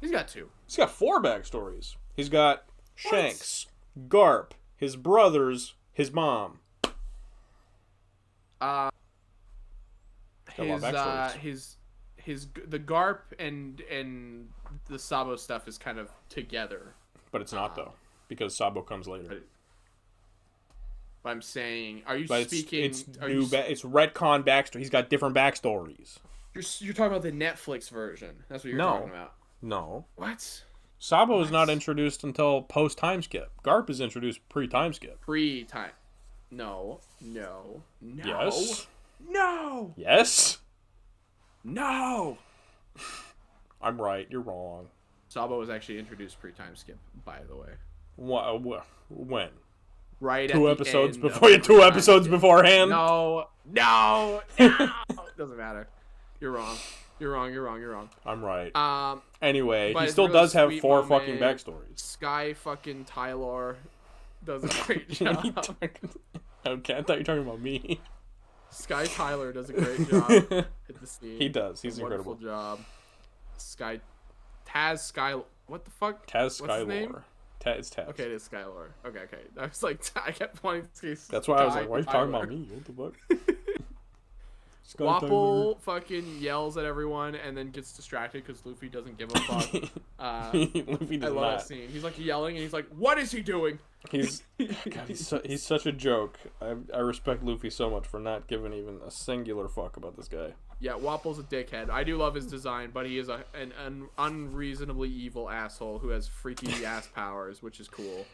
He's got 2. He's got 4 backstories. He's got Shanks, Garp, his brothers, his mom. The Garp and the Sabo stuff is kind of together. But it's not though, because Sabo comes later. But I'm saying, are you speaking? It's retcon backstory. He's got different backstories. You're talking about the Netflix version. That's what you're talking about. No. What? Sabo is not introduced until post time skip. Garp is introduced pre time skip. Pre-time. No. Yes. No. Yes. No. I'm right. You're wrong. Sabo was actually introduced pre-time skip, by the way. When? Right. 2 episodes before. 2 episodes beforehand. No. Doesn't matter. You're wrong. You're wrong. I'm right. Anyway, he still does have 4 fucking backstories. Sky fucking Tyler does a great job. Okay, I thought you were talking about me. Sky Tyler does a great job at the scene. He does. He's incredible. Wonderful job. Taz. What the fuck? Taz Skylore. It's Taz. Okay, it is Skylore. Okay. I was like, I kept wanting to say That's why I was like, why are you talking about me? What the fuck? Wapol fucking yells at everyone and then gets distracted because Luffy doesn't give a fuck. Luffy does I love not. that scene. He's like yelling and he's like, "What is he doing?" He's such a joke. I respect Luffy so much for not giving even a singular fuck about this guy. Yeah, Wapol's a dickhead. I do love his design, but he is an unreasonably evil asshole who has freaky ass powers, which is cool.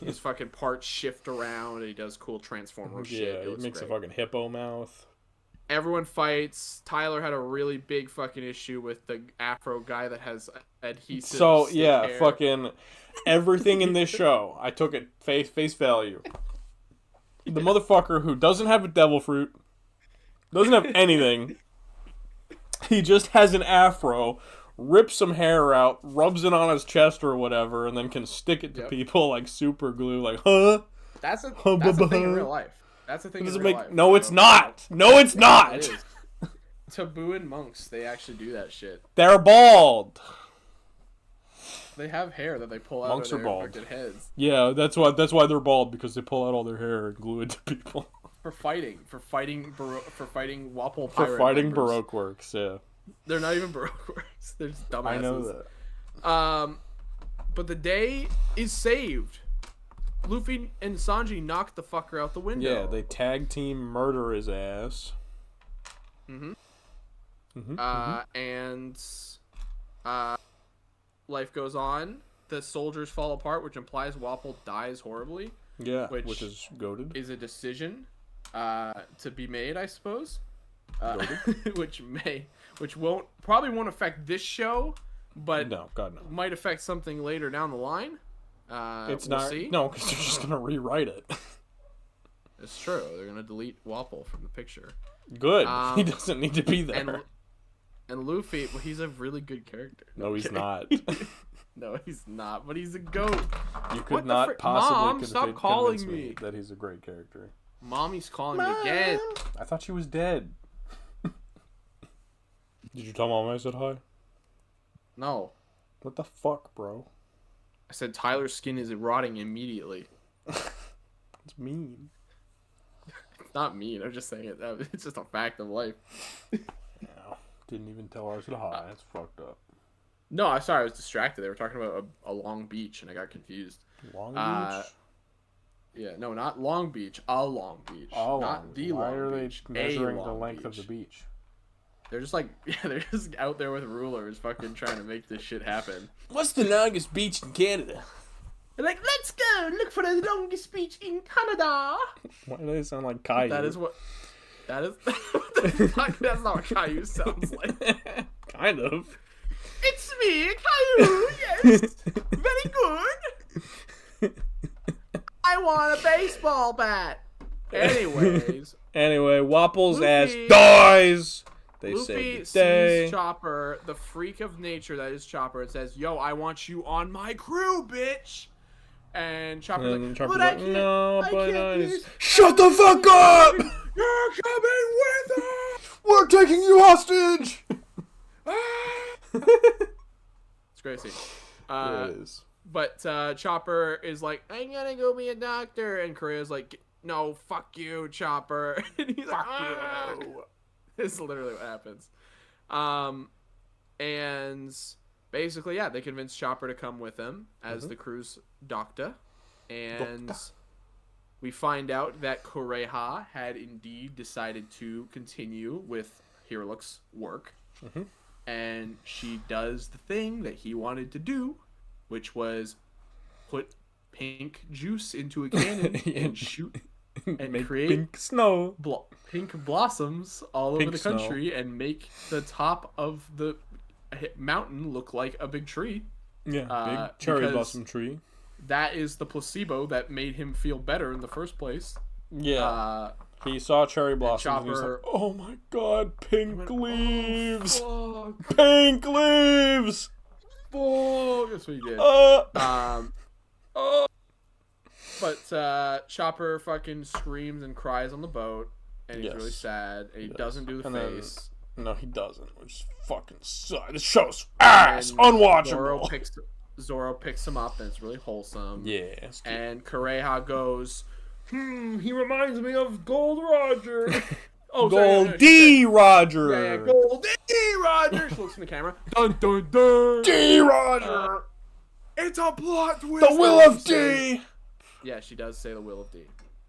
His fucking parts shift around and he does cool transformer shit. Yeah, he makes great. a fucking hippo mouth. Everyone fights. Tyler had a really big fucking issue with the Afro guy that has adhesive. So yeah, hair. fucking everything in this show, I took it face value. The motherfucker who doesn't have a devil fruit, doesn't have anything. He just has an afro, rips some hair out, rubs it on his chest or whatever, and then can stick it to people like super glue. Like, huh? That's a thing in real life. That's a thing in real life. No, it's not. No, it's not. It is. Taboo and monks, they actually do that shit. They're bald. They have hair that they pull out Monks of are their bald. fucking heads. Yeah, that's why they're bald, because they pull out all their hair and glue it to people. For fighting Wapol pirate For fighting members. Baroque works, yeah. They're not even Baroque works. They're just dumbasses. I know that. But the day is saved. Luffy and Sanji knocked the fucker out the window. Yeah, they tag team murder his ass. And life goes on. The soldiers fall apart, which implies Wapol dies horribly. Yeah, which is goated. Is a decision to be made, I suppose. which probably won't affect this show, but no, God no. might affect something later down the line. It's we'll not. see. No, because they're just gonna rewrite it. It's true. They're gonna delete Wapol from the picture. Good. He doesn't need to be there. And Luffy, well, he's a really good character. No, he's not. No, he's not. But he's a goat. You could not possibly Mom, stop calling me that he's a great character. Mommy's calling me again. I thought she was dead. Did you tell Mom I said hi? No. What the fuck, bro? I said Tyler's skin is rotting immediately. It's mean. It's not mean. I'm just saying it. It's just a fact of life. No, didn't even tell her I said hi. That's fucked up. No, I'm sorry. I was distracted. They were talking about a Long Beach, and I got confused. Long Beach? Yeah, no, not Long Beach. A Long Beach. Oh, not the why Long are they Beach. measuring the Long length Beach. of the beach? They're just like, yeah, they're just out there with rulers, fucking trying to make this shit happen. What's the longest beach in Canada? They're like, let's go look for the longest beach in Canada. Why do they sound like Caillou? That is. That's not what Caillou sounds like. Kind of. It's me, Caillou. Yes, very good. I want a baseball bat. Anyways. Anyway, Wapol's Luffy- ass dies. They Luffy say the day. sees Chopper, the freak of nature that is Chopper, and says, "Yo, I want you on my crew, bitch." And Chopper's like, Chopper's "But I like, can't. no, I but can't do this." Shut the fuck up! You're coming with us. We're taking you hostage. It's a great scene. It is. But Chopper is like, "I'm gonna go be a doctor," and Korea's like, "No, fuck you, Chopper." And he's like, "Ah." It's literally what happens. And basically, yeah, they convince Chopper to come with them as the crew's doctor. And we find out that Koreha had indeed decided to continue with Hiruluk's work. And she does the thing that he wanted to do, which was put pink juice into a cannon and shoot and make create pink snow. Pink blossoms all Pink over the snow. country and make the top of the mountain look like a big tree. Yeah, big cherry because blossom tree. That is the placebo that made him feel better in the first place. Yeah. He saw cherry blossoms and he was like, Chopper- oh my god, pink leaves! Oh, Pink leaves! fuck. That's what he did. But Chopper fucking screams and cries on the boat, and he's Yes. really sad, and he doesn't do the And then- face. No, he doesn't, which fucking sucks. This show's ass! And Unwatchable! Zoro picks him up, and it's really wholesome. Yeah, it's cute. And Kureha goes, he reminds me of Gold Roger. Oh, sorry, Gold D. Roger. Yeah, Gold D. Roger. She looks in the camera. Dun dun dun. D. Roger. It's a plot twist. The Will of D. Yeah, she does say the Will of D.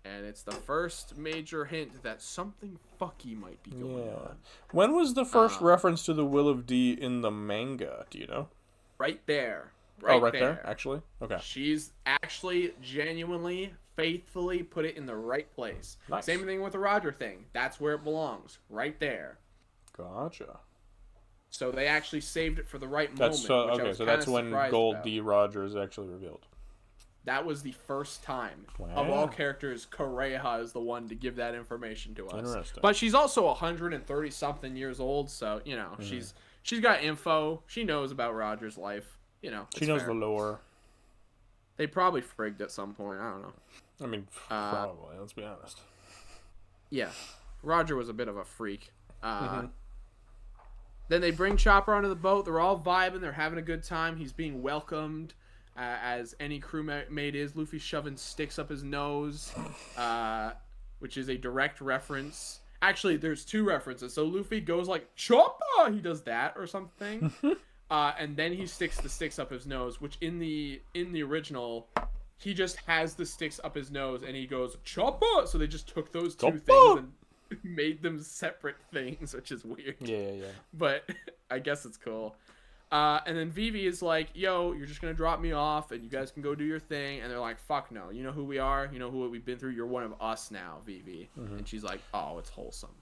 And it's the first major hint that something fucky might be going on. When was the first reference to the Will of D in the manga? Do you know? Right there. Right there, actually? Okay. She's actually genuinely, faithfully put it in the right place. Nice. Same thing with the Roger thing. That's where it belongs. Right there. Gotcha. So they actually saved it for the right moment. So that's when Gold D. Roger is actually revealed. That was the first time of all characters. Correja is the one to give that information to us. Interesting. But she's also 130 something years old, so you know she's got info. She knows about Roger's life. You know, she knows the lore. They probably frigged at some point. I don't know. I mean, probably. Let's be honest. Yeah, Roger was a bit of a freak. Then they bring Chopper onto the boat. They're all vibing. They're having a good time. He's being welcomed. As any crewmate is. Luffy shoving sticks up his nose, which is a direct reference. Actually, there's two references. So Luffy goes like, Chopper! He does that or something. And then he sticks the sticks up his nose, which in the original, he just has the sticks up his nose and he goes, Chopper! So they just took those two things and made them separate things, which is weird. Yeah. But I guess it's cool. And then Vivi is like, yo, you're just going to drop me off and you guys can go do your thing. And they're like, fuck no. You know who we are? You know who we've been through? You're one of us now, Vivi. And she's like, oh, it's wholesome.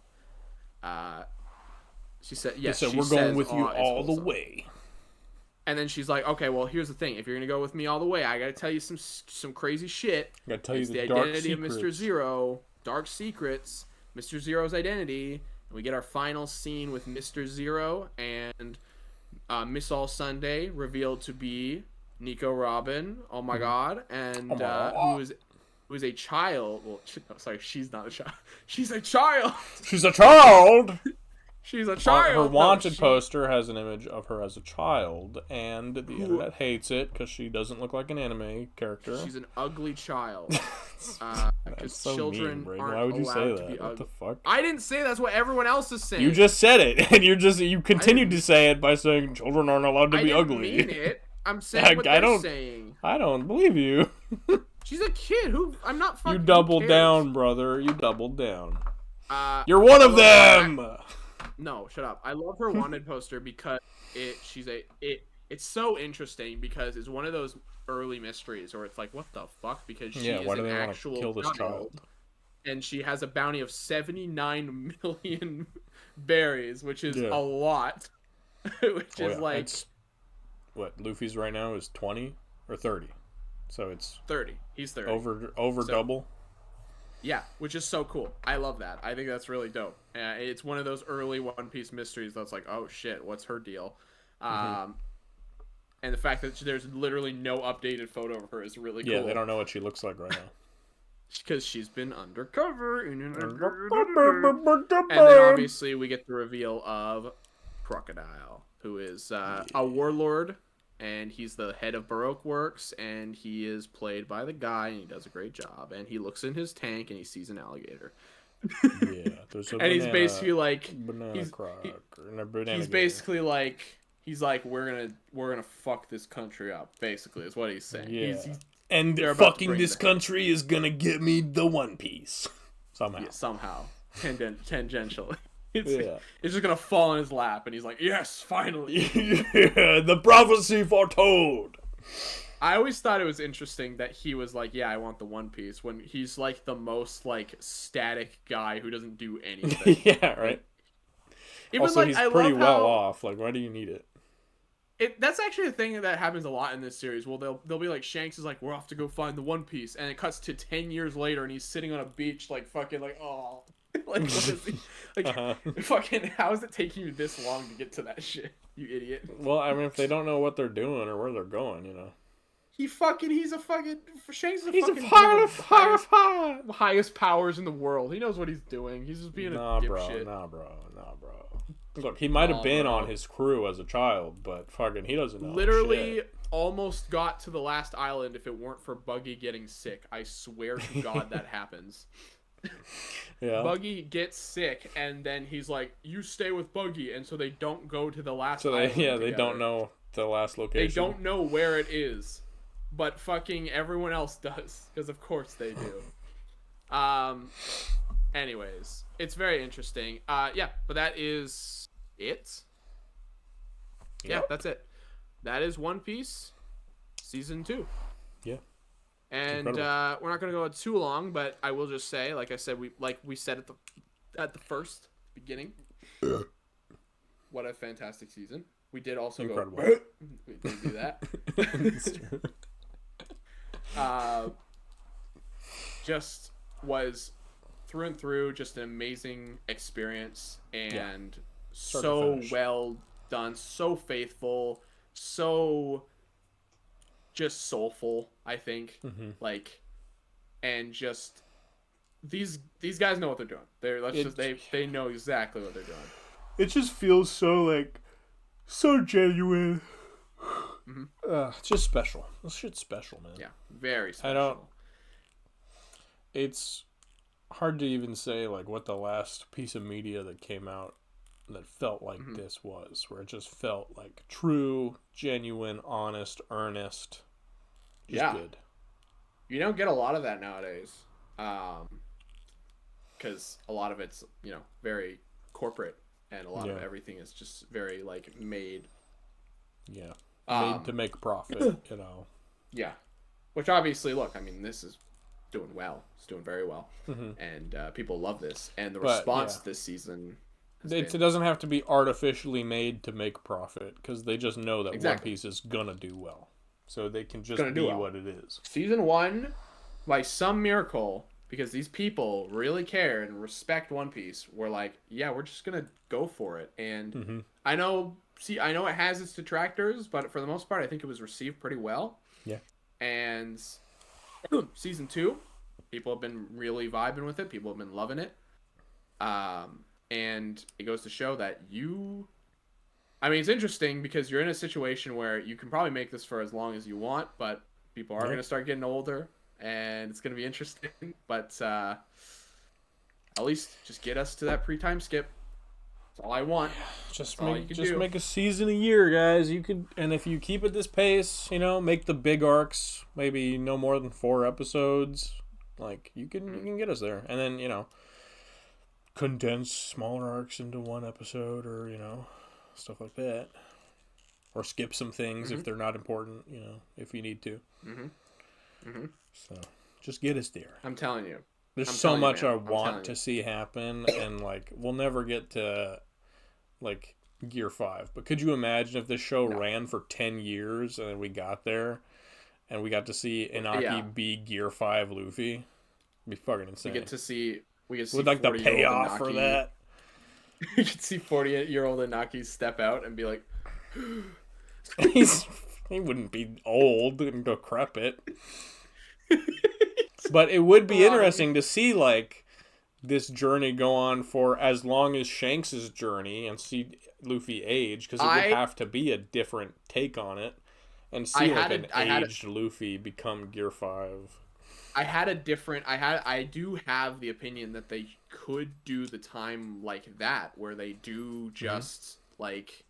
She said, yes, so we're going with you all the way. And then she's like, okay, well, here's the thing. If you're going to go with me all the way, I got to tell you some crazy shit. I got to tell you the dark identity secrets. of Mr. Zero. Dark secrets. Mr. Zero's identity. And we get our final scene with Mr. Zero and... Miss All Sunday revealed to be Nico Robin. Oh my god! And who is a child? Well, sorry, she's not a child. She's a child. She's a child. She's a child. Her wanted poster has an image of her as a child, and the internet hates it because she doesn't look like an anime character. She's an ugly child. That's so children mean, aren't Why would you say allowed that? What the fuck? I didn't say that's what everyone else is saying. You just said it, and you continued to say it by saying children aren't allowed to be ugly. I didn't mean it. I'm saying what they're saying. I don't believe you. She's a kid. You doubled down, brother. You doubled down. You're one of them. No, shut up. I love her wanted poster because it's so interesting because it's one of those early mysteries where it's like, what the fuck? Because she is an actual kill this child. And she has a bounty of 79 million berries, which is a lot. What Luffy's right now is 20 or 30. So it's 30. He's 30. Over double. Yeah, which is so cool. I love that. I think that's really dope. It's one of those early One Piece mysteries that's like, oh shit, what's her deal? And the fact that there's literally no updated photo of her is really cool. Yeah, they don't know what she looks like right now. Because she's been undercover. And then obviously we get the reveal of Crocodile, who is a warlord. And he's the head of Baroque Works, and he is played by the guy, and he does a great job. And he looks in his tank, and he sees an alligator. There's a and he's basically like, he's like, we're gonna fuck this country up. Basically, is what he's saying. Yeah. And fucking this country is gonna get me the One Piece somehow. Yeah, somehow, tangentially. It's just gonna fall in his lap, and he's like, "Yes, finally!" The prophecy foretold. I always thought it was interesting that he was like, "Yeah, I want the One Piece," when he's like the most like static guy who doesn't do anything. Yeah, right. Even also, he's pretty well off. Like, why do you need it? That's actually a thing that happens a lot in this series. Well, they'll be like, Shanks is like, "We're off to go find the One Piece," and it cuts to 10 years later, and he's sitting on a beach, like fucking like, oh. Like, what is he? Like, fucking, how is it taking you this long to get to that shit, you idiot? Well, I mean, if they don't know what they're doing or where they're going, he's a fucking, Shanks is a he's fucking the highest powers in the world. He knows what he's doing. He's just being a dipshit. Nah, bro. Look, he might have been on his crew as a child, but fucking, he doesn't know. Literally shit. Almost got to the last island if it weren't for Buggy getting sick. I swear to God that happens. Yeah. Buggy gets sick, and then he's like, "You stay with Buggy," and so they don't go to the last So island together. they don't know the last location. They don't know where it is, but fucking everyone else does, because of course they do. Anyways, it's very interesting. Yeah, but that is it. Yeah, Yep. that's it. That is One Piece season 2. Yeah. And we're not gonna go too long, but I will just say, like I said, we said at the first beginning, what a fantastic season. We did also incredible. We did do that. Just was through and through just an amazing experience, and so well done, so faithful, so just soulful, I think. Like, and just these guys know what they're doing. They know exactly what they're doing. It just feels so genuine. It's just special. This shit's special, man. Yeah, very special. It's hard to even say like what the last piece of media that came out that felt like this was, where it just felt like true, genuine, honest, earnest. Just good. You don't get a lot of that nowadays, because a lot of it's very corporate, and a lot of everything is just very like made. Yeah, made to make profit. Yeah, which obviously, look, I mean, this is doing well. It's doing very well, and people love this, and the response this season. It doesn't have to be artificially made to make profit, because they just know that One Piece is gonna do well, so they can just be what it is. Season 1, by some miracle, because these people really care and respect One Piece, were like, yeah, we're just gonna go for it. And I know it has its detractors, but for the most part, I think it was received pretty well. Yeah. And season 2, people have been really vibing with it. People have been loving it. And it goes to show that it's interesting because you're in a situation where you can probably make this for as long as you want, but people are going to start getting older, and it's going to be interesting. But at least just get us to that pre-time skip. That's all I want. Just make a season a year, guys. And if you keep at this pace, make the big arcs maybe no more than 4 episodes. Like you can get us there, and then condense smaller arcs into 1 episode, or stuff like that, or skip some things if they're not important, if you need to. So just get us there. I'm telling you, there's so much I want to see happen, and like we'll never get to like Gear 5, but could you imagine if this show ran for 10 years and then we got there and we got to see Inaki be Gear 5 Luffy? It'd be fucking insane. We get to see with like the payoff for that. You could see 48-year-old Inaki step out and be like, he wouldn't be old and decrepit. But it would be interesting to see like this journey go on for as long as Shanks' journey and see Luffy age, because it would have to be a different take on it, and see aged Luffy become Gear 5. I do have the opinion that they could do the time like that, where they do just like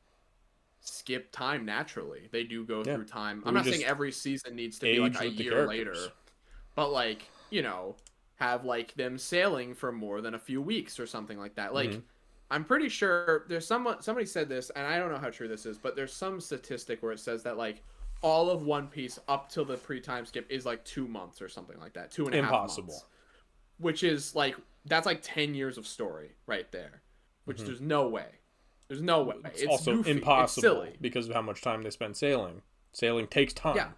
skip time naturally. They do go through time. I'm not saying every season needs to be like a year later, but like, have like them sailing for more than a few weeks or something like that. Like, I'm pretty sure there's somebody said this, and I don't know how true this is, but there's some statistic where it says that like all of One Piece up till the pre-time skip is like 2 months or something like that. 2.5 months. Which is like, that's like 10 years of story right there. Which there's no way. There's no way. It's also goofy. Impossible because of how much time they spend sailing. Sailing takes time. Yeah.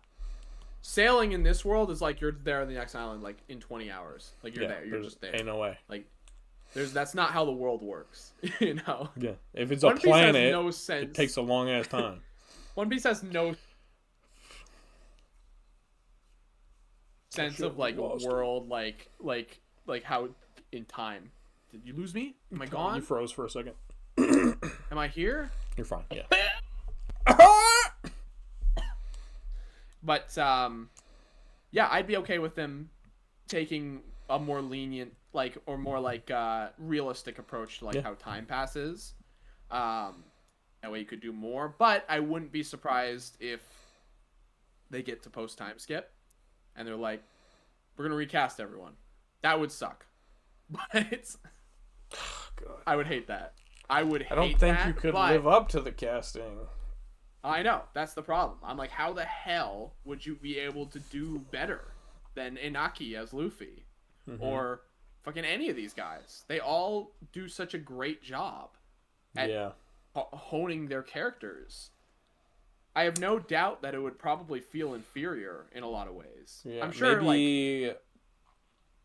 Sailing in this world is like you're there on the next island like in 20 hours. Like you're there. You're just there. Ain't no way. Like that's not how the world works. Yeah. If it's a planet, it takes a long ass time. One Piece has no sense of like world, like how in time. Did you lose me? Am I gone? You froze for a second. Am I here? You're fine. Yeah. But yeah, I'd be okay with them taking a more lenient like, or more like realistic approach to like how time passes. That way you could do more, but I wouldn't be surprised if they get to post time skip and they're like, we're gonna recast everyone. That would suck. But I would hate that. I don't think you could live up to the casting. I know, that's the problem. I'm like, how the hell would you be able to do better than Inaki as Luffy? Or fucking any of these guys? They all do such a great job at honing their characters. I have no doubt that it would probably feel inferior in a lot of ways. Yeah, I'm sure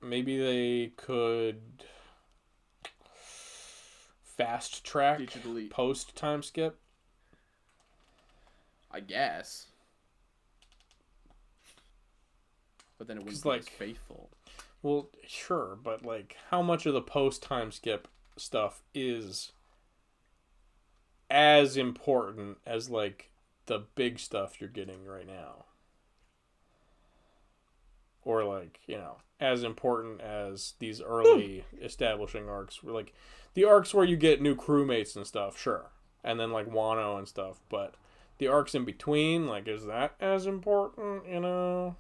maybe they could fast track post time skip. I guess. But then it wouldn't be as faithful. Well, sure, but like how much of the post time skip stuff is as important as like the big stuff you're getting right now? Or like, you know, as important as these early establishing arcs, where like the arcs where you get new crewmates and stuff, sure. And then like Wano and stuff, but the arcs in between, like, is that as important, you know?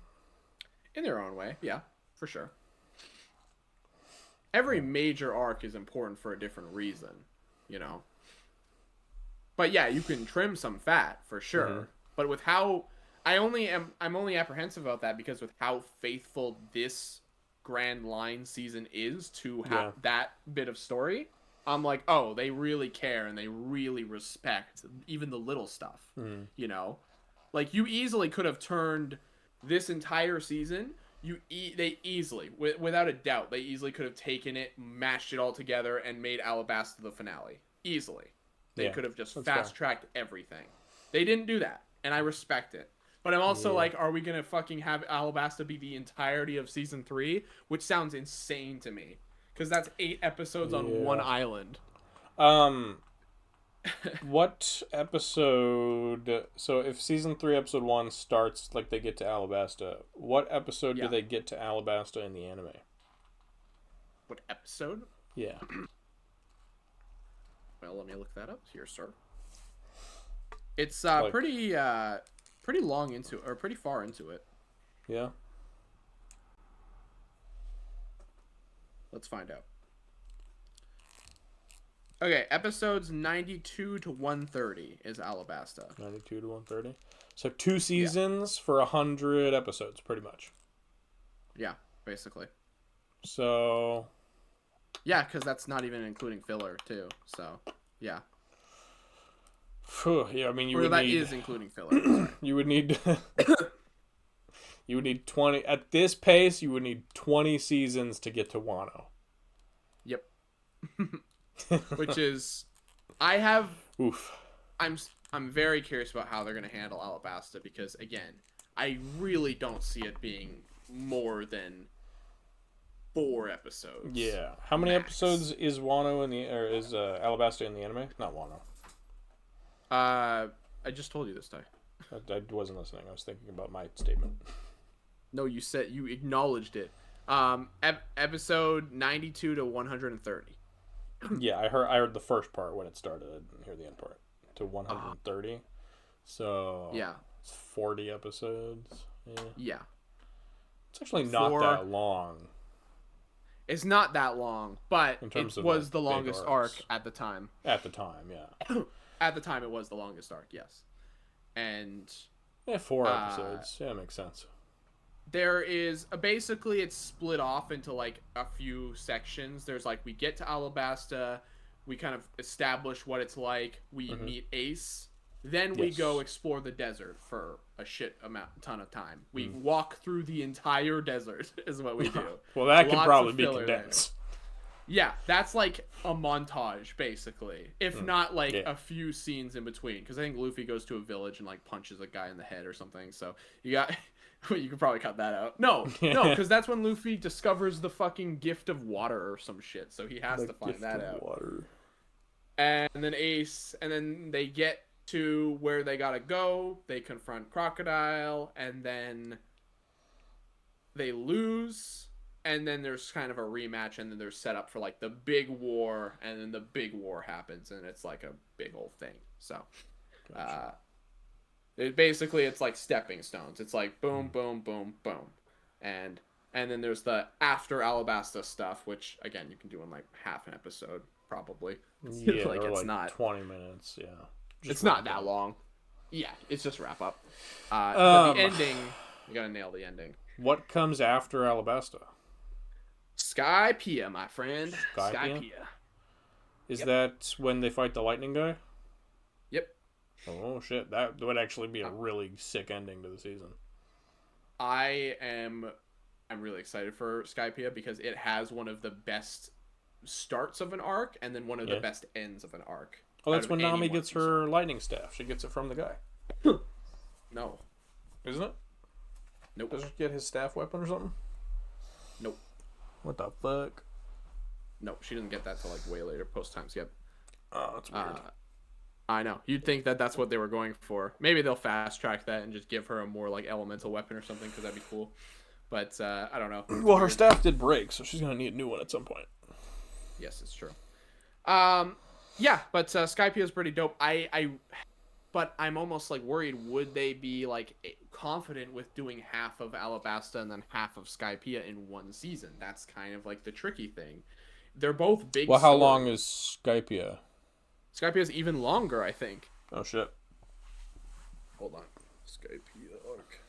In their own way, yeah, for sure. Every major arc is important for a different reason, you know? But yeah, you can trim some fat, for sure. But with how... I'm only apprehensive about that because with how faithful this Grand Line season is to that bit of story, I'm like, oh, they really care and they really respect even the little stuff, you know? Like, you easily could have turned this entire season, they easily, without a doubt, they easily could have taken it, mashed it all together, and made Alabasta the finale. Easily. They could have just fast-tracked everything. They didn't do that, and I respect it. But I'm also like, are we going to fucking have Alabasta be the entirety of Season 3? Which sounds insane to me. Because that's 8 episodes on one island. What episode... So if Season 3, Episode 1 starts like they get to Alabasta, what episode do they get to Alabasta in the anime? What episode? Yeah. Well, let me look that up here, sir. It's pretty long into, or pretty far into it. Yeah. Let's find out. Okay, episodes 92 to 130 is Alabasta. 92 to 130. So 2 seasons for 100 episodes, pretty much. Yeah, basically. So... Yeah, because that's not even including filler, too. So, yeah. Yeah, I mean, that is including filler. You would need... you would need 20... At this pace, you would need 20 seasons to get to Wano. Yep. Which is... I have... Oof. I'm very curious about how they're going to handle Alabasta, because, again, I really don't see it being more than 4 episodes. Yeah. How many episodes is Wano in the... Or is Alabasta in the anime? Not Wano. I just told you this time. I wasn't listening. I was thinking about my statement. No, you said you acknowledged it. Episode 92 to 130. Yeah, I heard the first part when it started. I didn't hear the end part. To 130. So yeah, it's 40 episodes. Yeah. It's actually not that long. It's not that long, but it was the longest arc at the time. At the time, yeah. At the time, it was the longest arc, yes. And... Yeah, 4 episodes. Yeah, makes sense. There is... basically, it's split off into, like, a few sections. There's, like, we get to Alabasta. We kind of establish what it's like. We meet Ace. Then we go explore the desert for a ton of time. We walk through the entire desert, is what we do. Well, that could probably be condensed. Yeah, that's like a montage, basically. If not, like, a few scenes in between. Because I think Luffy goes to a village and, like, punches a guy in the head or something. So, you got... you could probably cut that out. No, because that's when Luffy discovers the fucking gift of water or some shit. So, he has to find that out. Water. And then Ace... And then they get to where they gotta go. They confront Crocodile. And then... they lose... and then there's kind of a rematch, and then there's set up for like the big war, and then the big war happens, and it's like a big old thing. So, Gotcha. it's like stepping stones. It's like boom, boom, boom, boom, and then there's the after Alabasta stuff, which again you can do in like half an episode probably. Yeah, like or it's like not 20 minutes. Yeah, it's not that long. Yeah, it's just wrap up. But the ending, you gotta nail the ending. What comes after Alabasta? Skypiea, my friend. Skypiea? Skypiea. Is that when they fight the lightning guy? Yep. Oh shit, that would actually be a really sick ending to the season. I'm really excited for Skypiea because it has one of the best starts of an arc and then one of the best ends of an arc. Oh, that's when Nami gets her lightning staff. She gets it from the guy. No. Isn't it? Nope. Does she get his staff weapon or something? Nope. What the fuck? Nope, she doesn't get that till like way later, post time skip. Oh, that's weird. I know. You'd think that that's what they were going for. Maybe they'll fast track that and just give her a more like elemental weapon or something because that'd be cool. But I don't know. Well, her staff did break, so she's gonna need a new one at some point. Yes, it's true. Yeah, but Skypiea is pretty dope. But I'm almost like worried. Would they be like confident with doing half of Alabasta and then half of Skypiea in one season? That's kind of like the tricky thing. They're both big. Well, how long is Skypiea? Skypiea is even longer, I think. Oh shit. Hold on. Skypiea arc.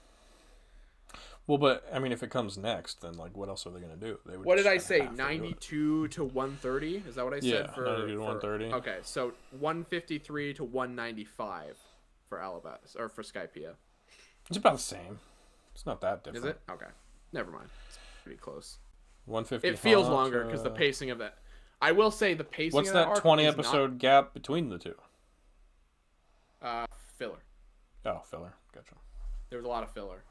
Well, but I mean, if it comes next, then like, what else are they gonna do? They would. What did I say? 92 to 130? Is that what I said? Yeah, 92 to 130. Okay, so 153 to 195 for Alabasta or for Skypiea. It's about the same. It's not that different. Is it? Okay, never mind. It's pretty close. 150. It feels longer because the pacing of that. I will say the pacing. What's of that arc 20 is episode gap between the two? filler. Oh, filler. Gotcha. There was a lot of filler.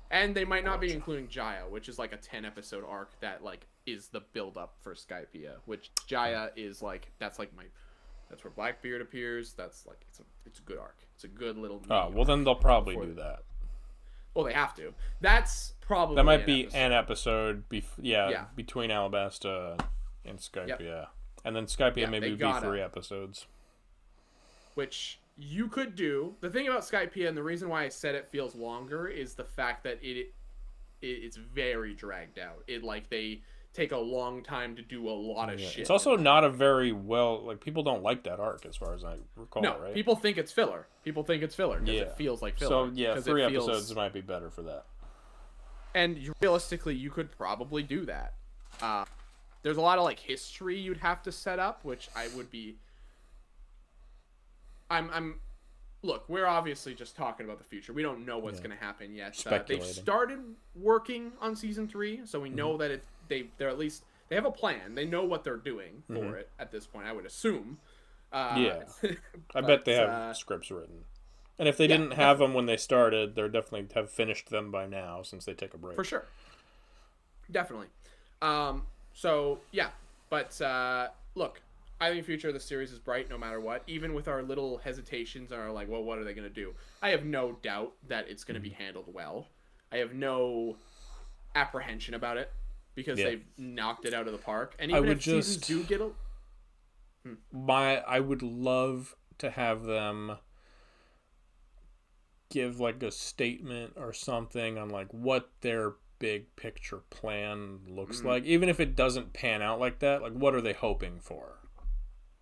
And they might not be including Jaya, which is like a 10 episode arc that like is the build up for Skypiea, which Jaya is like that's where Blackbeard appears. That's like it's a good arc. It's a good little Oh, well then they'll probably do that. Well, they have to. That's probably that might be an episode between Alabasta and Skypiea. Yep. And then Skypiea maybe be 3 episodes. Which you could do. The thing about Skypiea and the reason why I said it feels longer is the fact that it's very dragged out. They take a long time to do a lot of shit. It's also not a very people don't like that arc as far as I recall, right? People think it's filler. People think it's filler because it feels like filler. So 3 episodes might be better for that. And realistically, you could probably do that. There's a lot of like history you'd have to set up, which I would be. Look, we're obviously just talking about the future. We don't know what's going to happen yet. They've started working on season 3, so we know that they're at least they have a plan. They know what they're doing for it at this point. I would assume. I bet they have scripts written, and if they didn't have them when they started, they're definitely have finished them by now since they take a break. For sure, definitely. So yeah, but look. I think the future of the series is bright no matter what. Even with our little hesitations and our like, well, what are they going to do? I have no doubt that it's going to be handled well. I have no apprehension about it because they've knocked it out of the park. And even if seasons do get I would love to have them give like a statement or something on like what their big picture plan looks like. Even if it doesn't pan out like that, like what are they hoping for?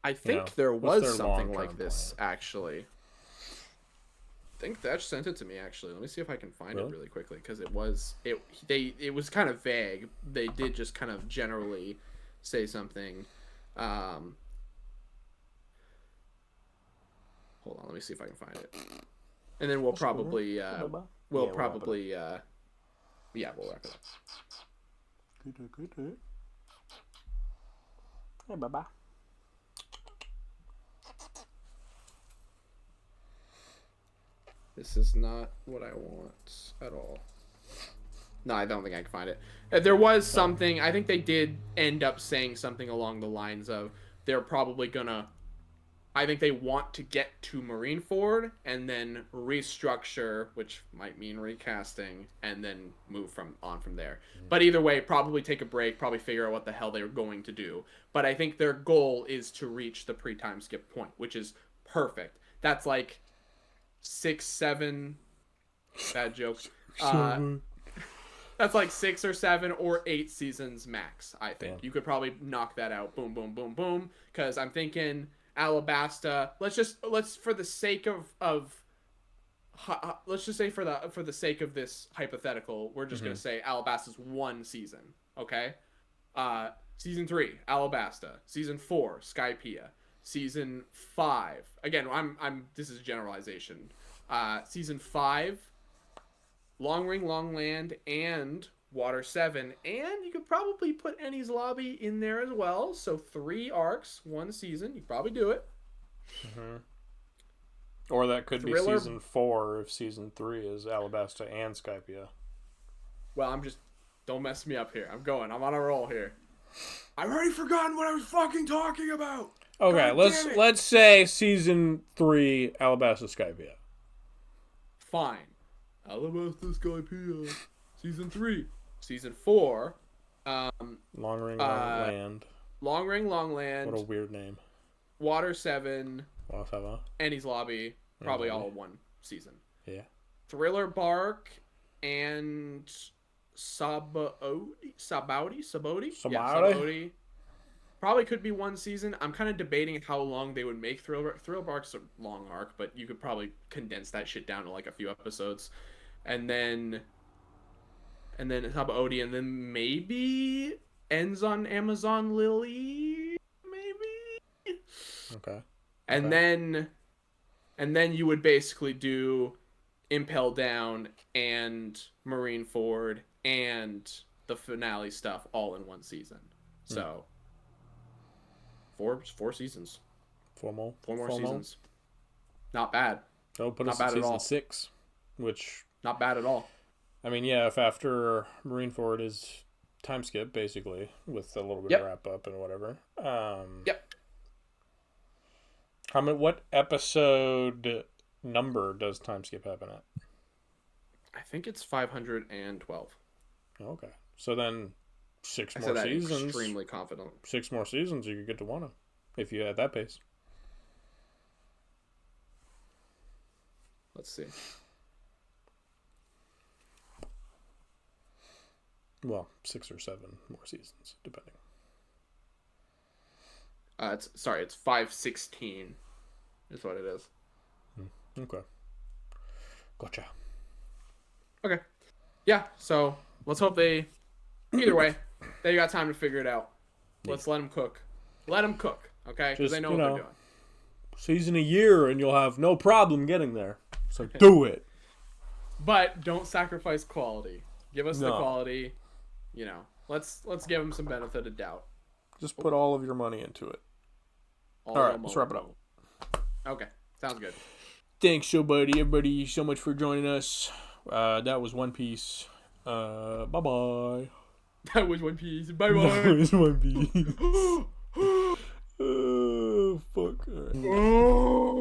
I think there was something like this, actually. I think Thatch sent it to me, actually. Let me see if I can find it really quickly, because it was kind of vague. They did just kind of generally say something. Hold on, let me see if I can find it. And then we'll probably, we'll wrap it up. Good. Hey, bye-bye. This is not what I want at all. No, I don't think I can find it. There was something, I think they did end up saying something along the lines of they're probably gonna I think they want to get to Marineford and then restructure, which might mean recasting, and then move from there. But either way, probably take a break, probably figure out what the hell they're going to do. But I think their goal is to reach the pre-time skip point, which is perfect. That's like 6, 7... Bad joke. That's like 6 or 7 or 8 seasons max, I think. You could probably knock that out. Boom, boom, boom, boom. Because I'm thinking... Alabasta. Let's for the sake of let's just say for the sake of this hypothetical, we're just gonna say Alabasta's 1 season. Okay. Season 3, Alabasta. Season 4, Skypiea. Season 5. Again, I'm this is generalization. Season 5, Long Ring, Long Land, and Water 7, and you could probably put Enies Lobby in there as well. So 3 arcs, 1 season. You could probably do it. Or that could be season 4 if season 3 is Alabasta and Skypiea. Well, don't mess me up here. I'm on a roll here. I've already forgotten what I was fucking talking about. Okay, let's say season 3 Alabasta Skypiea. Fine. Alabasta Skypiea. Season 3. Season 4, Long Ring, Long Land. Long Ring, Long Land. What a weird name. Water 7. Water 7. Enies Lobby. Probably all in 1 season. Yeah. Thriller Bark and Sabaody. Probably could be 1 season. I'm kind of debating how long they would make Thriller Bark's a long arc, but you could probably condense that shit down to like a few episodes. And then Sabaody, and then maybe ends on Amazon Lily, maybe. Okay. And then you would basically do Impel Down and Marineford and the finale stuff all in 1 season. So 4 seasons. 4 more. 4 more seasons. Not bad. They'll put us in season 6, which not bad at all. I mean, yeah, if after Marineford is time skip, basically, with a little bit of wrap up and whatever. What episode number does time skip happen at? I think it's 512. Okay. So then 6 more that seasons. Extremely confident. 6 more seasons, you could get to Wano. If you had that pace. Let's see. Well, 6 or 7 more seasons, depending. It's 516 is what it is. Okay. Gotcha. Okay. Yeah, so let's hope either way, they got time to figure it out. Let's let them cook. Let them cook, okay? Because they know what they're doing. Season a year and you'll have no problem getting there. So do it. But don't sacrifice quality. Give us the quality. Let's give them some benefit of doubt. Just put all of your money into it. All right, let's wrap it up. Okay, sounds good. Thanks, everybody, so much for joining us. That was One Piece. Bye-bye. That was One Piece. Bye-bye. That was One Piece. Oh, fuck. All right.